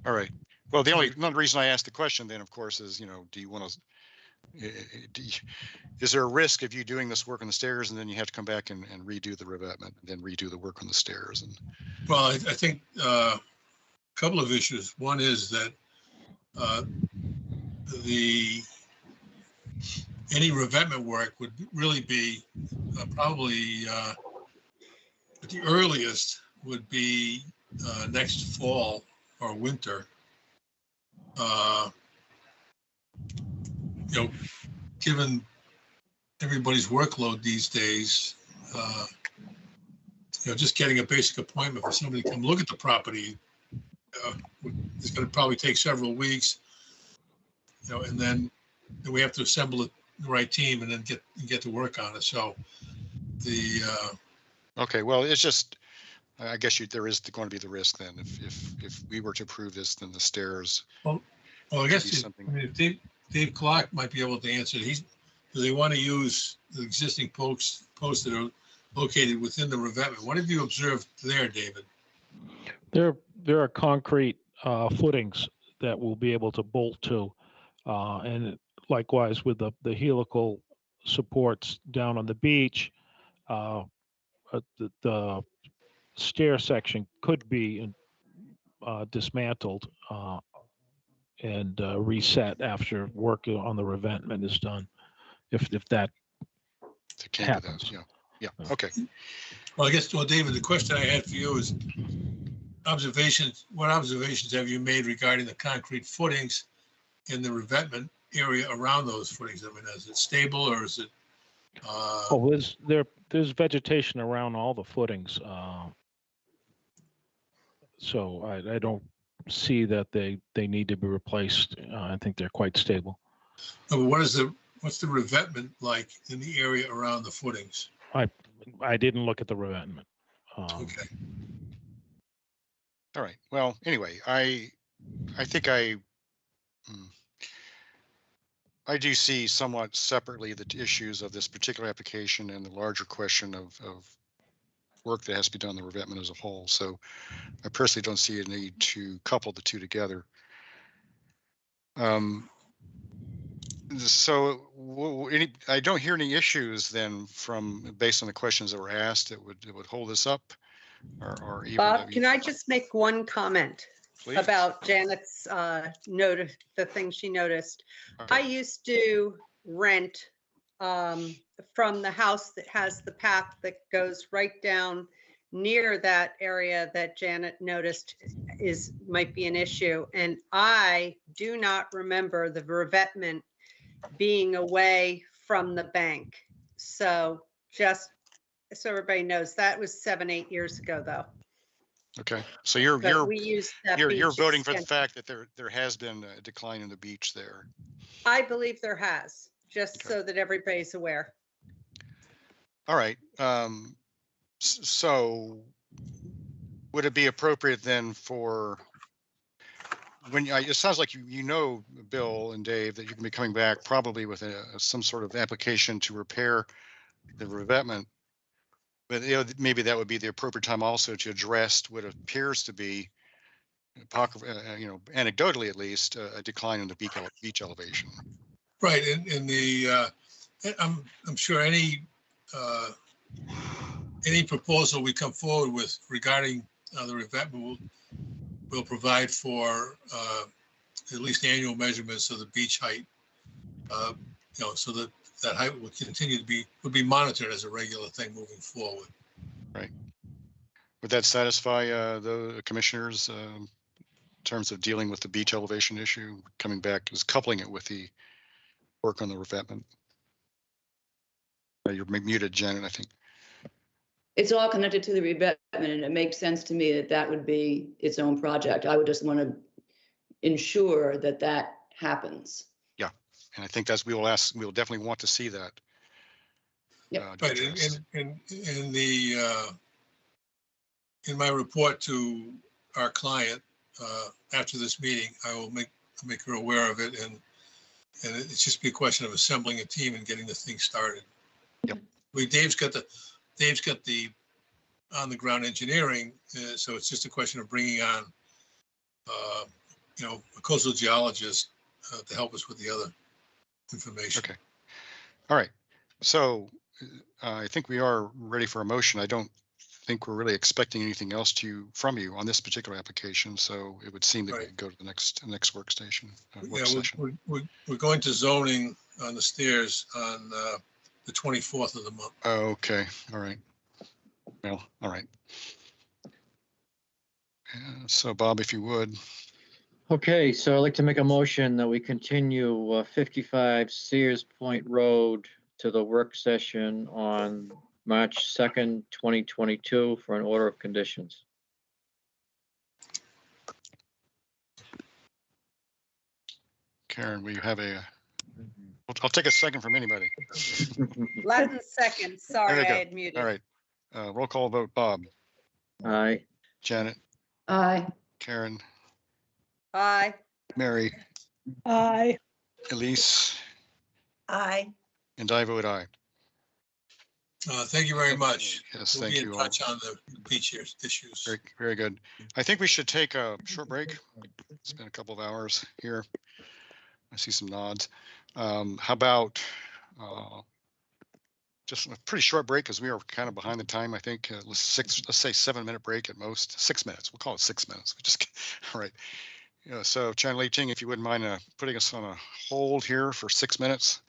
Speaker 2: All right. Well, another reason I asked the question then, of course, is, do you want to, is there a risk of you doing this work on the stairs and then you have to come back and redo the revetment and then redo the work on the stairs? And
Speaker 11: well, I think a couple of issues. One is that any revetment work would really be probably at the earliest would be next fall or winter. Given everybody's workload these days, just getting a basic appointment for somebody to come look at the property is going to probably take several weeks. And then we have to assemble the right team and then get to work on it. So
Speaker 2: okay, well, it's just, I guess there is going to be the risk then if we were to approve this, then the stairs.
Speaker 11: Well, I guess if Dave Clark might be able to answer. Do they want to use the existing posts that are located within the revetment? What have you observed there, David?
Speaker 13: There are concrete footings that we'll be able to bolt to, and likewise with the helical supports down on the beach. The stair section could be dismantled and reset after work on the revetment is done, if that happens.
Speaker 2: Yeah. Okay.
Speaker 11: Well, David, the question I had for you is what observations have you made regarding the concrete footings in the revetment area around those footings? I mean, is it stable or is it?
Speaker 13: There's vegetation around all the footings. So I don't see that they need to be replaced. I think they're quite stable.
Speaker 11: What's the revetment like in the area around the footings?
Speaker 13: I didn't look at the revetment.
Speaker 11: Okay.
Speaker 2: All right. Well, anyway, I think I Hmm. I do see somewhat separately the issues of this particular application and the larger question of work that has to be done in the revetment as a whole. So I personally don't see a need to couple the two together. So I don't hear any issues then from based on the questions that were asked that would hold this up, or even
Speaker 3: Bob,
Speaker 2: that
Speaker 3: can I just make one comment
Speaker 2: please?
Speaker 3: about Janet's notice, the thing she noticed?
Speaker 2: Okay.
Speaker 3: I used to rent from the house that has the path that goes right down near that area that Janet noticed might be an issue. And I do not remember the revetment being away from the bank. So just so everybody knows, that was 7-8 years ago though.
Speaker 2: Okay, so you're
Speaker 3: But we used that
Speaker 2: you're
Speaker 3: beach
Speaker 2: voting for the
Speaker 3: extension.
Speaker 2: fact that there has been a decline in the beach there.
Speaker 3: I believe there has, just
Speaker 2: Okay.
Speaker 3: so that everybody's aware.
Speaker 2: All right. So would it be appropriate then for when it sounds like you know, Bill and Dave, that you can be coming back probably with some sort of application to repair the revetment, but maybe that would be the appropriate time also to address what appears to be anecdotally at least, a decline in the beach elevation.
Speaker 11: Right, in the, I'm sure any proposal we come forward with regarding the revetment will provide for at least annual measurements of the beach height, so that that height will continue to be monitored as a regular thing moving forward.
Speaker 2: Right. Would that satisfy the commissioners in terms of dealing with the beach elevation issue, coming back, is coupling it with the work on the revetment? You're muted, Janet, I think.
Speaker 4: It's all connected to the revetment, and it makes sense to me that that would be its own project. I would just want to ensure that that happens.
Speaker 2: Yeah, and I think we will definitely want to see that.
Speaker 4: Yep.
Speaker 11: Right, in my report to our client after this meeting, I will make her aware of it, and it's just be a question of assembling a team and getting the thing started.
Speaker 2: Yep.
Speaker 11: Dave's got the on the ground engineering, so it's just a question of bringing on a coastal geologist to help us with the other information.
Speaker 2: Okay. All right. So I think we are ready for a motion. I don't think we're really expecting anything else from you on this particular application. So it would seem that we could go to the next workstation. Work session.
Speaker 11: We're going to zoning on the stairs on the 24th of the month.
Speaker 2: Okay. All right. Well, all right. So Bob, if you would.
Speaker 1: Okay, so I'd like to make a motion that we continue 55 Sears Point Road to the work session on March 2nd, 2022 for an order of conditions.
Speaker 2: Karen, will you have I'll take a second from anybody.
Speaker 3: Latin second, sorry, I
Speaker 2: go.
Speaker 3: had muted.
Speaker 2: All right. Roll call vote. Bob.
Speaker 1: Aye.
Speaker 2: Janet.
Speaker 4: Aye.
Speaker 2: Karen.
Speaker 3: Aye.
Speaker 2: Mary.
Speaker 3: Aye.
Speaker 2: Elise.
Speaker 3: Aye.
Speaker 2: And I vote aye.
Speaker 11: Thank you very much.
Speaker 2: Yes,
Speaker 11: we'll
Speaker 2: thank
Speaker 11: be in
Speaker 2: you
Speaker 11: touch on the beach issues.
Speaker 2: Very, very good. I think we should take a short break. It's been a couple of hours here. I see some nods. How about just a pretty short break, because we are kind of behind the time. I think let's say 7-minute break at most. 6 minutes. We'll call it 6 minutes. We just all right. So Channel 18, if you wouldn't mind putting us on a hold here for 6 minutes.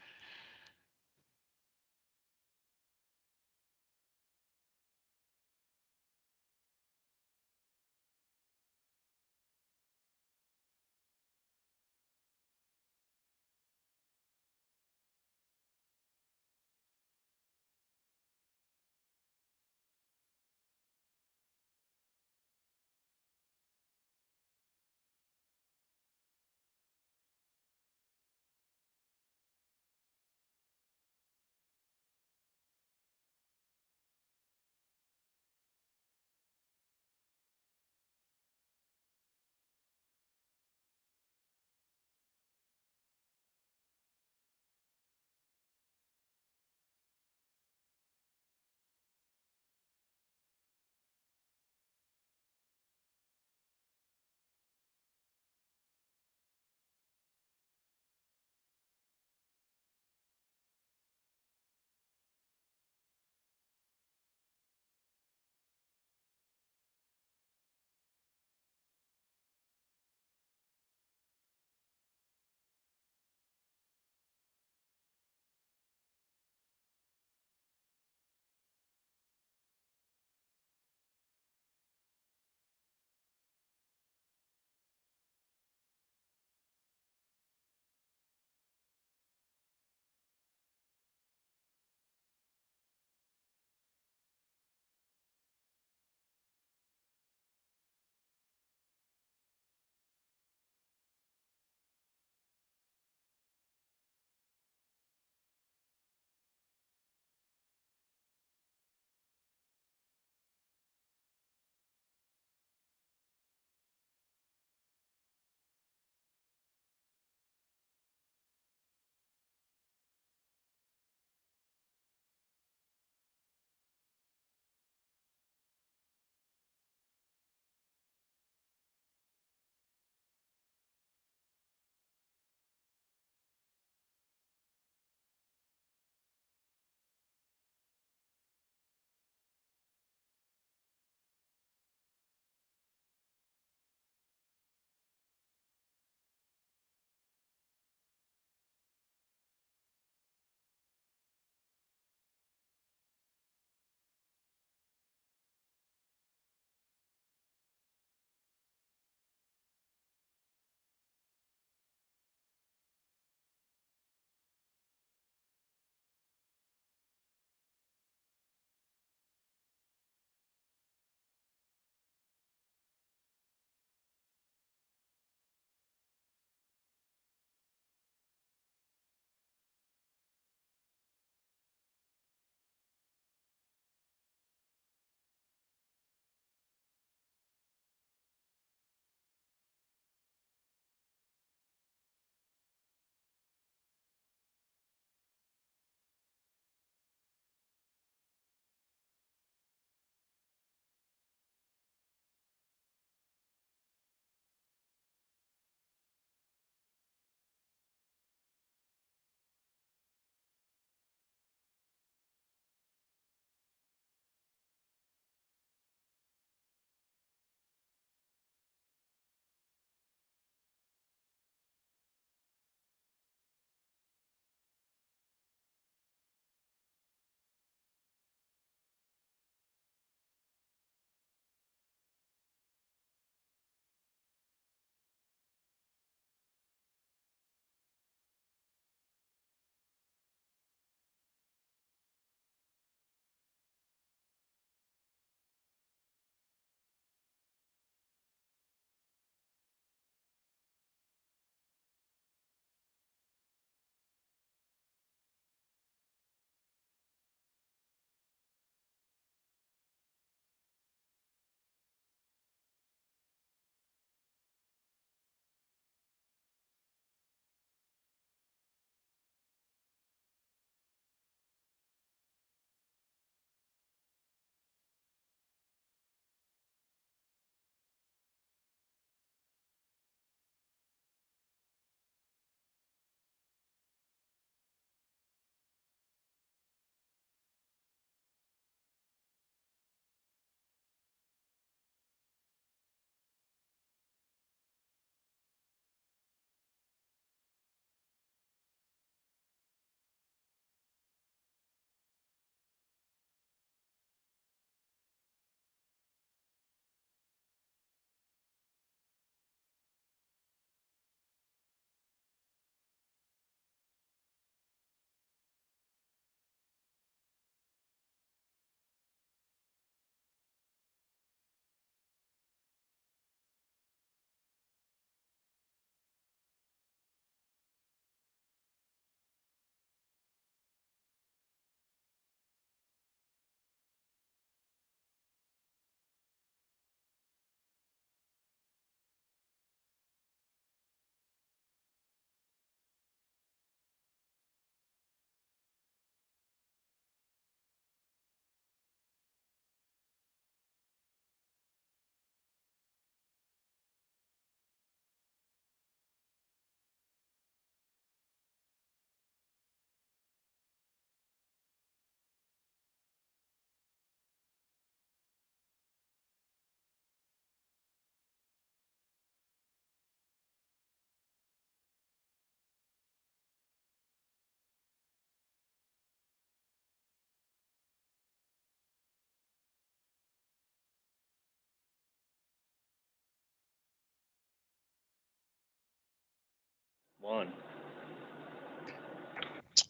Speaker 14: One.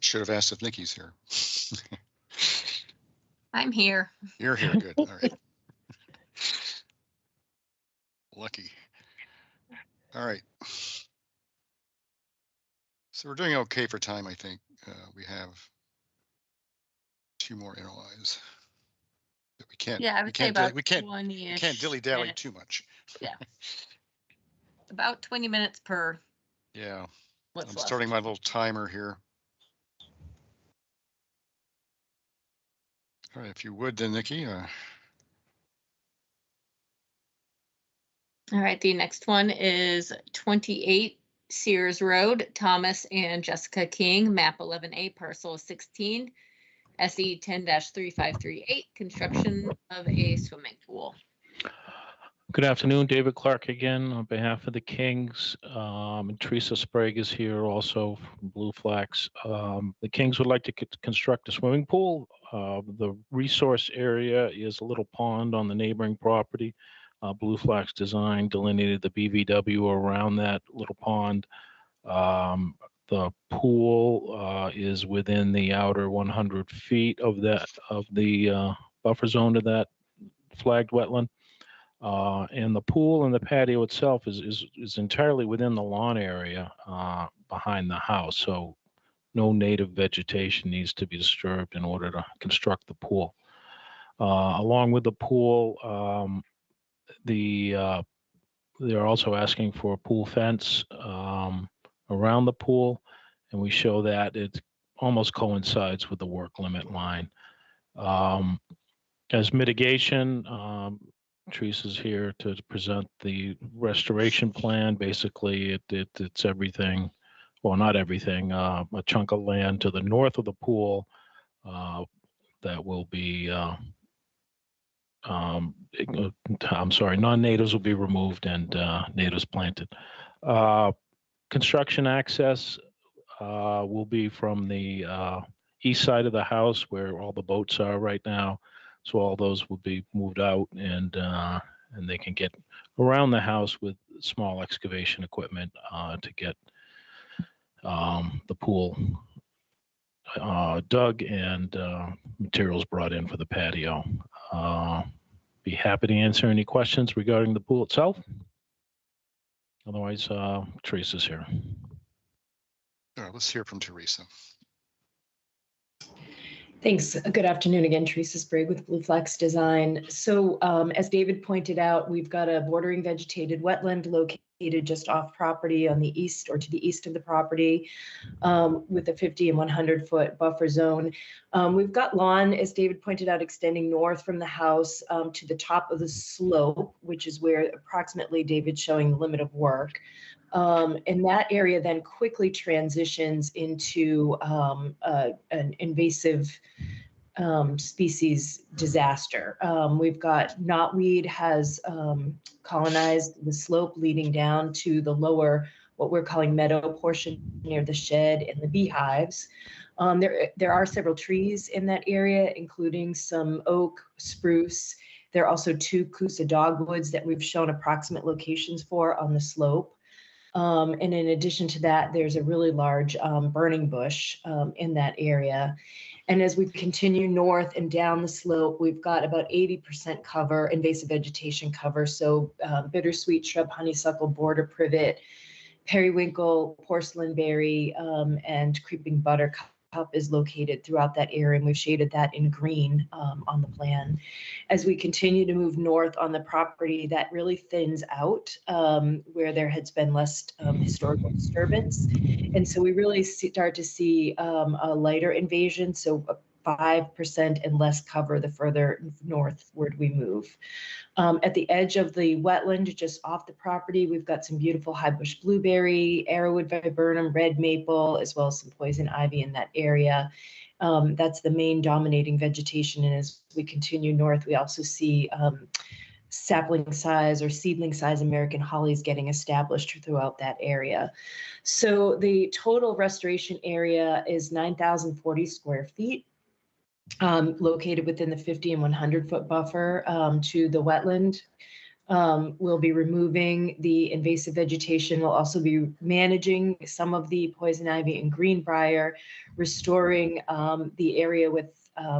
Speaker 2: Should have asked if Nikki's here.
Speaker 5: I'm here.
Speaker 2: You're here, good, all right. Lucky. All right. So we're doing okay for time, I think. We have 2 more NOIs. But we can't.
Speaker 5: Yeah, I
Speaker 2: we
Speaker 5: would say
Speaker 2: can't.
Speaker 5: about
Speaker 2: We can't
Speaker 5: 20-ish
Speaker 2: dilly-dally
Speaker 5: minutes.
Speaker 2: too much.
Speaker 5: Yeah. About 20 minutes per.
Speaker 2: Yeah.
Speaker 5: What's
Speaker 2: I'm
Speaker 5: left.
Speaker 2: starting my little timer here. All right, if you would, then Nikki.
Speaker 5: All right, the next one is 28 Sears Road, Thomas and Jessica King, map 11A, parcel 16, SE 10-3538, construction of a swimming pool.
Speaker 13: Good afternoon, David Clark again on behalf of the Kings. And Teresa Sprague is here also from Blue Flax. The Kings would like to construct a swimming pool. The resource area is a little pond on the neighboring property. Blue Flax Design delineated the BVW around that little pond. The pool is within the outer 100 feet of the buffer zone to that flagged wetland. And the pool and the patio itself is entirely within the lawn area behind the house. So no native vegetation needs to be disturbed in order to construct the pool. Along with the pool, they're also asking for a pool fence around the pool, and we show that it almost coincides with the work limit line. As mitigation, Teresa's here to present the restoration plan. Basically, it's everything, well, not everything, a chunk of land to the north of the pool that will be, I'm sorry, non-natives will be removed and natives planted. Construction access will be from the east side of the house where all the boats are right now. So all those will be moved out and they can get around the house with small excavation equipment to get the pool dug and materials brought in for the patio. Be happy to answer any questions regarding the pool itself. Otherwise, Teresa's here.
Speaker 2: All right, let's hear from Teresa.
Speaker 12: Thanks. Good afternoon again, Teresa Sprague with Blue Flax Design. So as David pointed out, we've got a bordering vegetated wetland located just off property on the east or to the east of the property with a 50 and 100 foot buffer zone. We've got lawn, as David pointed out, extending north from the house to the top of the slope, which is where approximately David's showing the limit of work. And that area then quickly transitions into an invasive species disaster. We've got knotweed has colonized the slope leading down to the lower, what we're calling meadow portion near the shed and the beehives. There are several trees in that area, including some oak, spruce. There are also 2 Coosa dogwoods that we've shown approximate locations for on the slope. And in addition to that, there's a really large burning bush in that area. And as we continue north and down the slope, we've got about 80% cover, invasive vegetation cover. So bittersweet shrub, honeysuckle, border privet, periwinkle, porcelain berry, and creeping buttercup is located throughout that area, and we've shaded that in green on the plan. As we continue to move north on the property, that really thins out where there has been less historical disturbance. And so we really start to see a lighter invasion, so 5% and less cover the further northward we move. At the edge of the wetland, just off the property, we've got some beautiful high bush blueberry, arrowwood viburnum, red maple, as well as some poison ivy in that area. That's the main dominating vegetation. And as we continue north, we also see sapling size or seedling size American hollies getting established throughout that area. So the total restoration area is 9,040 square feet. Located within the 50 and 100 foot buffer to the wetland. We'll be removing the invasive vegetation. We'll also be managing some of the poison ivy and greenbrier, restoring the area with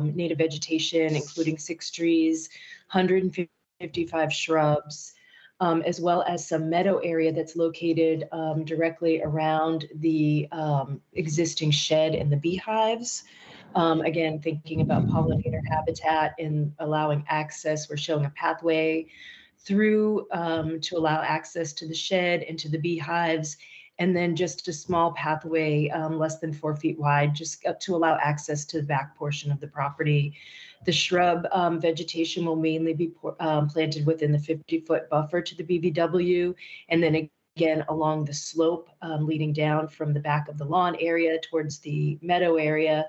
Speaker 12: native vegetation, including 6 trees, 155 shrubs, as well as some meadow area that's located directly around the existing shed and the beehives. Again, thinking about pollinator habitat and allowing access. We're showing a pathway through to allow access to the shed and to the beehives, and then just a small pathway less than 4 feet wide, just to allow access to the back portion of the property. The shrub vegetation will mainly be planted within the 50-foot buffer to the BVW, and then again along the slope leading down from the back of the lawn area towards the meadow area.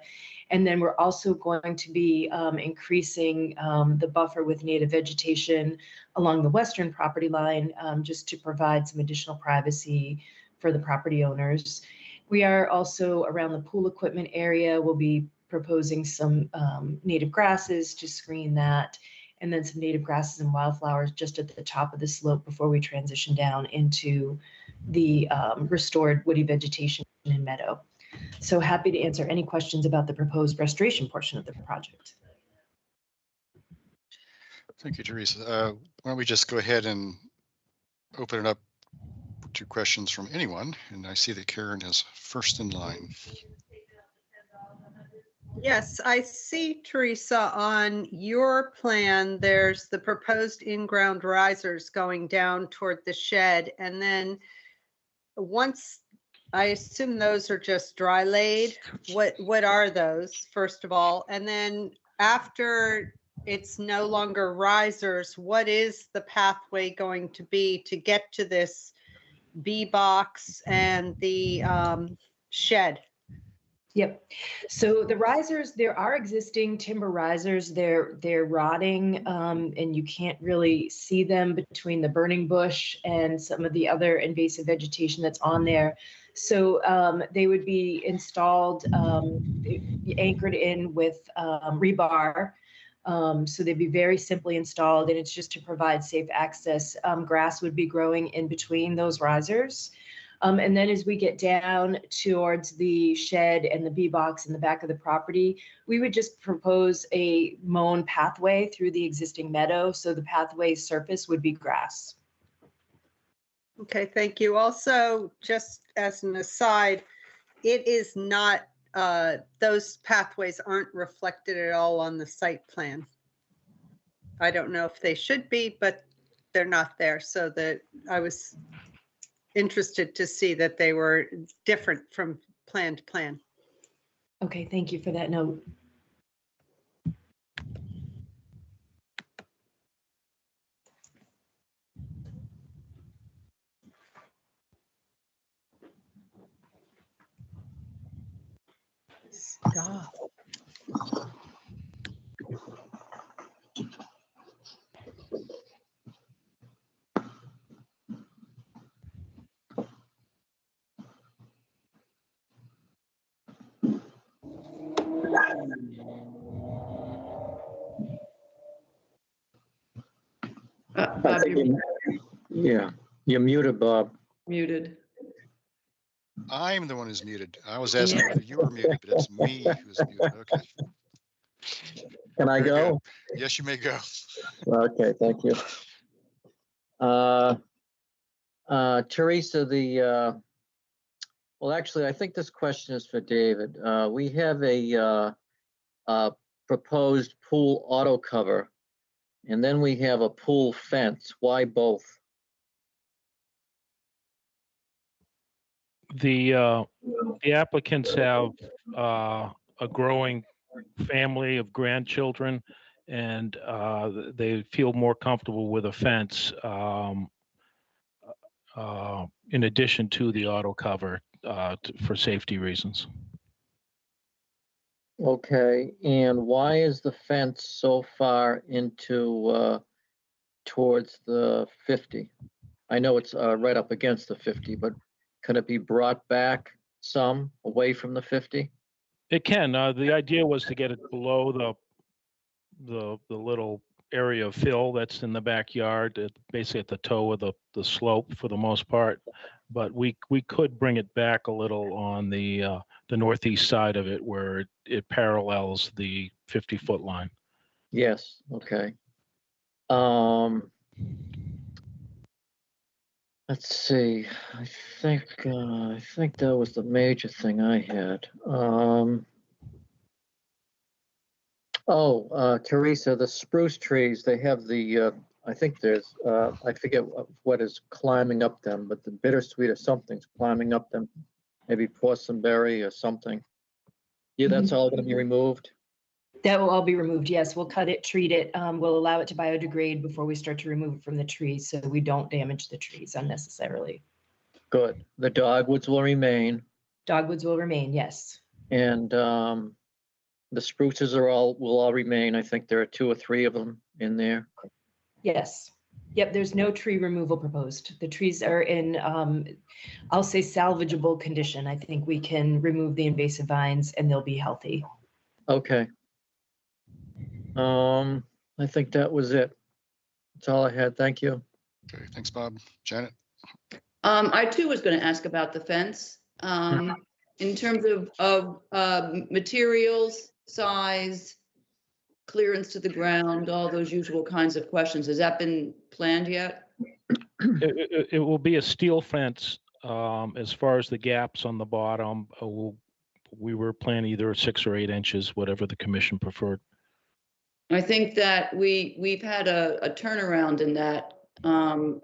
Speaker 12: And then we're also going to be increasing the buffer with native vegetation along the western property line, just to provide some additional privacy for the property owners. We are also around the pool equipment area. We'll be proposing some native grasses to screen that, and then some native grasses and wildflowers just at the top of the slope before we transition down into the restored woody vegetation and meadow. So happy to answer any questions about the proposed restoration portion of the project.
Speaker 2: Thank you, Teresa. Why don't we just go ahead and open it up to questions from anyone? And I see that Karen is first in line.
Speaker 3: Yes, I see, Teresa, on your plan, there's the proposed in-ground risers going down toward the shed. And then once, I assume those are just dry laid. What are those, first of all? And then after it's no longer risers, what is the pathway going to be to get to this bee box and the shed?
Speaker 12: Yep. So the risers, there are existing timber risers. They're rotting, and you can't really see them between the burning bush and some of the other invasive vegetation that's on there. So they would be installed, anchored in with rebar. So they'd be very simply installed, and it's just to provide safe access. Grass would be growing in between those risers. And then as we get down towards the shed and the bee box in the back of the property, we would just propose a mown pathway through the existing meadow. So the pathway surface would be grass.
Speaker 3: Okay, thank you. Also, just as an aside, it is not, those pathways aren't reflected at all on the site plan. I don't know if they should be, but they're not there. So that I was interested to see that they were different from plan to plan.
Speaker 12: Okay, thank you for that note.
Speaker 3: Stop.
Speaker 4: Bob, you're
Speaker 1: Yeah, you're muted, Bob.
Speaker 4: muted.
Speaker 2: I'm the one who's muted. I was asking whether you were muted, but it's me who's muted. Okay.
Speaker 1: Can I
Speaker 2: Very
Speaker 1: go?
Speaker 2: good. Yes, you may go.
Speaker 1: Okay, thank you. Teresa, well, actually, I think this question is for David. We have a proposed pool auto cover, and then we have a pool fence. Why both?
Speaker 13: The applicants have a growing family of grandchildren, and they feel more comfortable with a fence in addition to the auto cover for safety reasons.
Speaker 1: Okay, and why is the fence so far into towards the 50? I know it's right up against the 50, but can it be brought back some away from the 50?
Speaker 13: It can. The idea was to get it below the little area of fill that's in the backyard, basically at the toe of the slope for the most part. But we could bring it back a little on the northeast side of it where it parallels the 50-foot line.
Speaker 1: Yes, okay. Let's see, I think that was the major thing I had. Teresa, the spruce trees, they have the, I think there's, I forget what is climbing up them, but the bittersweet or something's climbing up them, maybe boysenberry or something. Yeah, that's all gonna be removed?
Speaker 12: That will all be removed. Yes, we'll cut it, treat it. We'll allow it to biodegrade before we start to remove it from the trees, so we don't damage the trees unnecessarily.
Speaker 1: Good. The dogwoods will remain,
Speaker 12: Dogwoods will remain, yes.
Speaker 1: and the spruces will all remain. I think there are 2 or 3 of them in there.
Speaker 12: Yes. Yep, there's no tree removal proposed. The trees are in, I'll say salvageable condition. I think we can remove the invasive vines and they'll be healthy.
Speaker 1: Okay. I think that was it. That's all I had. Thank you.
Speaker 2: Okay, thanks, Bob. Janet?
Speaker 4: I too was going to ask about the fence. In terms of materials, size, clearance to the ground, all those usual kinds of questions. Has that been planned yet?
Speaker 13: It will be a steel fence. As far as the gaps on the bottom, we were planning either 6 or 8 inches, whatever the commission preferred.
Speaker 4: I think that we've had a turnaround in that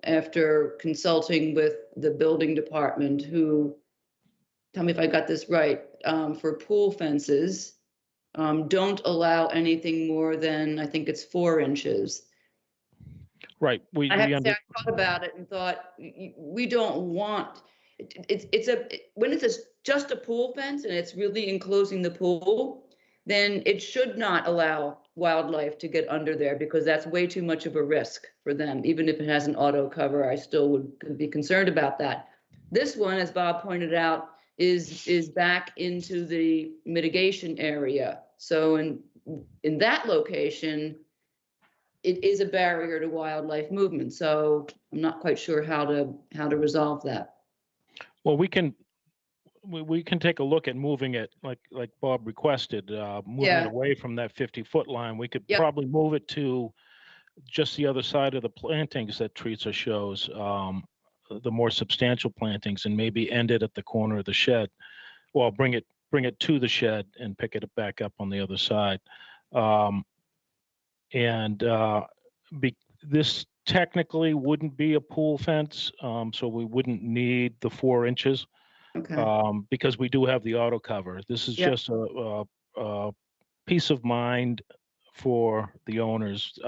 Speaker 4: after consulting with the building department, who, tell me if I got this right, for pool fences, don't allow anything more than, I think it's 4 inches.
Speaker 13: Right.
Speaker 4: I have to say, I thought about it and thought, we don't want, when it's just a pool fence and it's really enclosing the pool, then it should not allow wildlife to get under there, because that's way too much of a risk for them. Even if it has an auto cover, I still could be concerned about that. This one, as Bob pointed out, is back into the mitigation area. So in that location, it is a barrier to wildlife movement. So I'm not quite sure how to resolve that.
Speaker 13: Well, we can take a look at moving it like Bob requested, moving it away from that 50-foot line. We could probably move it to just the other side of the plantings that Teresa shows, the more substantial plantings, and maybe end it at the corner of the shed. Well, bring it to the shed and pick it back up on the other side. This technically wouldn't be a pool fence, so we wouldn't need the 4 inches.
Speaker 4: Okay.
Speaker 13: Because we do have the auto cover. This is just a peace of mind for the owners.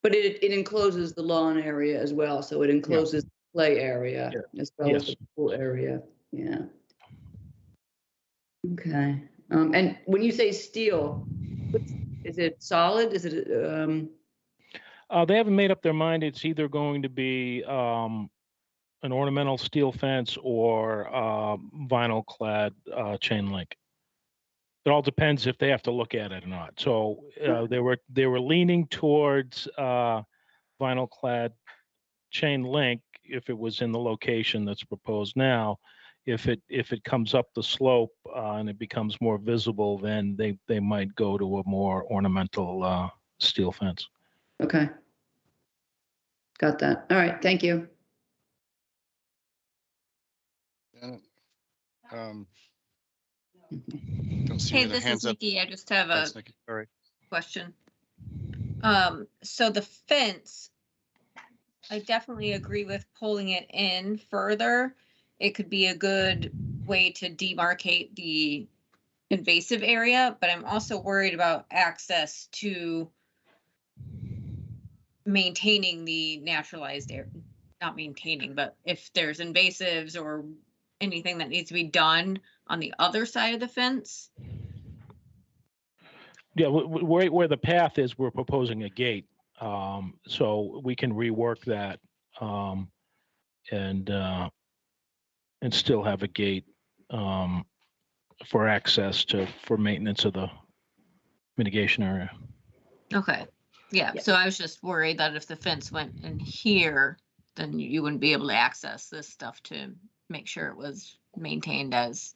Speaker 4: But it encloses the lawn area as well, so it encloses the play area as well as the pool area. Yeah. Okay. And when you say steel, is it solid? Is it?
Speaker 13: They haven't made up their mind. It's either going to be an ornamental steel fence or vinyl clad chain link. It all depends if they have to look at it or not. So they were leaning towards vinyl clad chain link if it was in the location that's proposed now. If it comes up the slope and it becomes more visible, then they might go to a more ornamental steel fence.
Speaker 4: Okay. Got that. All right. Thank you.
Speaker 2: Don't see
Speaker 5: Hey,
Speaker 2: any
Speaker 5: this
Speaker 2: hands
Speaker 5: is
Speaker 2: up.
Speaker 5: Nikki. I just have a
Speaker 2: Thanks, Nikki. All right.
Speaker 5: question. So the fence, I definitely agree with pulling it in further. It could be a good way to demarcate the invasive area, but I'm also worried about access to maintaining the naturalized area. Not maintaining, but if there's invasives or anything that needs to be done on the other side of the fence.
Speaker 13: Yeah, where the path is, we're proposing a gate, so we can rework that and still have a gate for access for maintenance of the mitigation area.
Speaker 5: Okay, yeah,
Speaker 12: Yeah.
Speaker 5: so I was just worried that if the fence went in here, then you wouldn't be able to access this stuff to make sure it was maintained as.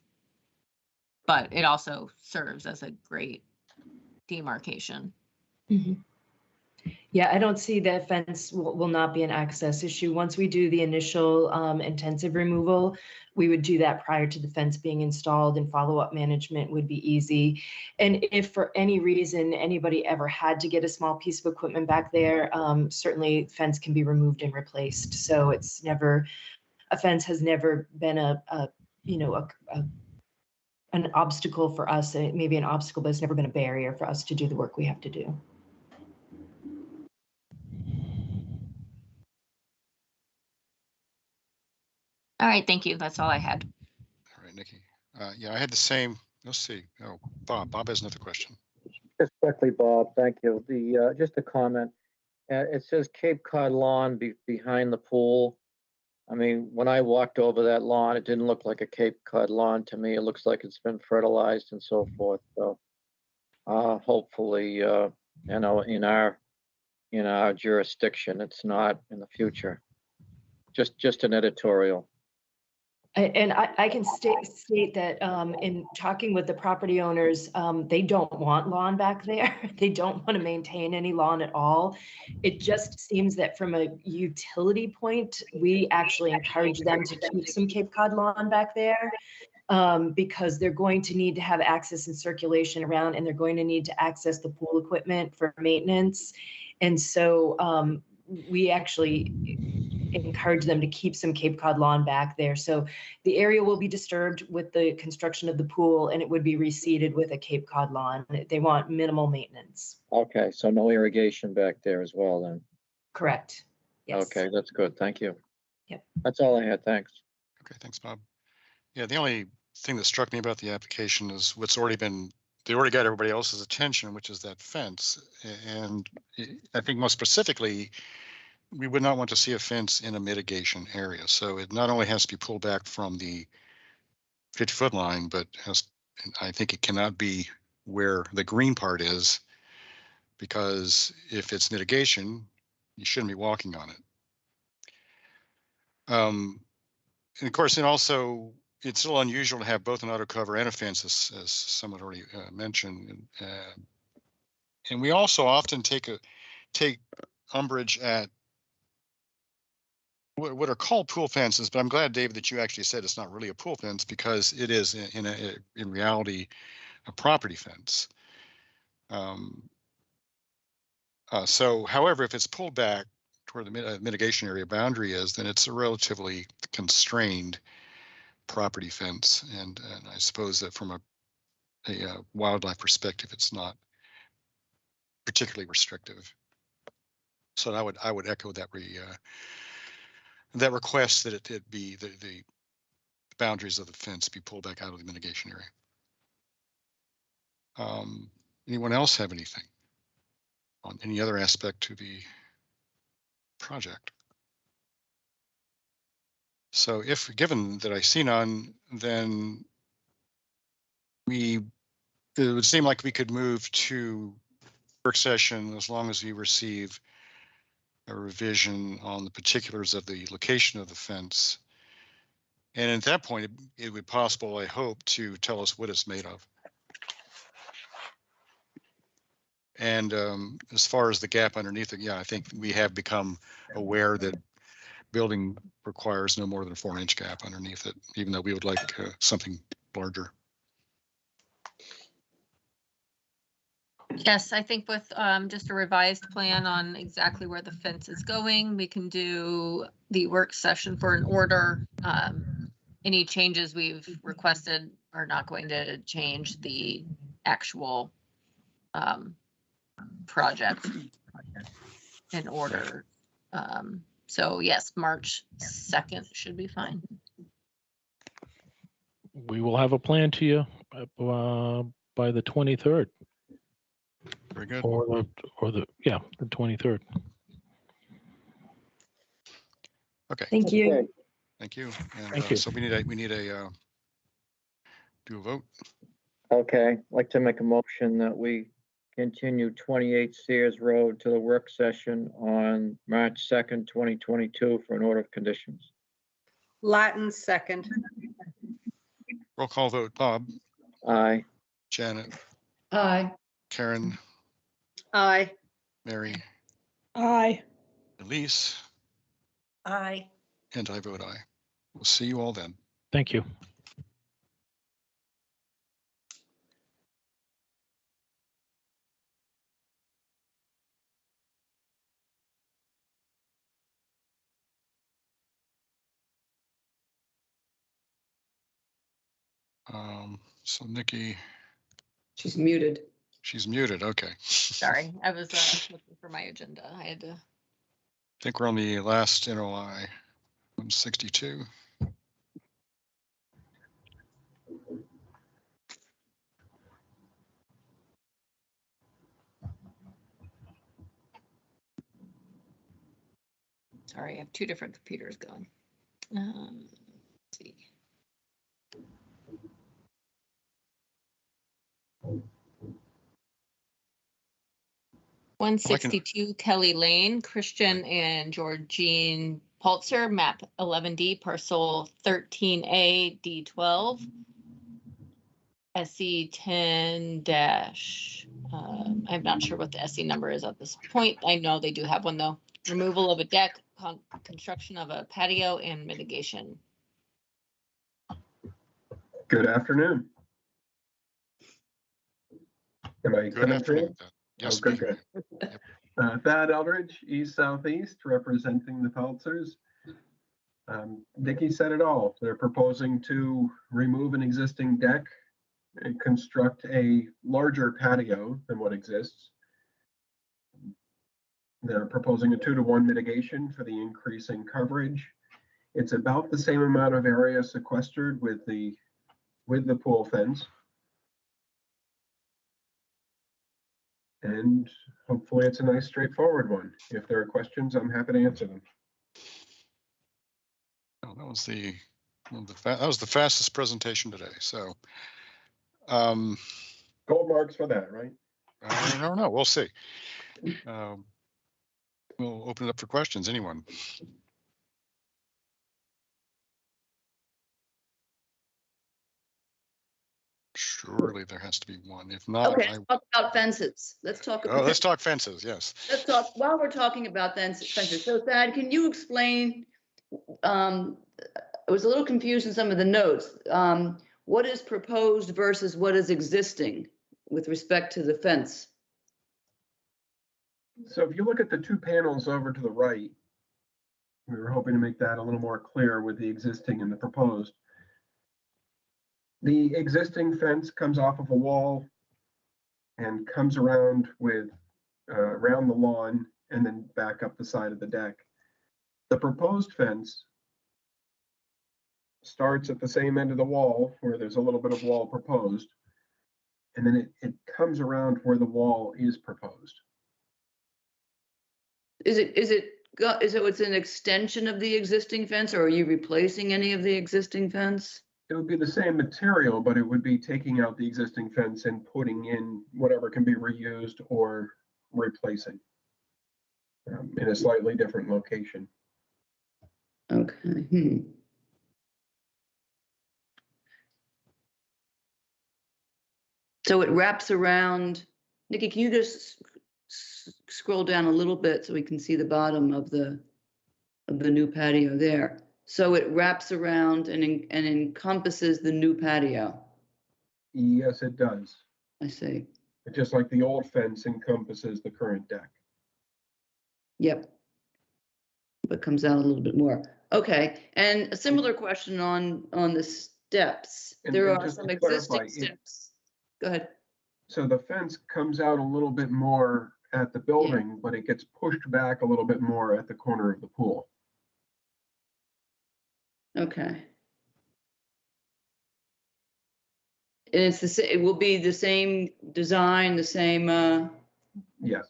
Speaker 5: But it also serves as a great demarcation.
Speaker 12: Mhm. Yeah, I don't see that fence will not be an access issue. Once we do the initial intensive removal, we would do that prior to the fence being installed, and follow-up management would be easy. And if for any reason anybody ever had to get a small piece of equipment back there, certainly fence can be removed and replaced. So it's never, a fence has never been an obstacle for us. It may be an obstacle, but it's never been a barrier for us to do the work we have to do.
Speaker 5: All right, thank you. That's all I had.
Speaker 2: All right, Nikki. Yeah, I had the same. Let's see. Oh, Bob has another question.
Speaker 1: Just quickly, Bob, thank you. Just a comment. It says Cape Cod lawn behind the pool. I mean, when I walked over that lawn, it didn't look like a Cape Cod lawn to me. It looks like it's been fertilized and so forth. So hopefully, in our jurisdiction, it's not in the future. Just an editorial.
Speaker 12: And I can state that in talking with the property owners, they don't want lawn back there. They don't want to maintain any lawn at all. It just seems that from a utility point, we actually encourage them to keep some Cape Cod lawn back there, because they're going to need to have access and circulation around, and they're going to need to access the pool equipment for maintenance. And so we actually encourage them to keep some Cape Cod lawn back there. So the area will be disturbed with the construction of the pool, and it would be reseeded with a Cape Cod lawn. They want minimal maintenance.
Speaker 1: Okay, so no irrigation back there as well then.
Speaker 12: Correct. Yes.
Speaker 1: Okay, that's good. Thank you.
Speaker 12: Yep.
Speaker 1: That's all I had. Thanks.
Speaker 2: Okay, thanks, Bob. Yeah, the only thing that struck me about the application is what's already been, they already got everybody else's attention, which is that fence. And I think most specifically, we would not want to see a fence in a mitigation area. So it not only has to be pulled back from the 50-foot line, but I think it cannot be where the green part is, because if it's mitigation, you shouldn't be walking on it. And of course, it's a little unusual to have both an auto cover and a fence, as someone already mentioned. And we also often take umbrage at what are called pool fences, but I'm glad, David, that you actually said it's not really a pool fence, because it is in reality a property fence. So, however, if it's pulled back to where the mitigation area boundary is, then it's a relatively constrained property fence, and I suppose that from a wildlife perspective, it's not particularly restrictive. So I would echo that that request that it be the boundaries of the fence be pulled back out of the mitigation area. Anyone else have anything on any other aspect to the project? So if given that I see none, then it would seem like we could move to work session as long as we receive a revision on the particulars of the location of the fence. And at that point, it would be possible, I hope, to tell us what it's made of. And as far as the gap underneath it, yeah, I think we have become aware that building requires no more than a 4-inch gap underneath it, even though we would like something larger.
Speaker 5: Yes, I think with just a revised plan on exactly where the fence is going, we can do the work session for an order. Any changes we've requested are not going to change the actual project in order. So yes, March 2nd should be fine.
Speaker 13: We will have a plan to you by the 23rd.
Speaker 2: Very good.
Speaker 13: Or the 23rd.
Speaker 2: Okay.
Speaker 12: Thank you.
Speaker 1: Okay.
Speaker 2: Thank you. And
Speaker 13: Thank you.
Speaker 2: so we need a do a vote.
Speaker 1: Okay, I'd like to make a motion that we continue 28 Sears Road to the work session on March 2nd, 2022 for an order of conditions.
Speaker 3: Latin second.
Speaker 2: Roll call vote, Bob,
Speaker 1: Aye.
Speaker 2: Janet,
Speaker 4: Aye.
Speaker 2: Karen,
Speaker 3: Aye.
Speaker 2: Mary,
Speaker 14: Aye.
Speaker 2: Elise,
Speaker 7: Aye.
Speaker 2: and I vote aye. We'll see you all then.
Speaker 13: Thank you.
Speaker 2: So Nikki,
Speaker 4: She's muted.
Speaker 2: she's muted. Okay.
Speaker 5: Sorry, I was looking for my agenda. I had to.
Speaker 2: I think we're on the last NOI, 162.
Speaker 5: Sorry, I have two different computers going. Let's see. One 62 Kelly Lane, Christian and Georgine Paltzer, map 11D, parcel 13A D12. SE 10 dash. I'm not sure what the SE number is at this point. I know they do have one though. Removal of a deck, construction of a patio, and mitigation.
Speaker 15: Good afternoon. Am I
Speaker 2: Good
Speaker 15: coming
Speaker 2: afternoon.
Speaker 15: through?
Speaker 2: Yes,
Speaker 15: Oh,
Speaker 2: we
Speaker 15: good,
Speaker 2: hear
Speaker 15: good.
Speaker 2: you.
Speaker 15: Thad Eldridge, East Southeast, representing the Peltzers. Nikki said it all. They're proposing to remove an existing deck and construct a larger patio than what exists. They're proposing a 2-to-1 mitigation for the increase in coverage. It's about the same amount of area sequestered with the pool fence. And hopefully it's a nice straightforward one. If there are questions, I'm happy to answer them.
Speaker 2: Oh, that was the fastest presentation today. So,
Speaker 15: Gold marks for that, right?
Speaker 2: I don't know. We'll see. We'll open it up for questions. Anyone? Surely there has to be one. If not,
Speaker 4: Okay, let's talk about fences. Let's talk about.
Speaker 2: Oh, let's talk fences. Yes.
Speaker 4: Let's talk, while we're talking about fences. So Thad, can you explain, I was a little confused in some of the notes. What is proposed versus what is existing with respect to the fence?
Speaker 15: So if you look at the two panels over to the right, we were hoping to make that a little more clear with the existing and the proposed. The existing fence comes off of a wall and comes around around the lawn and then back up the side of the deck. The proposed fence starts at the same end of the wall where there's a little bit of wall proposed, and then it comes around where the wall is proposed.
Speaker 4: Is it an extension of the existing fence, or are you replacing any of the existing fence?
Speaker 15: It would be the same material, but it would be taking out the existing fence and putting in whatever can be reused or replacing in a slightly different location.
Speaker 4: Okay. So it wraps around. Nikki, can you just scroll down a little bit so we can see the bottom of the new patio there? So it wraps around and encompasses the new patio.
Speaker 15: Yes, it does.
Speaker 4: I see.
Speaker 15: Just like the old fence encompasses the current deck.
Speaker 4: Yep. But comes out a little bit more. Okay. And a similar question on the steps. There are some existing steps. Go ahead.
Speaker 15: So the fence comes out a little bit more at the building, but it gets pushed back a little bit more at the corner of the pool.
Speaker 4: Okay. And it will be the same design, the same.
Speaker 15: Yes.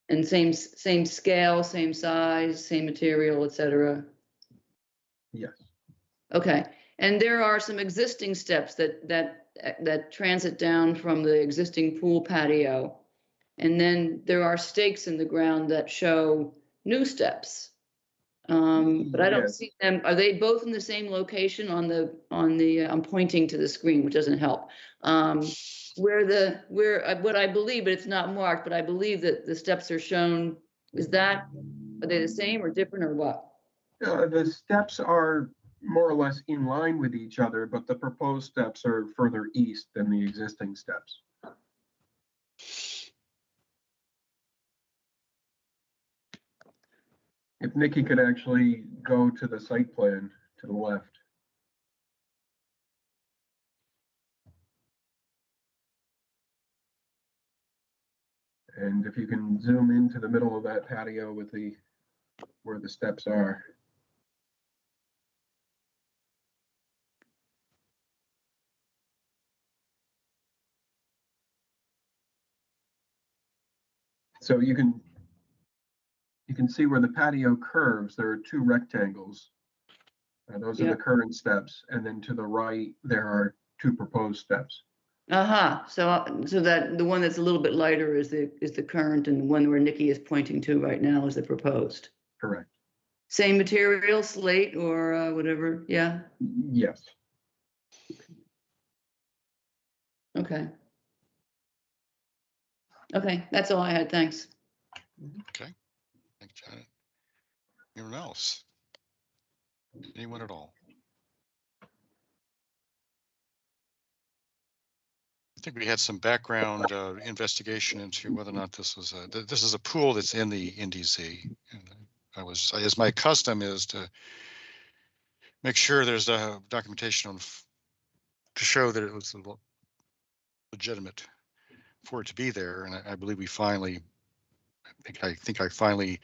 Speaker 4: And same scale, same size, same material, etc.
Speaker 15: Yes.
Speaker 4: Okay. And there are some existing steps that transit down from the existing pool patio. And then there are stakes in the ground that show new steps. But I don't
Speaker 15: Yes.
Speaker 4: see them. Are they both in the same location on the, I'm pointing to the screen, which doesn't help. What I believe, but it's not marked, but I believe that the steps are shown. Are they the same or different or what?
Speaker 15: The steps are more or less in line with each other, but the proposed steps are further east than the existing steps. If Nikki could actually go to the site plan to the left. And if you can zoom into the middle of that patio with where the steps are. So you can see where the patio curves. There are two rectangles. Those are the current steps. And then to the right, there are two proposed steps.
Speaker 4: So that the one that's a little bit lighter is the current, and the one where Nikki is pointing to right now is the proposed.
Speaker 15: Correct.
Speaker 4: Same material, slate or whatever. Yeah.
Speaker 15: Yes.
Speaker 4: Okay. Okay, that's all I had. Thanks.
Speaker 2: Okay. Thanks, Janet. Anyone else? Anyone at all? I think we had some background investigation into whether or not this was this is a pool that's in the NDZ. And as my custom is to make sure there's a documentation to show that it was legitimate for it to be there. And I believe we finally, I think I finally,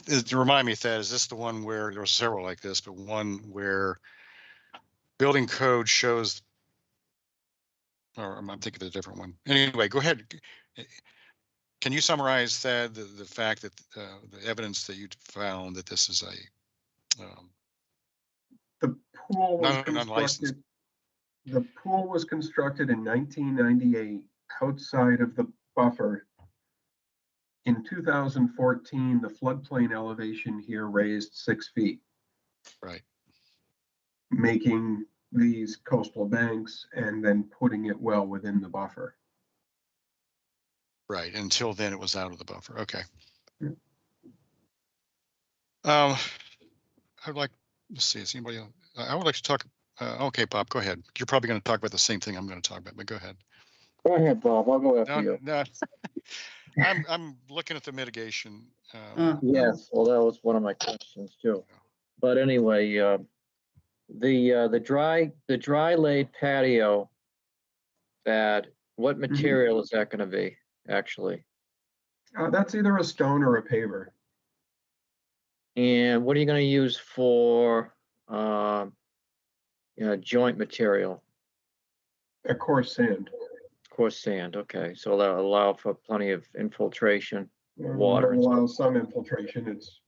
Speaker 2: to remind me, Thad, is this the one where there were several like this, but one where building code shows, or I'm thinking of a different one. Anyway, go ahead. Can you summarize that, the fact that the evidence that you found that this is
Speaker 15: the pool was
Speaker 2: non-licensed?
Speaker 15: The pool was constructed in 1998 outside of the buffer. In 2014, the floodplain elevation here raised 6 feet.
Speaker 2: Right.
Speaker 15: Making these coastal banks and then putting it well within the buffer.
Speaker 2: Right. Until then, it was out of the buffer. Okay.
Speaker 15: Yeah.
Speaker 2: I'd like to see. Is anybody else? I would like to talk. Okay, Bob, go ahead. You're probably going to talk about the same thing I'm going to talk about, but go ahead.
Speaker 1: Go ahead, Bob. I'll go after you.
Speaker 2: No. I'm looking at the mitigation.
Speaker 1: Yes, well, that was one of my questions too. But anyway, the dry laid patio, what material is that going to be actually?
Speaker 15: That's either a stone or a paver.
Speaker 1: And what are you going to use for joint material?
Speaker 15: A coarse sand.
Speaker 1: Coarse sand. Okay, so that'll allow for plenty of infiltration, water.
Speaker 15: It'll allow some infiltration. It's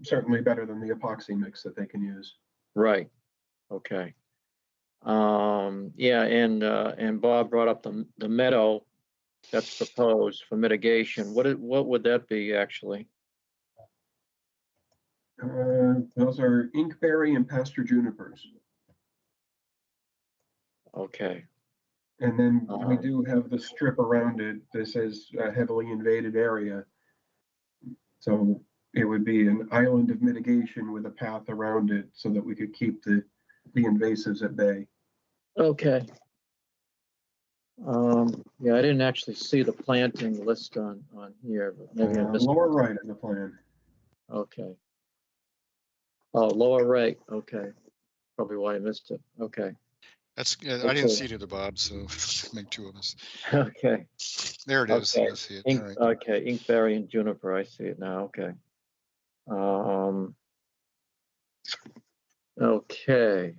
Speaker 15: certainly better than the epoxy mix that they can use.
Speaker 1: Right. Okay. Yeah, and Bob brought up the meadow that's proposed for mitigation. What would that be actually?
Speaker 15: Those are inkberry and pasture junipers.
Speaker 1: Okay.
Speaker 15: And then we do have the strip around it. This is a heavily invaded area. So it would be an island of mitigation with a path around it so that we could keep the invasives at bay.
Speaker 1: Okay. Yeah, I didn't actually see the planting list on here, but maybe I missed
Speaker 15: lower right in the plan.
Speaker 1: Okay. Oh, lower right. Okay. Probably why I missed it. Okay.
Speaker 2: That's I didn't see it either, Bob. So make two of us.
Speaker 1: Okay.
Speaker 2: There it is.
Speaker 1: Okay.
Speaker 2: I see it. All right.
Speaker 1: Okay. Inkberry and juniper. I see it now. Okay. Okay.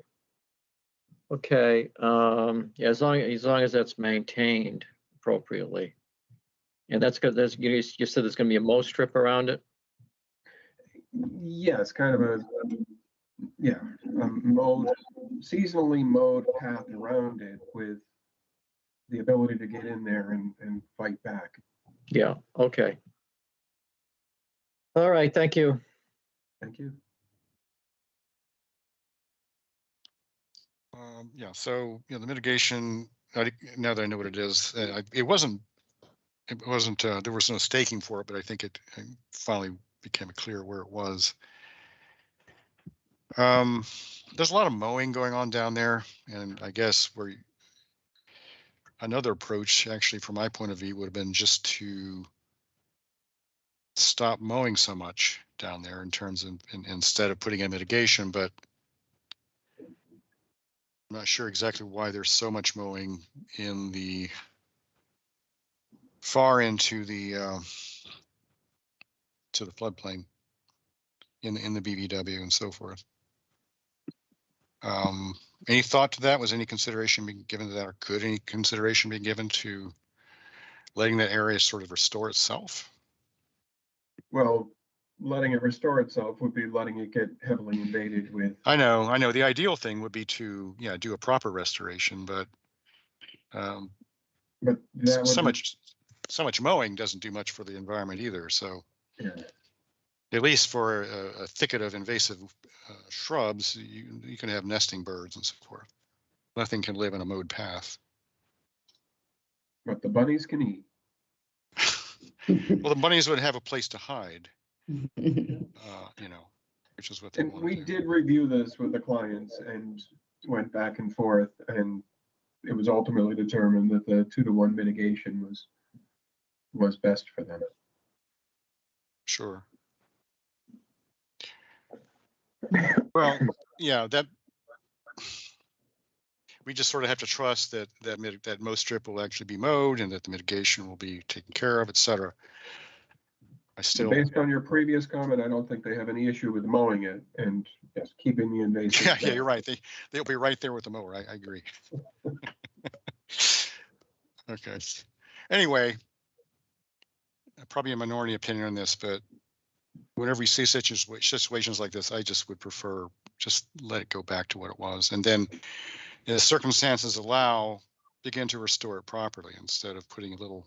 Speaker 1: Okay. Yeah, as long as that's maintained appropriately, and that's good. You said there's going to be a mow strip around it.
Speaker 15: Yes, kind of a mowed seasonally mowed path around it with the ability to get in there and fight back.
Speaker 1: Yeah, okay. All right, thank you.
Speaker 15: Thank you.
Speaker 2: Yeah, so, the mitigation, now that I know what it is, it wasn't, there was no staking for it, but I think it finally became clear where it was. There's a lot of mowing going on down there, and I guess another approach, actually, from my point of view, would have been just to stop mowing so much down there in terms of, instead of putting in mitigation, but I'm not sure exactly why there's so much mowing in the far into the to the floodplain in the BVW and so forth. Any thought to that? Was any consideration being given to that, or could any consideration be given to letting that area sort of restore itself?
Speaker 15: Well, letting it restore itself would be letting it get heavily invaded with.
Speaker 2: I know. The ideal thing would be to, do a proper restoration, but
Speaker 15: But that
Speaker 2: so
Speaker 15: would
Speaker 2: much mowing doesn't do much for the environment either. So,
Speaker 15: yeah.
Speaker 2: at least for a thicket of invasive shrubs, you can have nesting birds and so forth. Nothing can live in a mowed path.
Speaker 15: But the bunnies can eat.
Speaker 2: Well, the bunnies would have a place to hide, which is what they
Speaker 15: And
Speaker 2: want
Speaker 15: we
Speaker 2: to do.
Speaker 15: did review this with the clients and went back and forth, and it was ultimately determined that the 2-to-1 mitigation was best for them.
Speaker 2: Sure. Well, yeah, that we just sort of have to trust that most strip will actually be mowed and that the mitigation will be taken care of, et cetera.
Speaker 15: Based on your previous comment, I don't think they have any issue with mowing it and yes, keeping the invasive.
Speaker 2: Yeah, you're right. They'll be right there with the mower. I agree. Okay. Anyway, probably a minority opinion on this, but whenever we see situations like this, I just would prefer just let it go back to what it was, and then, as circumstances allow, begin to restore it properly instead of putting a little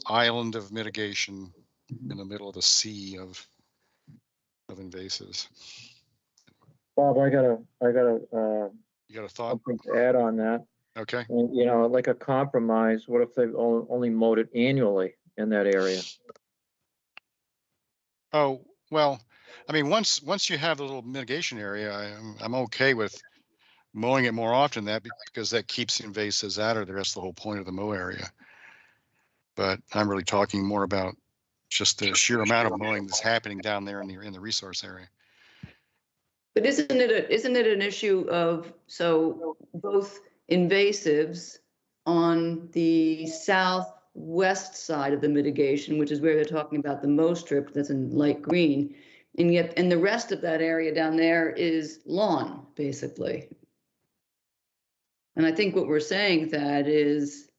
Speaker 2: island of mitigation in the middle of the sea of invasives.
Speaker 1: Bob, I got
Speaker 2: You got a thought?
Speaker 1: something to add on that.
Speaker 2: Okay.
Speaker 1: And, like a compromise, what if they've only mowed it annually in that area?
Speaker 2: Oh, well, I mean, once you have the little mitigation area, I'm okay with mowing it more often because that keeps the invasives out of there. That's the whole point of the mow area. But I'm really talking more about just the sheer amount of mowing that's happening down there in the resource area.
Speaker 4: But isn't it an issue of, so both invasives on the southwest side of the mitigation, which is where they're talking about the mow strip that's in light green, and the rest of that area down there is lawn, basically. And I think what we're saying, that is,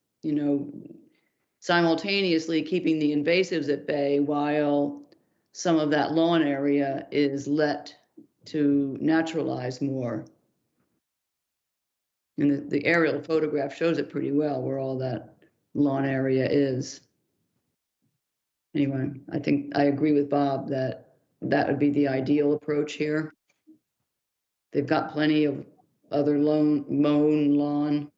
Speaker 4: simultaneously keeping the invasives at bay while some of that lawn area is let to naturalize more. And the aerial photograph shows it pretty well where all that lawn area is. Anyway, I think I agree with Bob that would be the ideal approach here. They've got plenty of other mown lawn.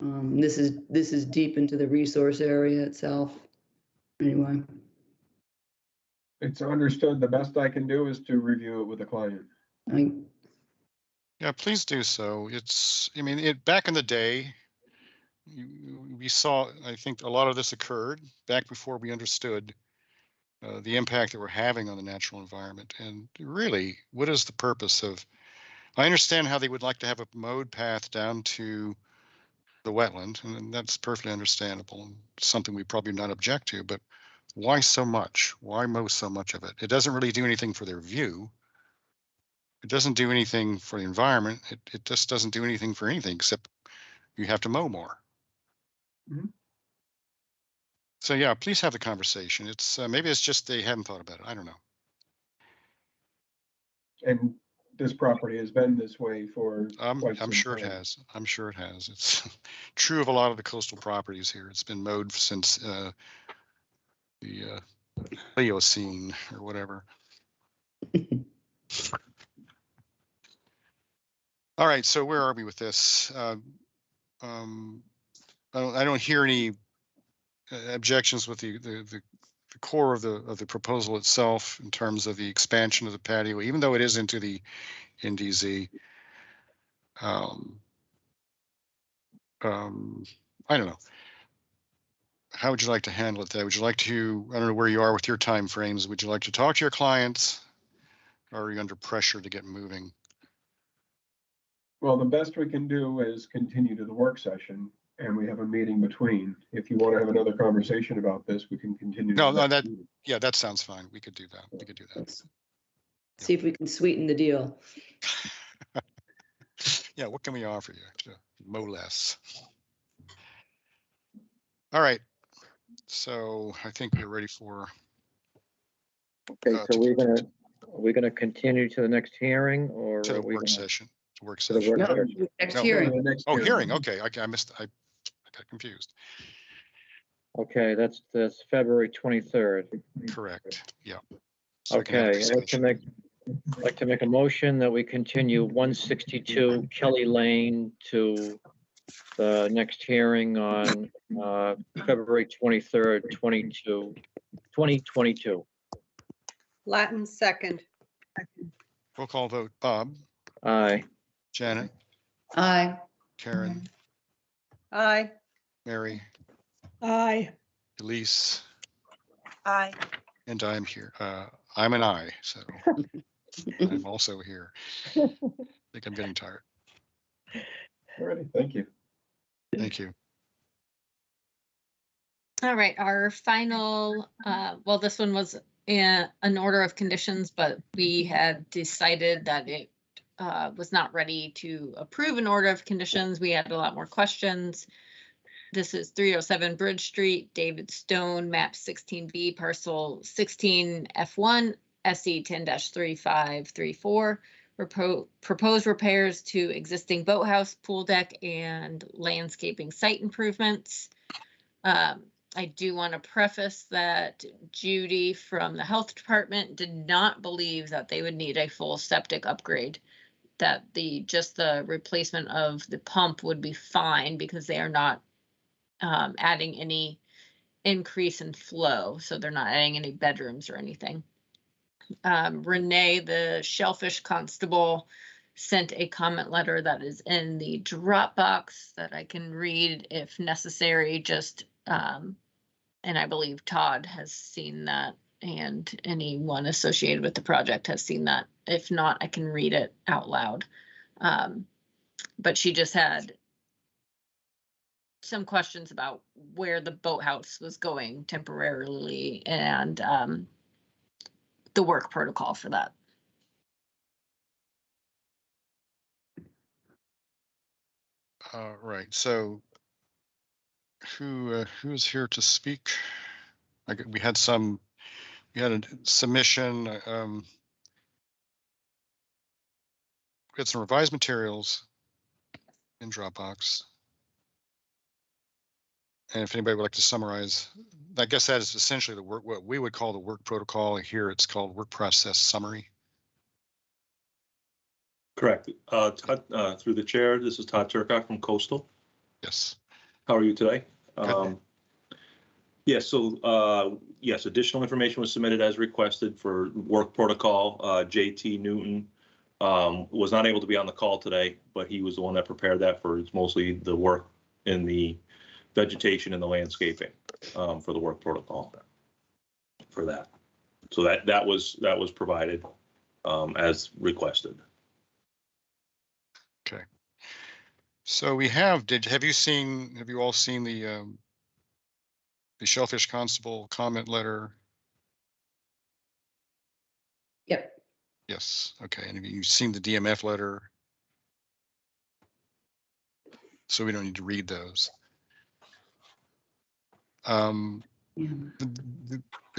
Speaker 4: This is deep into the resource area itself. Anyway.
Speaker 15: It's understood. The best I can do is to review it with the client.
Speaker 2: Yeah, please do so. Back in the day, we saw, I think a lot of this occurred back before we understood the impact that we're having on the natural environment. And really, what is the purpose of, I understand how they would like to have a mowed path down to the wetland, and that's perfectly understandable and something we probably not object to, but why so much? Why mow so much of it? It doesn't really do anything for their view. It doesn't do anything for the environment. It just doesn't do anything for anything except you have to mow more.
Speaker 15: Mm-hmm.
Speaker 2: So yeah, please have the conversation. Maybe it's just they haven't thought about it. I don't know.
Speaker 15: And this property has been this way for quite
Speaker 2: I'm
Speaker 15: some
Speaker 2: sure it
Speaker 15: time.
Speaker 2: has. I'm sure it has. It's true of a lot of the coastal properties here. It's been mowed since the Pliocene or whatever. All right, so where are we with this? I don't hear any objections with the core of the proposal itself in terms of the expansion of the patio, even though it is into the NDZ. I don't know. How would you like to handle it there? Would you like to, I don't know where you are with your time frames. Would you like to talk to your clients? Or are you under pressure to get moving?
Speaker 15: Well, the best we can do is continue to the work session, and we have a meeting between. If you want to have another conversation about this, we can continue.
Speaker 2: No, no, yeah, that sounds fine. We could do that. We could do that.
Speaker 4: Let's see if we can sweeten the deal.
Speaker 2: Yeah, what can we offer you to mow less? All right. So I think we're ready for.
Speaker 1: Okay, so we're gonna continue to the next hearing, or
Speaker 2: to the
Speaker 1: are we
Speaker 2: work
Speaker 1: gonna-
Speaker 2: session. To work
Speaker 1: to the
Speaker 2: session.
Speaker 1: work
Speaker 4: No,
Speaker 1: session?
Speaker 4: next
Speaker 2: No.
Speaker 4: hearing.
Speaker 2: Oh, hearing. Okay, I got confused.
Speaker 1: Okay, that's February 23rd.
Speaker 2: Correct. Yeah. So we can have a
Speaker 1: Okay, I'd like to make a motion that we continue 162 Kelly Lane to the next hearing on February 23rd, 2022.
Speaker 3: Latin second.
Speaker 2: Roll call vote. Bob,
Speaker 1: Aye.
Speaker 2: Janet,
Speaker 4: Aye.
Speaker 2: Karen,
Speaker 3: Aye.
Speaker 2: Mary,
Speaker 3: Aye.
Speaker 2: Elise,
Speaker 3: Aye.
Speaker 2: and I'm here. I'm an I, so I'm also here. I think I'm getting tired.
Speaker 15: All righty, thank you.
Speaker 2: Thank you.
Speaker 5: All right, our final, well, this one was in an order of conditions, but we had decided that it was not ready to approve an order of conditions. We had a lot more questions. This is 307 Bridge Street, David Stone, map 16B, parcel 16F1, SE 10-3534. Proposed repairs to existing boathouse, pool deck, and landscaping site improvements. I do want to preface that Judy from the health department did not believe that they would need a full septic upgrade, that just the replacement of the pump would be fine because they are not adding any increase in flow. So they're not adding any bedrooms or anything. Renee, the shellfish constable, sent a comment letter that is in the Dropbox that I can read if necessary. Just and I believe Todd has seen that, and anyone associated with the project has seen that. If not, I can read it out loud. But she just had some questions about where the boathouse was going temporarily and the work protocol for that.
Speaker 2: Right. So who's here to speak? We had a submission. We had some revised materials in Dropbox. And if anybody would like to summarize, I guess that is essentially what we would call the work protocol. Here it's called work process summary.
Speaker 14: Correct. Todd, through the chair, this is Todd Turcotte from Coastal.
Speaker 2: Yes.
Speaker 14: How are you today? Yes, so yes, additional information was submitted as requested for work protocol. JT Newton was not able to be on the call today, but he was the one that prepared that for mostly the work in the vegetation and the landscaping for the work protocol for that. So that was provided as requested.
Speaker 2: Okay. So we have you all seen the Shellfish Constable comment letter?
Speaker 4: Yep.
Speaker 2: Yes. Okay. And have you seen the DMF letter? So we don't need to read those. The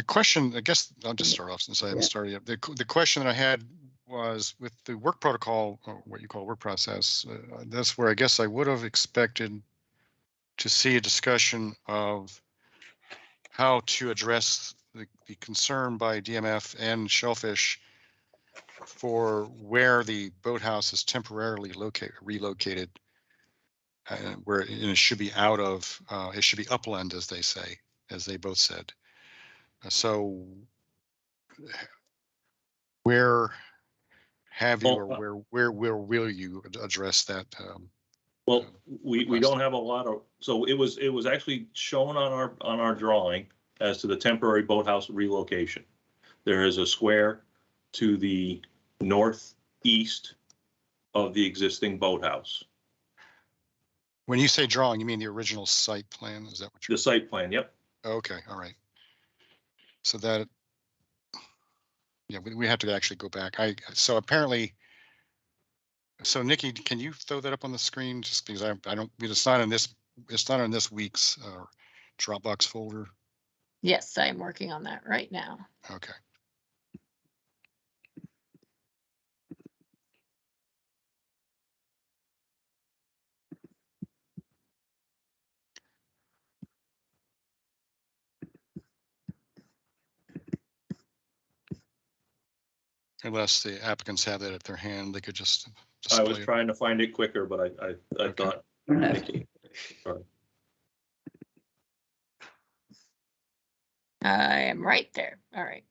Speaker 2: question, I guess I'll just start off since I haven't started yet. The question that I had was with the work protocol, or what you call work process. That's where I guess I would have expected to see a discussion of how to address the concern by DMF and Shellfish for where the boathouse is temporarily relocated, where it should be out of, it should be upland, as they say, as they both said. So where have you, or where will you address that?
Speaker 14: Well, we don't have a lot of, so it was actually shown on our drawing as to the temporary boathouse relocation. There is a square to the northeast of the existing boathouse.
Speaker 2: When you say drawing, you mean the original site plan? Is that what you're?
Speaker 14: The site plan, yep.
Speaker 2: Okay, all right. So that, yeah, we have to actually go back. So apparently, so Nikki, can you throw that up on the screen? Just because I don't, it's not in this week's Dropbox folder.
Speaker 5: Yes, I'm working on that right now.
Speaker 2: Okay. Unless the applicants have that at their hand, they could just display
Speaker 14: I was trying to find it quicker, but I
Speaker 2: Okay.
Speaker 14: thought.
Speaker 5: I am right there. All right.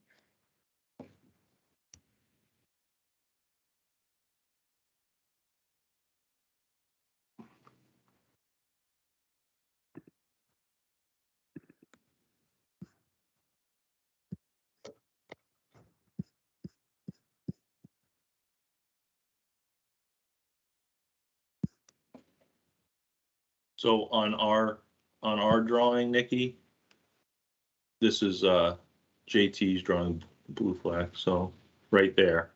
Speaker 14: So on our drawing, Nikki, this is JT's drawing, blue flag. So right there,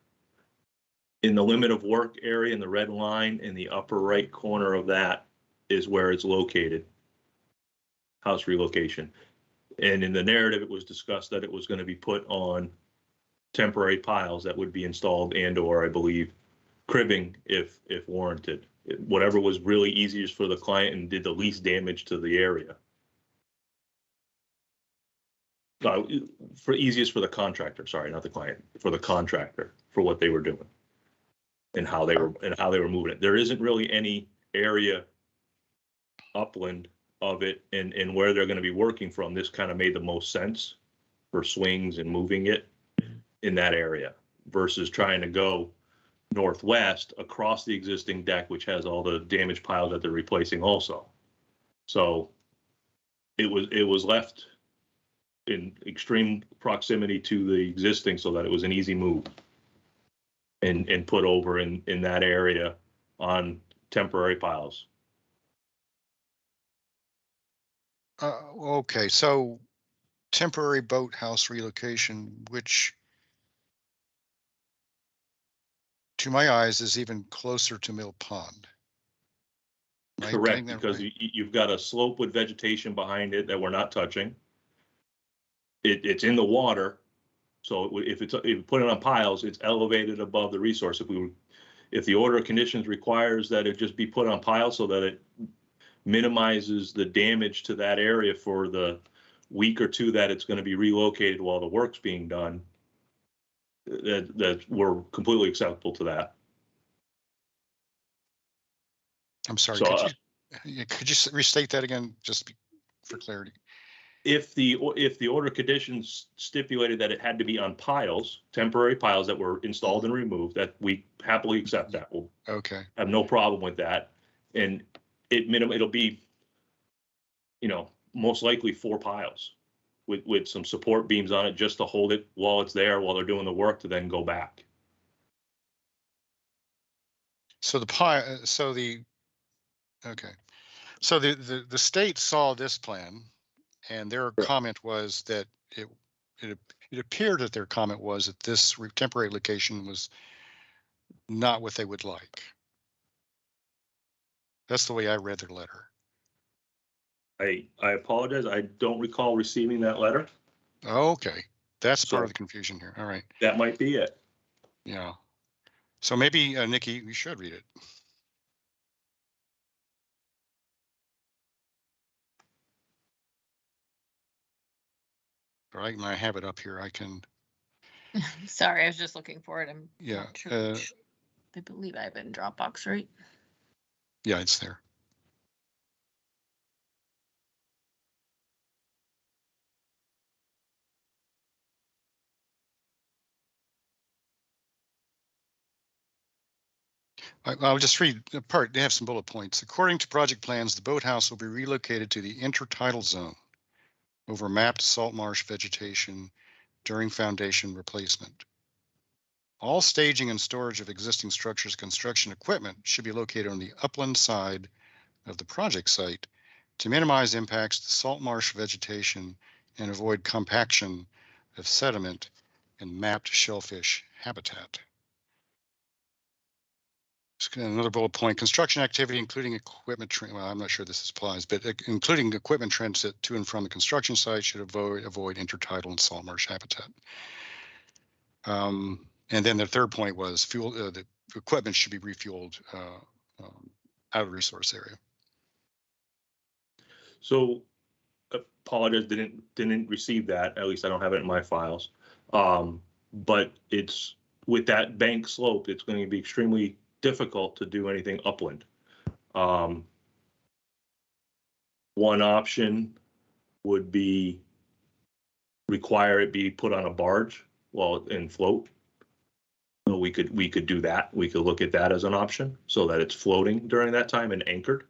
Speaker 14: in the limit of work area in the red line in the upper right corner of that is where it's located. House relocation. And in the narrative, it was discussed that it was going to be put on temporary piles that would be installed and/or, I believe, cribbing if warranted. Whatever was really easiest for the client and did the least damage to the area. For easiest for the contractor, sorry, not the client, for the contractor, for what they were doing and how they were moving it. There isn't really any area upland of it and where they're going to be working from. This kind of made the most sense for swings and moving it in that area versus trying to go northwest across the existing deck, which has all the damaged piles that they're replacing also. So it was left in extreme proximity to the existing so that it was an easy move and put over in that area on temporary piles.
Speaker 2: Okay, so temporary boathouse relocation, which to my eyes is even closer to Mill Pond.
Speaker 14: Correct, because you've got a slope with vegetation behind it that we're not touching. It's in the water, so if you put it on piles, it's elevated above the resource. If the order of conditions requires that it just be put on piles so that it minimizes the damage to that area for the week or two that it's going to be relocated while the work's being done, that we're completely acceptable to that.
Speaker 2: I'm sorry,
Speaker 14: So,
Speaker 2: could you restate that again, just for clarity?
Speaker 14: If the order conditions stipulated that it had to be on piles, temporary piles that were installed and removed, that we happily accept that. We'll have no problem with that. And it'll be, most likely 4 piles with some support beams on it just to hold it while it's there, while they're doing the work to then go back.
Speaker 2: So So the state saw this plan, and their comment was that it appeared that their comment was that this temporary location was not what they would like. That's the way I read their letter.
Speaker 14: I apologize. I don't recall receiving that letter.
Speaker 2: Okay, that's part of the confusion here. All right.
Speaker 14: That might be it.
Speaker 2: Yeah. So maybe, Nikki, you should read it. All right, I have it up here. I can.
Speaker 5: Sorry, I was just looking for it. I'm
Speaker 2: Yeah,
Speaker 5: not sure which. I believe I have it in Dropbox, right?
Speaker 2: Yeah, it's there. I'll just read a part. They have some bullet points. According to project plans, the boathouse will be relocated to the intertidal zone over mapped salt marsh vegetation during foundation replacement. All staging and storage of existing structures, construction equipment should be located on the upland side of the project site to minimize impacts to salt marsh vegetation and avoid compaction of sediment and mapped shellfish habitat. Another bullet point, construction activity, including equipment, well, I'm not sure this applies, but including equipment transit to and from the construction site should avoid intertidal and salt marsh habitat. And then the third point was fuel, the equipment should be refueled out of the resource area.
Speaker 14: So apologize, didn't receive that. At least I don't have it in my files. But it's with that bank slope, it's going to be extremely difficult to do anything upland. One option would be require it be put on a barge and float. So we could do that. We could look at that as an option so that it's floating during that time and anchored.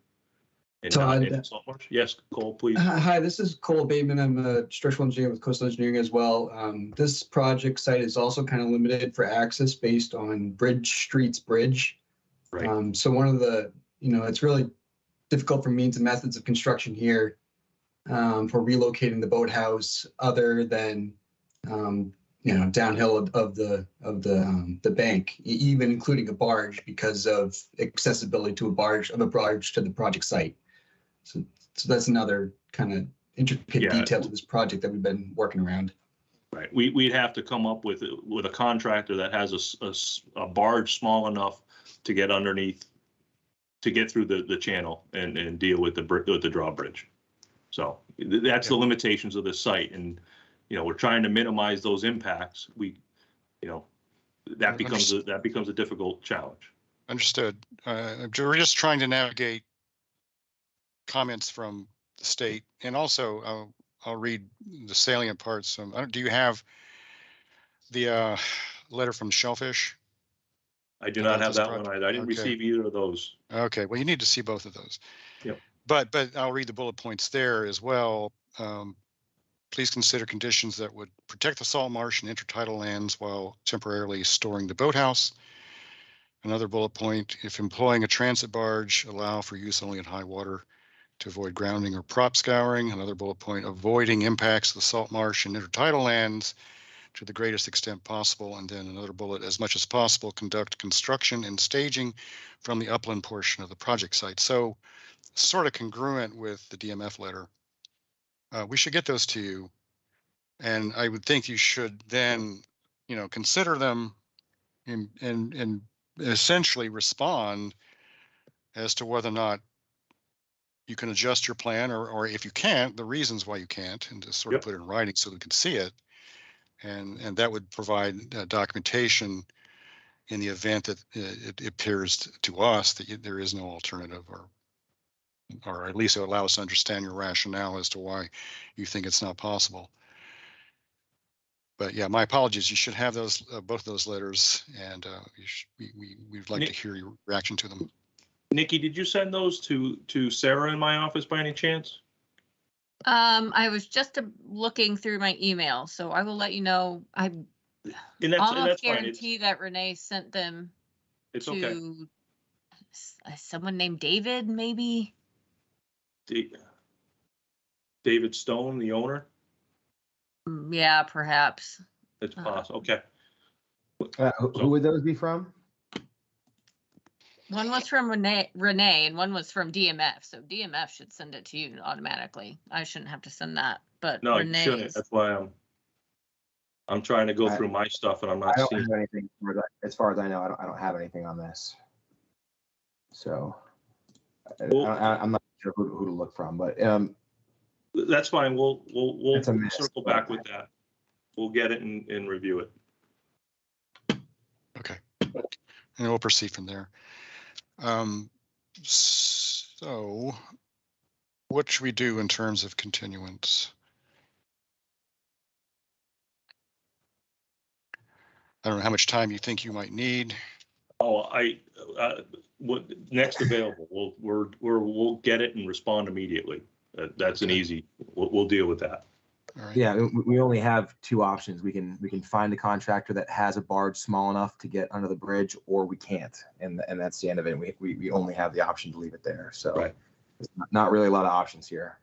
Speaker 14: And not in salt marsh. Yes, Cole, please.
Speaker 16: Hi, this is Cole Bateman. I'm a structural engineer with Coastal Engineering as well. This project site is also kind of limited for access based on Bridge Street's bridge.
Speaker 14: Right.
Speaker 16: So one of the, it's really difficult for means and methods of construction here for relocating the boathouse other than, downhill of the bank, even including a barge because of accessibility to a barge to the project site. So that's another kind of intricate detail to this project that we've been working around.
Speaker 14: Right. We'd have to come up with a contractor that has a barge small enough to get underneath, to get through the channel and deal with the drawbridge. So that's the limitations of this site. And, we're trying to minimize those impacts. That becomes a difficult challenge.
Speaker 2: Understood. We're just trying to navigate comments from the state, and also I'll read the salient parts. Do you have the letter from Shellfish?
Speaker 14: I do not have that one. I didn't receive either of those.
Speaker 2: Okay, well, you need to see both of those.
Speaker 14: Yep.
Speaker 2: But I'll read the bullet points there as well. Please consider conditions that would protect the salt marsh and intertidal lands while temporarily storing the boathouse. Another bullet point, if employing a transit barge, allow for use only at high water to avoid grounding or prop scouring. Another bullet point, avoiding impacts of the salt marsh and intertidal lands to the greatest extent possible. And then another bullet, as much as possible, conduct construction and staging from the upland portion of the project site. So sort of congruent with the DMF letter. We should get those to you. And I would think you should then, consider them and essentially respond as to whether or not you can adjust your plan, or if you can't, the reasons why you can't, and just sort of put it in writing so we can see it. And that would provide documentation in the event that it appears to us that there is no alternative, or at least it will allow us to understand your rationale as to why you think it's not possible. But yeah, my apologies. You should have those, both of those letters, and we'd like to hear your reaction to them.
Speaker 14: Nikki, did you send those to Sarah in my office by any chance?
Speaker 5: I was just looking through my email, so I will let you know. I almost guarantee that Renee sent them to someone named David, maybe.
Speaker 14: David Stone, the owner?
Speaker 5: Yeah, perhaps.
Speaker 14: It's possible. Okay.
Speaker 17: Who would those be from?
Speaker 5: One was from Renee, and one was from DMF. So DMF should send it to you automatically. I shouldn't have to send that, but
Speaker 14: no,
Speaker 5: Renee's...
Speaker 14: you shouldn't. That's why I'm. I'm trying to go
Speaker 17: I-
Speaker 14: through my stuff and I'm
Speaker 17: I
Speaker 14: not
Speaker 17: don't
Speaker 14: seeing.
Speaker 17: have anything, as far as I know, I don't have anything on this. So
Speaker 14: Well,
Speaker 17: I'm not sure who to look from, but
Speaker 14: that's fine. We'll
Speaker 17: It's a mess,
Speaker 14: circle
Speaker 17: but-
Speaker 14: back with that. We'll get it and review it.
Speaker 2: Okay. And we'll proceed from there. So what should we do in terms of continuance? I don't know how much time you think you might need.
Speaker 14: Oh, what next available? We'll get it and respond immediately. That's an easy. We'll deal with that.
Speaker 2: All right.
Speaker 17: yeah, we only have two options. We can find a contractor that has a barge small enough to get under the bridge, or we can't, and that's the end of it. We only have the option to leave it there. So
Speaker 14: Right.
Speaker 17: There's not really a lot of options here.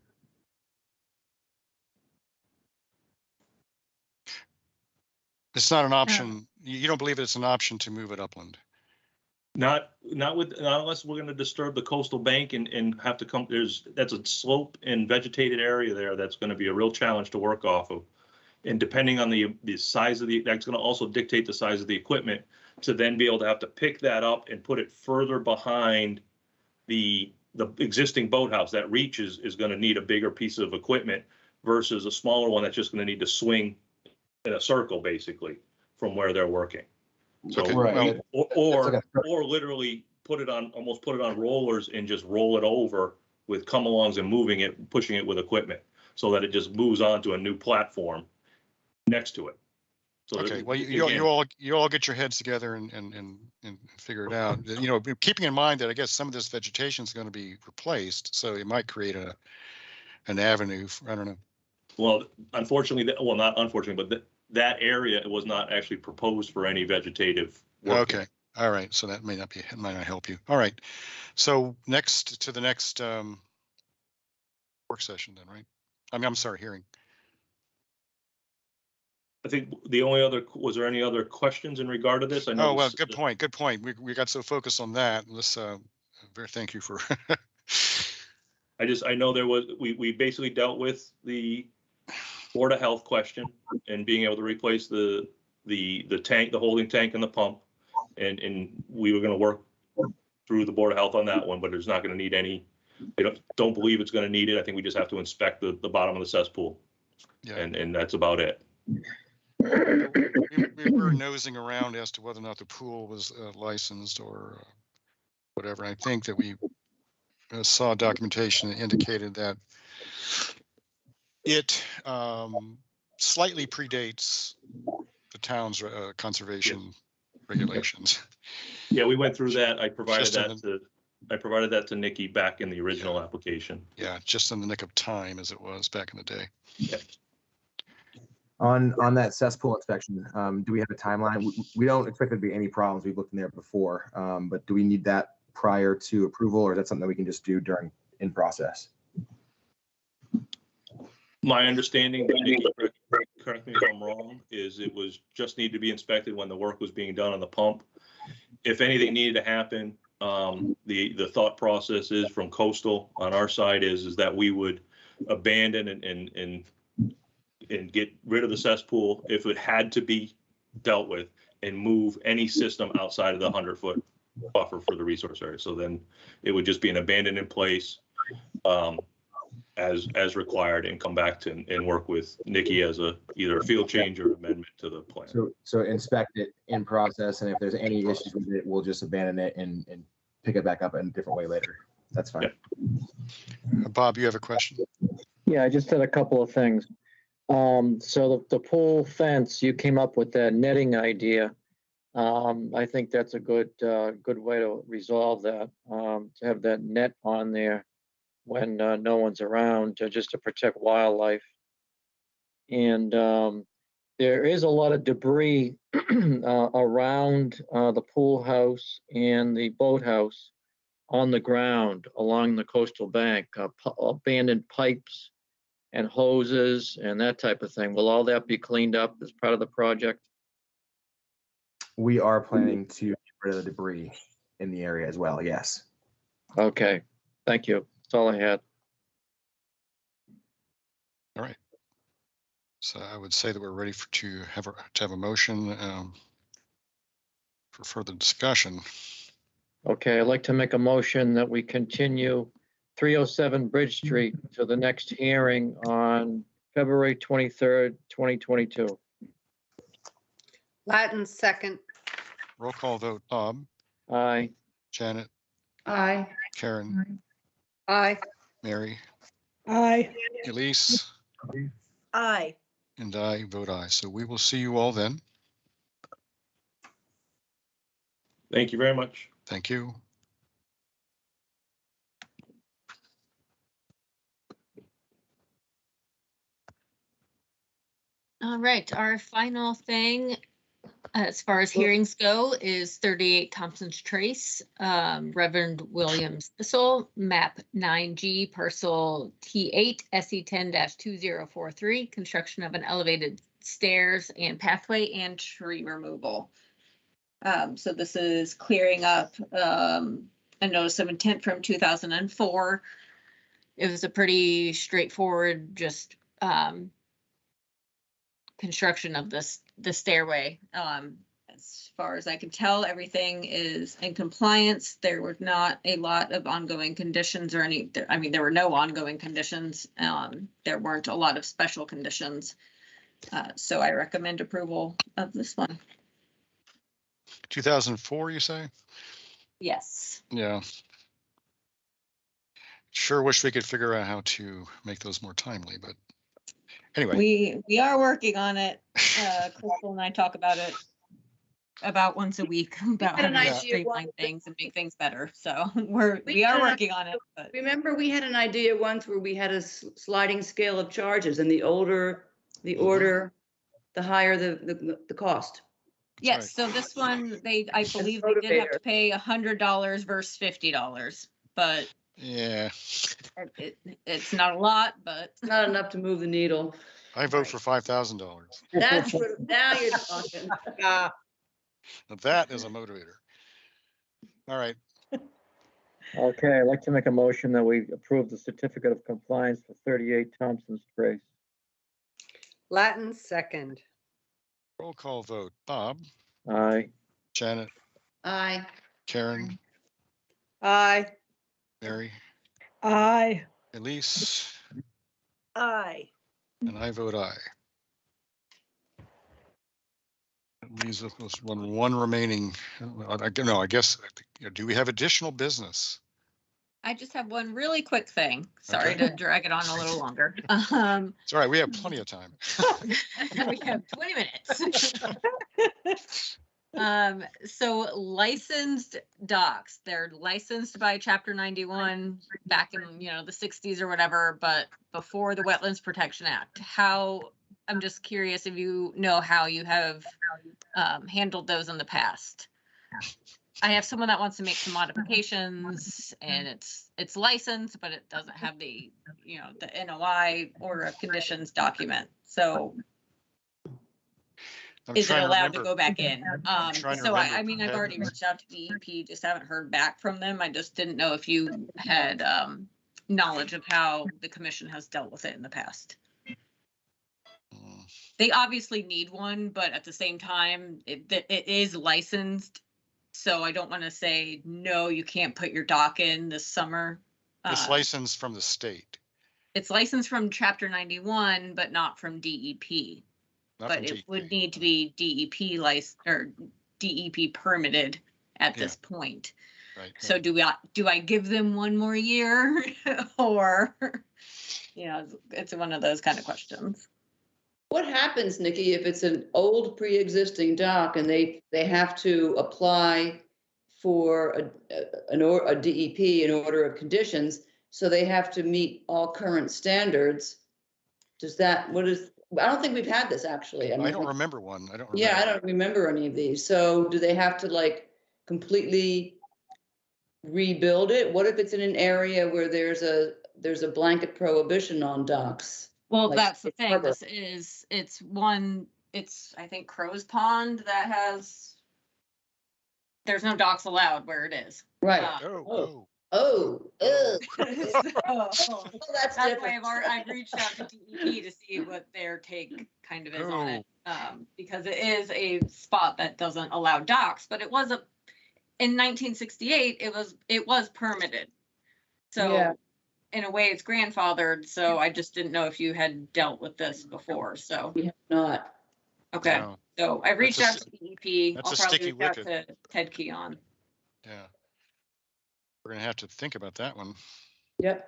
Speaker 2: It's not an option. You don't believe it's an option to move it upland?
Speaker 14: Not unless we're going to disturb the coastal bank and have to come. That's a slope and vegetated area there. That's going to be a real challenge to work off of. And depending on the size of that's going to also dictate the size of the equipment to then be able to have to pick that up and put it further behind the existing boathouse. That reach is going to need a bigger piece of equipment versus a smaller one that's just going to need to swing in a circle basically from where they're working. So,
Speaker 2: Okay,
Speaker 17: Right.
Speaker 14: or literally almost put it on rollers and just roll it over with come-alongs and moving it, pushing it with equipment so that it just moves onto a new platform next to it. So
Speaker 2: Okay,
Speaker 14: that,
Speaker 2: well,
Speaker 14: again,
Speaker 2: you all get your heads together and figure it out. You know, keeping in mind that I guess some of this vegetation is going to be replaced, so it might create an avenue. I don't know.
Speaker 14: Well, unfortunately, not unfortunately, but that area was not actually proposed for any vegetative work.
Speaker 2: Okay, all right. So that might not help you. All right. So next to the next work session, then, right? I'm sorry, hearing.
Speaker 14: I think was there any other questions in regard to this? I know.
Speaker 2: Oh, well, good point. Good point. We got so focused on that. Let's thank you for.
Speaker 14: I know we basically dealt with the Board of Health question and being able to replace the tank, the holding tank and the pump. And we were going to work through the Board of Health on that one, but it's not going to need any, they don't believe it's going to need it. I think we just have to inspect the bottom of the cesspool.
Speaker 2: Yeah.
Speaker 14: And that's about it.
Speaker 2: We were nosing around as to whether or not the pool was licensed or whatever. I think that we saw documentation that indicated that it slightly predates the town's conservation regulations.
Speaker 14: Yeah, we went through that. I provided
Speaker 2: Just
Speaker 14: that to Nikki back in the original application.
Speaker 2: Yeah, just in the nick of time as it was back in the day.
Speaker 14: Yeah.
Speaker 17: On that cesspool inspection, do we have a timeline? We don't expect there to be any problems. We've looked in there before, but do we need that prior to approval, or is that something that we can just do in process?
Speaker 14: My understanding, Nikki, correct me if I'm wrong, is it was just needed to be inspected when the work was being done on the pump. If anything needed to happen, the thought process is from coastal on our side is that we would abandon and get rid of the cesspool if it had to be dealt with and move any system outside of the 100-foot buffer for the resource area. So then it would just be an abandoned in place as required and come back to and work with Nikki as either a field change or amendment to the plan.
Speaker 17: So inspect it in process, and if there's any issues with it, we'll just abandon it and pick it back up in a different way later. That's fine.
Speaker 14: Yeah.
Speaker 2: Bob, you have a question?
Speaker 1: Yeah, I just had a couple of things. So the pool fence, you came up with that netting idea. I think that's a good way to resolve that, to have that net on there when no one's around, just to protect wildlife. And there is a lot of debris around the pool house and the boathouse on the ground along the coastal bank, abandoned pipes and hoses and that type of thing. Will all that be cleaned up as part of the project?
Speaker 17: We are planning to get rid of the debris in the area as well, yes.
Speaker 1: Okay, thank you. That's all I had.
Speaker 2: All right. So I would say that we're ready to have a motion for further discussion.
Speaker 1: Okay, I'd like to make a motion that we continue 307 Bridge Street to the next hearing on February 23rd, 2022.
Speaker 3: Latin second.
Speaker 2: Roll call vote. Bob,
Speaker 1: Aye.
Speaker 2: Janet,
Speaker 4: Aye.
Speaker 2: Karen,
Speaker 3: Aye.
Speaker 2: Mary,
Speaker 18: Aye.
Speaker 2: Elise,
Speaker 18: Aye.
Speaker 2: and I vote aye. So we will see you all then.
Speaker 14: Thank you very much.
Speaker 2: Thank you.
Speaker 5: All right, our final thing as far as hearings go is 38 Thompson's Trace, Reverend William Bissell, map 9G, parcel T8, SE10-2043, construction of an elevated stairs and pathway and tree removal. So this is clearing up a notice of intent from 2004. It was a pretty straightforward, just construction of the stairway. As far as I can tell, everything is in compliance. There were not a lot of ongoing conditions or any, I mean, there were no ongoing conditions. There weren't a lot of special conditions. So I recommend approval of this one.
Speaker 2: 2004, you say?
Speaker 5: Yes.
Speaker 2: Yeah. Sure wish we could figure out how to make those more timely, but anyway.
Speaker 5: We are working on it. Crystal and I talk about it about once a week about how to streamline things and make things better. So we are working on it. But.
Speaker 4: Remember, we had an idea once where we had a sliding scale of charges, and the older the order, the higher the cost.
Speaker 5: Yes.
Speaker 2: Right.
Speaker 5: So this one, I believe they did have to pay $100 versus $50, but
Speaker 2: yeah,
Speaker 5: it's not a lot, but
Speaker 4: it's not enough to move the needle.
Speaker 2: I vote for $5,000.
Speaker 4: That's now you're talking.
Speaker 2: Now that is a motivator. All right.
Speaker 1: Okay, I'd like to make a motion that we approve the certificate of compliance for 38 Thompson's Trace.
Speaker 3: Latin second.
Speaker 2: Roll call vote. Bob,
Speaker 1: Aye.
Speaker 2: Janet,
Speaker 4: Aye.
Speaker 2: Karen,
Speaker 3: Aye.
Speaker 2: Mary,
Speaker 18: Aye.
Speaker 2: Elise,
Speaker 18: Aye.
Speaker 2: and I vote aye. That leaves us with one remaining. I guess, do we have additional business?
Speaker 5: I just have one really quick thing. Sorry to drag it on a little longer.
Speaker 2: It's all right. We have plenty of time.
Speaker 5: We have 20 minutes. So licensed docks, they're licensed by Chapter 91 back in, the 60s or whatever, but before the Wetlands Protection Act. I'm just curious if you know how you have handled those in the past. I have someone that wants to make some modifications and it's licensed, but it doesn't have the, the NOI order of conditions document. So is it allowed to go back in? So I mean, I've already reached out to DEP, just haven't heard back from them. I just didn't know if you had knowledge of how the commission has dealt with it in the past. They obviously need one, but at the same time, it is licensed. So I don't want to say, no, you can't put your dock in this summer.
Speaker 2: It's licensed from the state.
Speaker 5: It's licensed from Chapter 91, but not from DEP. But it would need to be DEP licensed or DEP permitted at this point.
Speaker 2: Right.
Speaker 5: So do I give them one more year or, it's one of those kind of questions.
Speaker 4: What happens, Nikki, if it's an old pre-existing dock and they have to apply for a DEP, an order of conditions, so they have to meet all current standards? I don't think we've had this actually.
Speaker 2: I don't remember one. I don't remember.
Speaker 4: Yeah, I don't remember any of these. So do they have to completely rebuild it? What if it's in an area where there's a blanket prohibition on docks?
Speaker 5: Well, that's the thing. It's I think Crow's Pond that there's no docks allowed where it is.
Speaker 4: Right. Oh,
Speaker 5: So
Speaker 4: that's
Speaker 5: that's why
Speaker 4: different.
Speaker 5: I've reached out to DEP to see what their take kind of is on it. Because it is a spot that doesn't allow docks, but it was in 1968, it was permitted. So
Speaker 4: Yeah.
Speaker 5: in a way it's grandfathered. So I just didn't know if you had dealt with this before. So
Speaker 4: We have not.
Speaker 5: okay.
Speaker 2: No.
Speaker 5: So I reached out
Speaker 2: That's
Speaker 5: to DEP.
Speaker 2: that's
Speaker 5: I'll
Speaker 2: a
Speaker 5: probably
Speaker 2: sticky
Speaker 5: reach out
Speaker 2: wicket.
Speaker 5: to Ted Keon.
Speaker 2: Yeah. We're gonna have to think about that one.
Speaker 4: Yep.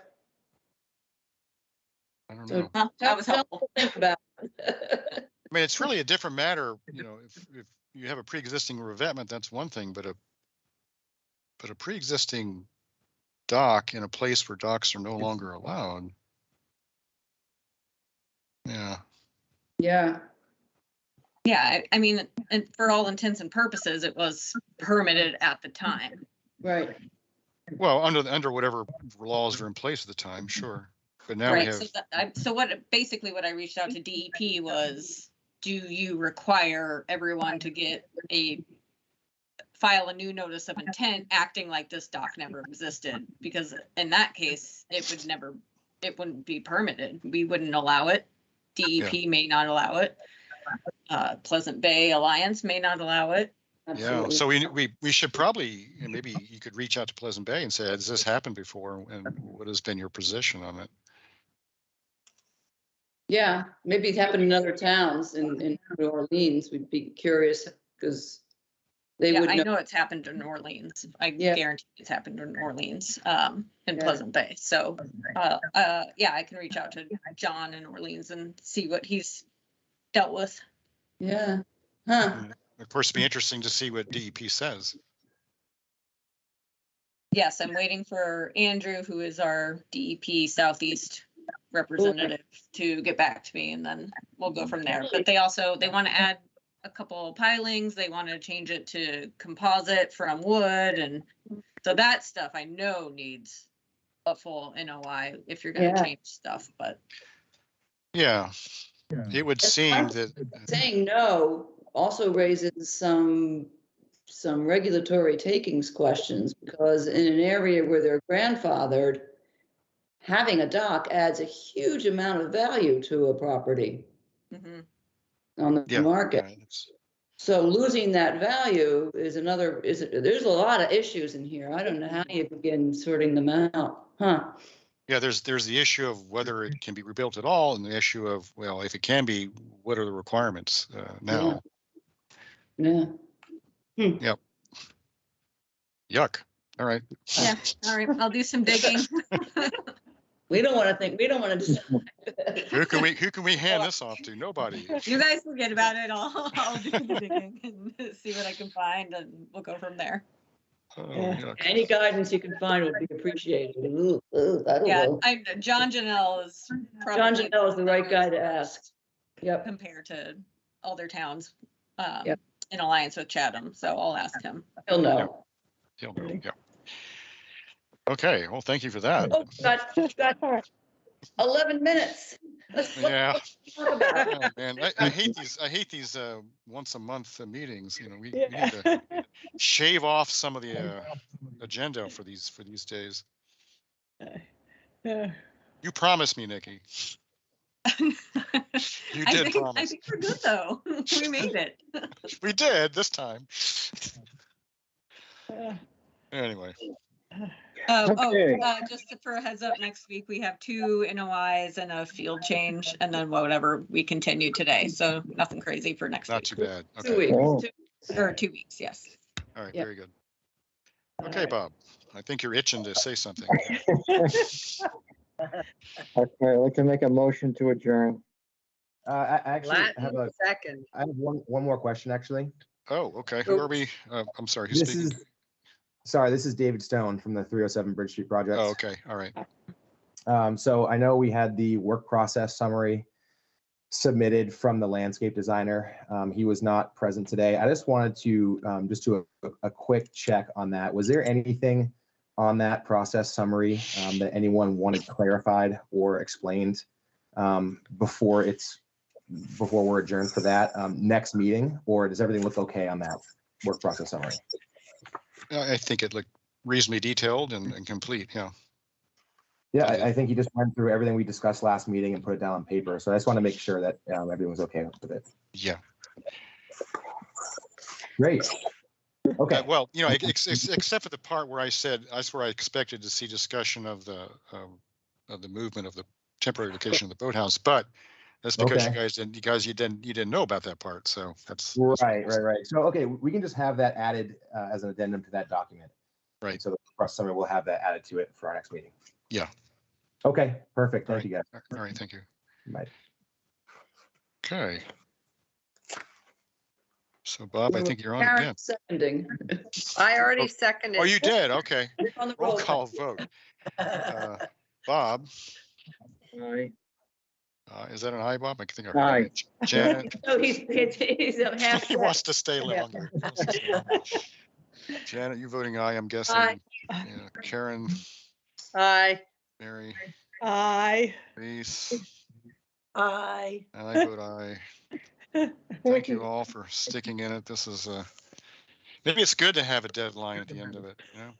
Speaker 2: I don't
Speaker 4: So
Speaker 2: know.
Speaker 5: Huh, that was helpful.
Speaker 4: think about.
Speaker 2: I mean, it's really a different matter, you know, if you have a pre-existing revetment, that's one thing, but a pre-existing dock in a place where docks are no longer allowed. Yeah.
Speaker 4: Yeah.
Speaker 5: Yeah, I mean, and for all intents and purposes, it was permitted at the time.
Speaker 4: Right.
Speaker 2: Well, under whatever laws are in place at the time, sure. But now we
Speaker 5: Right.
Speaker 2: have,
Speaker 5: So what I reached out to DEP was, do you require everyone to file a new notice of intent acting like this dock never existed? Because in that case, it wouldn't be permitted. We wouldn't allow it. DEP may not allow it. Pleasant Bay Alliance may not allow it.
Speaker 2: yeah. So we should probably, maybe you could reach out to Pleasant Bay and say, has this happened before? And what has been your position on it?
Speaker 4: Yeah, maybe it happened in other towns in New Orleans. We'd be curious because they would
Speaker 5: I
Speaker 4: know.
Speaker 5: know it's happened in New Orleans. I guarantee it's happened in New Orleans, in Pleasant Bay. So, yeah, I can reach out to John in New Orleans and see what he's dealt with.
Speaker 4: Yeah. Huh.
Speaker 2: And of course, it'd be interesting to see what DEP says.
Speaker 5: Yes, I'm waiting for Andrew, who is our DEP Southeast representative, to get back to me, and then we'll go from there. But they want to add a couple pilings. They want to change it to composite from wood, and so that stuff I know needs a full NOI if you're going to change stuff. But
Speaker 2: yeah, it would seem that
Speaker 4: saying no also raises some regulatory takings questions, because in an area where they're grandfathered, having a dock adds a huge amount of value to a property on the market. So losing that value is there's a lot of issues in here. I don't know how you begin sorting them out, huh?
Speaker 2: Yeah, there's the issue of whether it can be rebuilt at all, and the issue of, well, if it can be, what are the requirements now?
Speaker 4: Yeah.
Speaker 2: Yep. Yuck. All right.
Speaker 5: yeah, all right. I'll do some digging.
Speaker 4: We don't want to decide.
Speaker 2: Who can we hand this off to? Nobody.
Speaker 5: You guys forget about it. I'll do the digging and see what I can find, and we'll go from there.
Speaker 4: Any guidance you can find would be appreciated.
Speaker 5: John Janelle is probably
Speaker 4: John Janelle is the right guy to ask. Yep.
Speaker 5: Compared to other towns in alliance with Chatham, so I'll ask him.
Speaker 4: He'll know.
Speaker 2: He'll know. Yeah. Okay. Well, thank you for that.
Speaker 4: Oh, got 11 minutes.
Speaker 2: Yeah.
Speaker 4: Talk about it.
Speaker 2: Oh, man, I hate these once a month meetings. You know, we need to shave off some of the agenda for these days. You promised me, Nikki. You did promise.
Speaker 5: I think we're good though. We made it.
Speaker 2: We did this time. Anyway.
Speaker 5: Just for a heads up, next week we have 2 NOIs and a field change, and then whatever we continue today. So nothing crazy for next week.
Speaker 2: Not too bad. Okay.
Speaker 4: 2 weeks.
Speaker 5: Or 2 weeks, yes.
Speaker 2: All right, very good. Okay, Bob, I think you're itching to say something.
Speaker 1: Okay, we can make a motion to adjourn.
Speaker 17: I actually have
Speaker 3: second.
Speaker 17: I have one more question, actually.
Speaker 2: Oh, okay. Who are we? I'm sorry, who's speaking?
Speaker 17: This is David Stone from the 307 Bridge Street project.
Speaker 2: Oh, okay. All right.
Speaker 17: So I know we had the work process summary submitted from the landscape designer. He was not present today. I just wanted to just do a quick check on that. Was there anything on that process summary that anyone wanted clarified or explained before we're adjourned for that next meeting, or does everything look okay on that work process summary?
Speaker 2: I think it looked reasonably detailed and complete, yeah.
Speaker 17: Yeah, I think he just went through everything we discussed last meeting and put it down on paper. So I just want to make sure that everyone's okay with it.
Speaker 2: Yeah.
Speaker 17: Great. Okay.
Speaker 2: Well, you know, except for the part where I said that's where I expected to see discussion of the movement of the temporary location of the boathouse, but that's because
Speaker 17: Okay.
Speaker 2: you didn't know about that part. So that's
Speaker 17: right. So okay, we can just have that added as an addendum to that document.
Speaker 2: Right.
Speaker 17: So the press summary will have that added to it for our next meeting.
Speaker 2: Yeah.
Speaker 17: Okay. Perfect. Thank you, guys.
Speaker 2: All right. Thank you.
Speaker 17: Bye.
Speaker 2: Okay. So Bob, I think you're on
Speaker 4: Karen
Speaker 2: again.
Speaker 4: seconding.
Speaker 3: I already seconded.
Speaker 2: Oh, you did? Okay.
Speaker 4: On the
Speaker 2: Roll call vote. Bob,
Speaker 1: Aye.
Speaker 2: is that an aye, Bob? I think I
Speaker 1: Aye.
Speaker 2: heard it. Janet,
Speaker 4: No, he's a half.
Speaker 2: he wants to stay longer. Janet, you voting aye, I'm guessing.
Speaker 3: Aye.
Speaker 2: Yeah. Karen,
Speaker 3: Aye.
Speaker 2: Mary,
Speaker 18: Aye.
Speaker 2: Reese,
Speaker 18: Aye.
Speaker 2: and I vote aye. Thank you all for sticking in it. This is maybe it's good to have a deadline at the end of it, you know?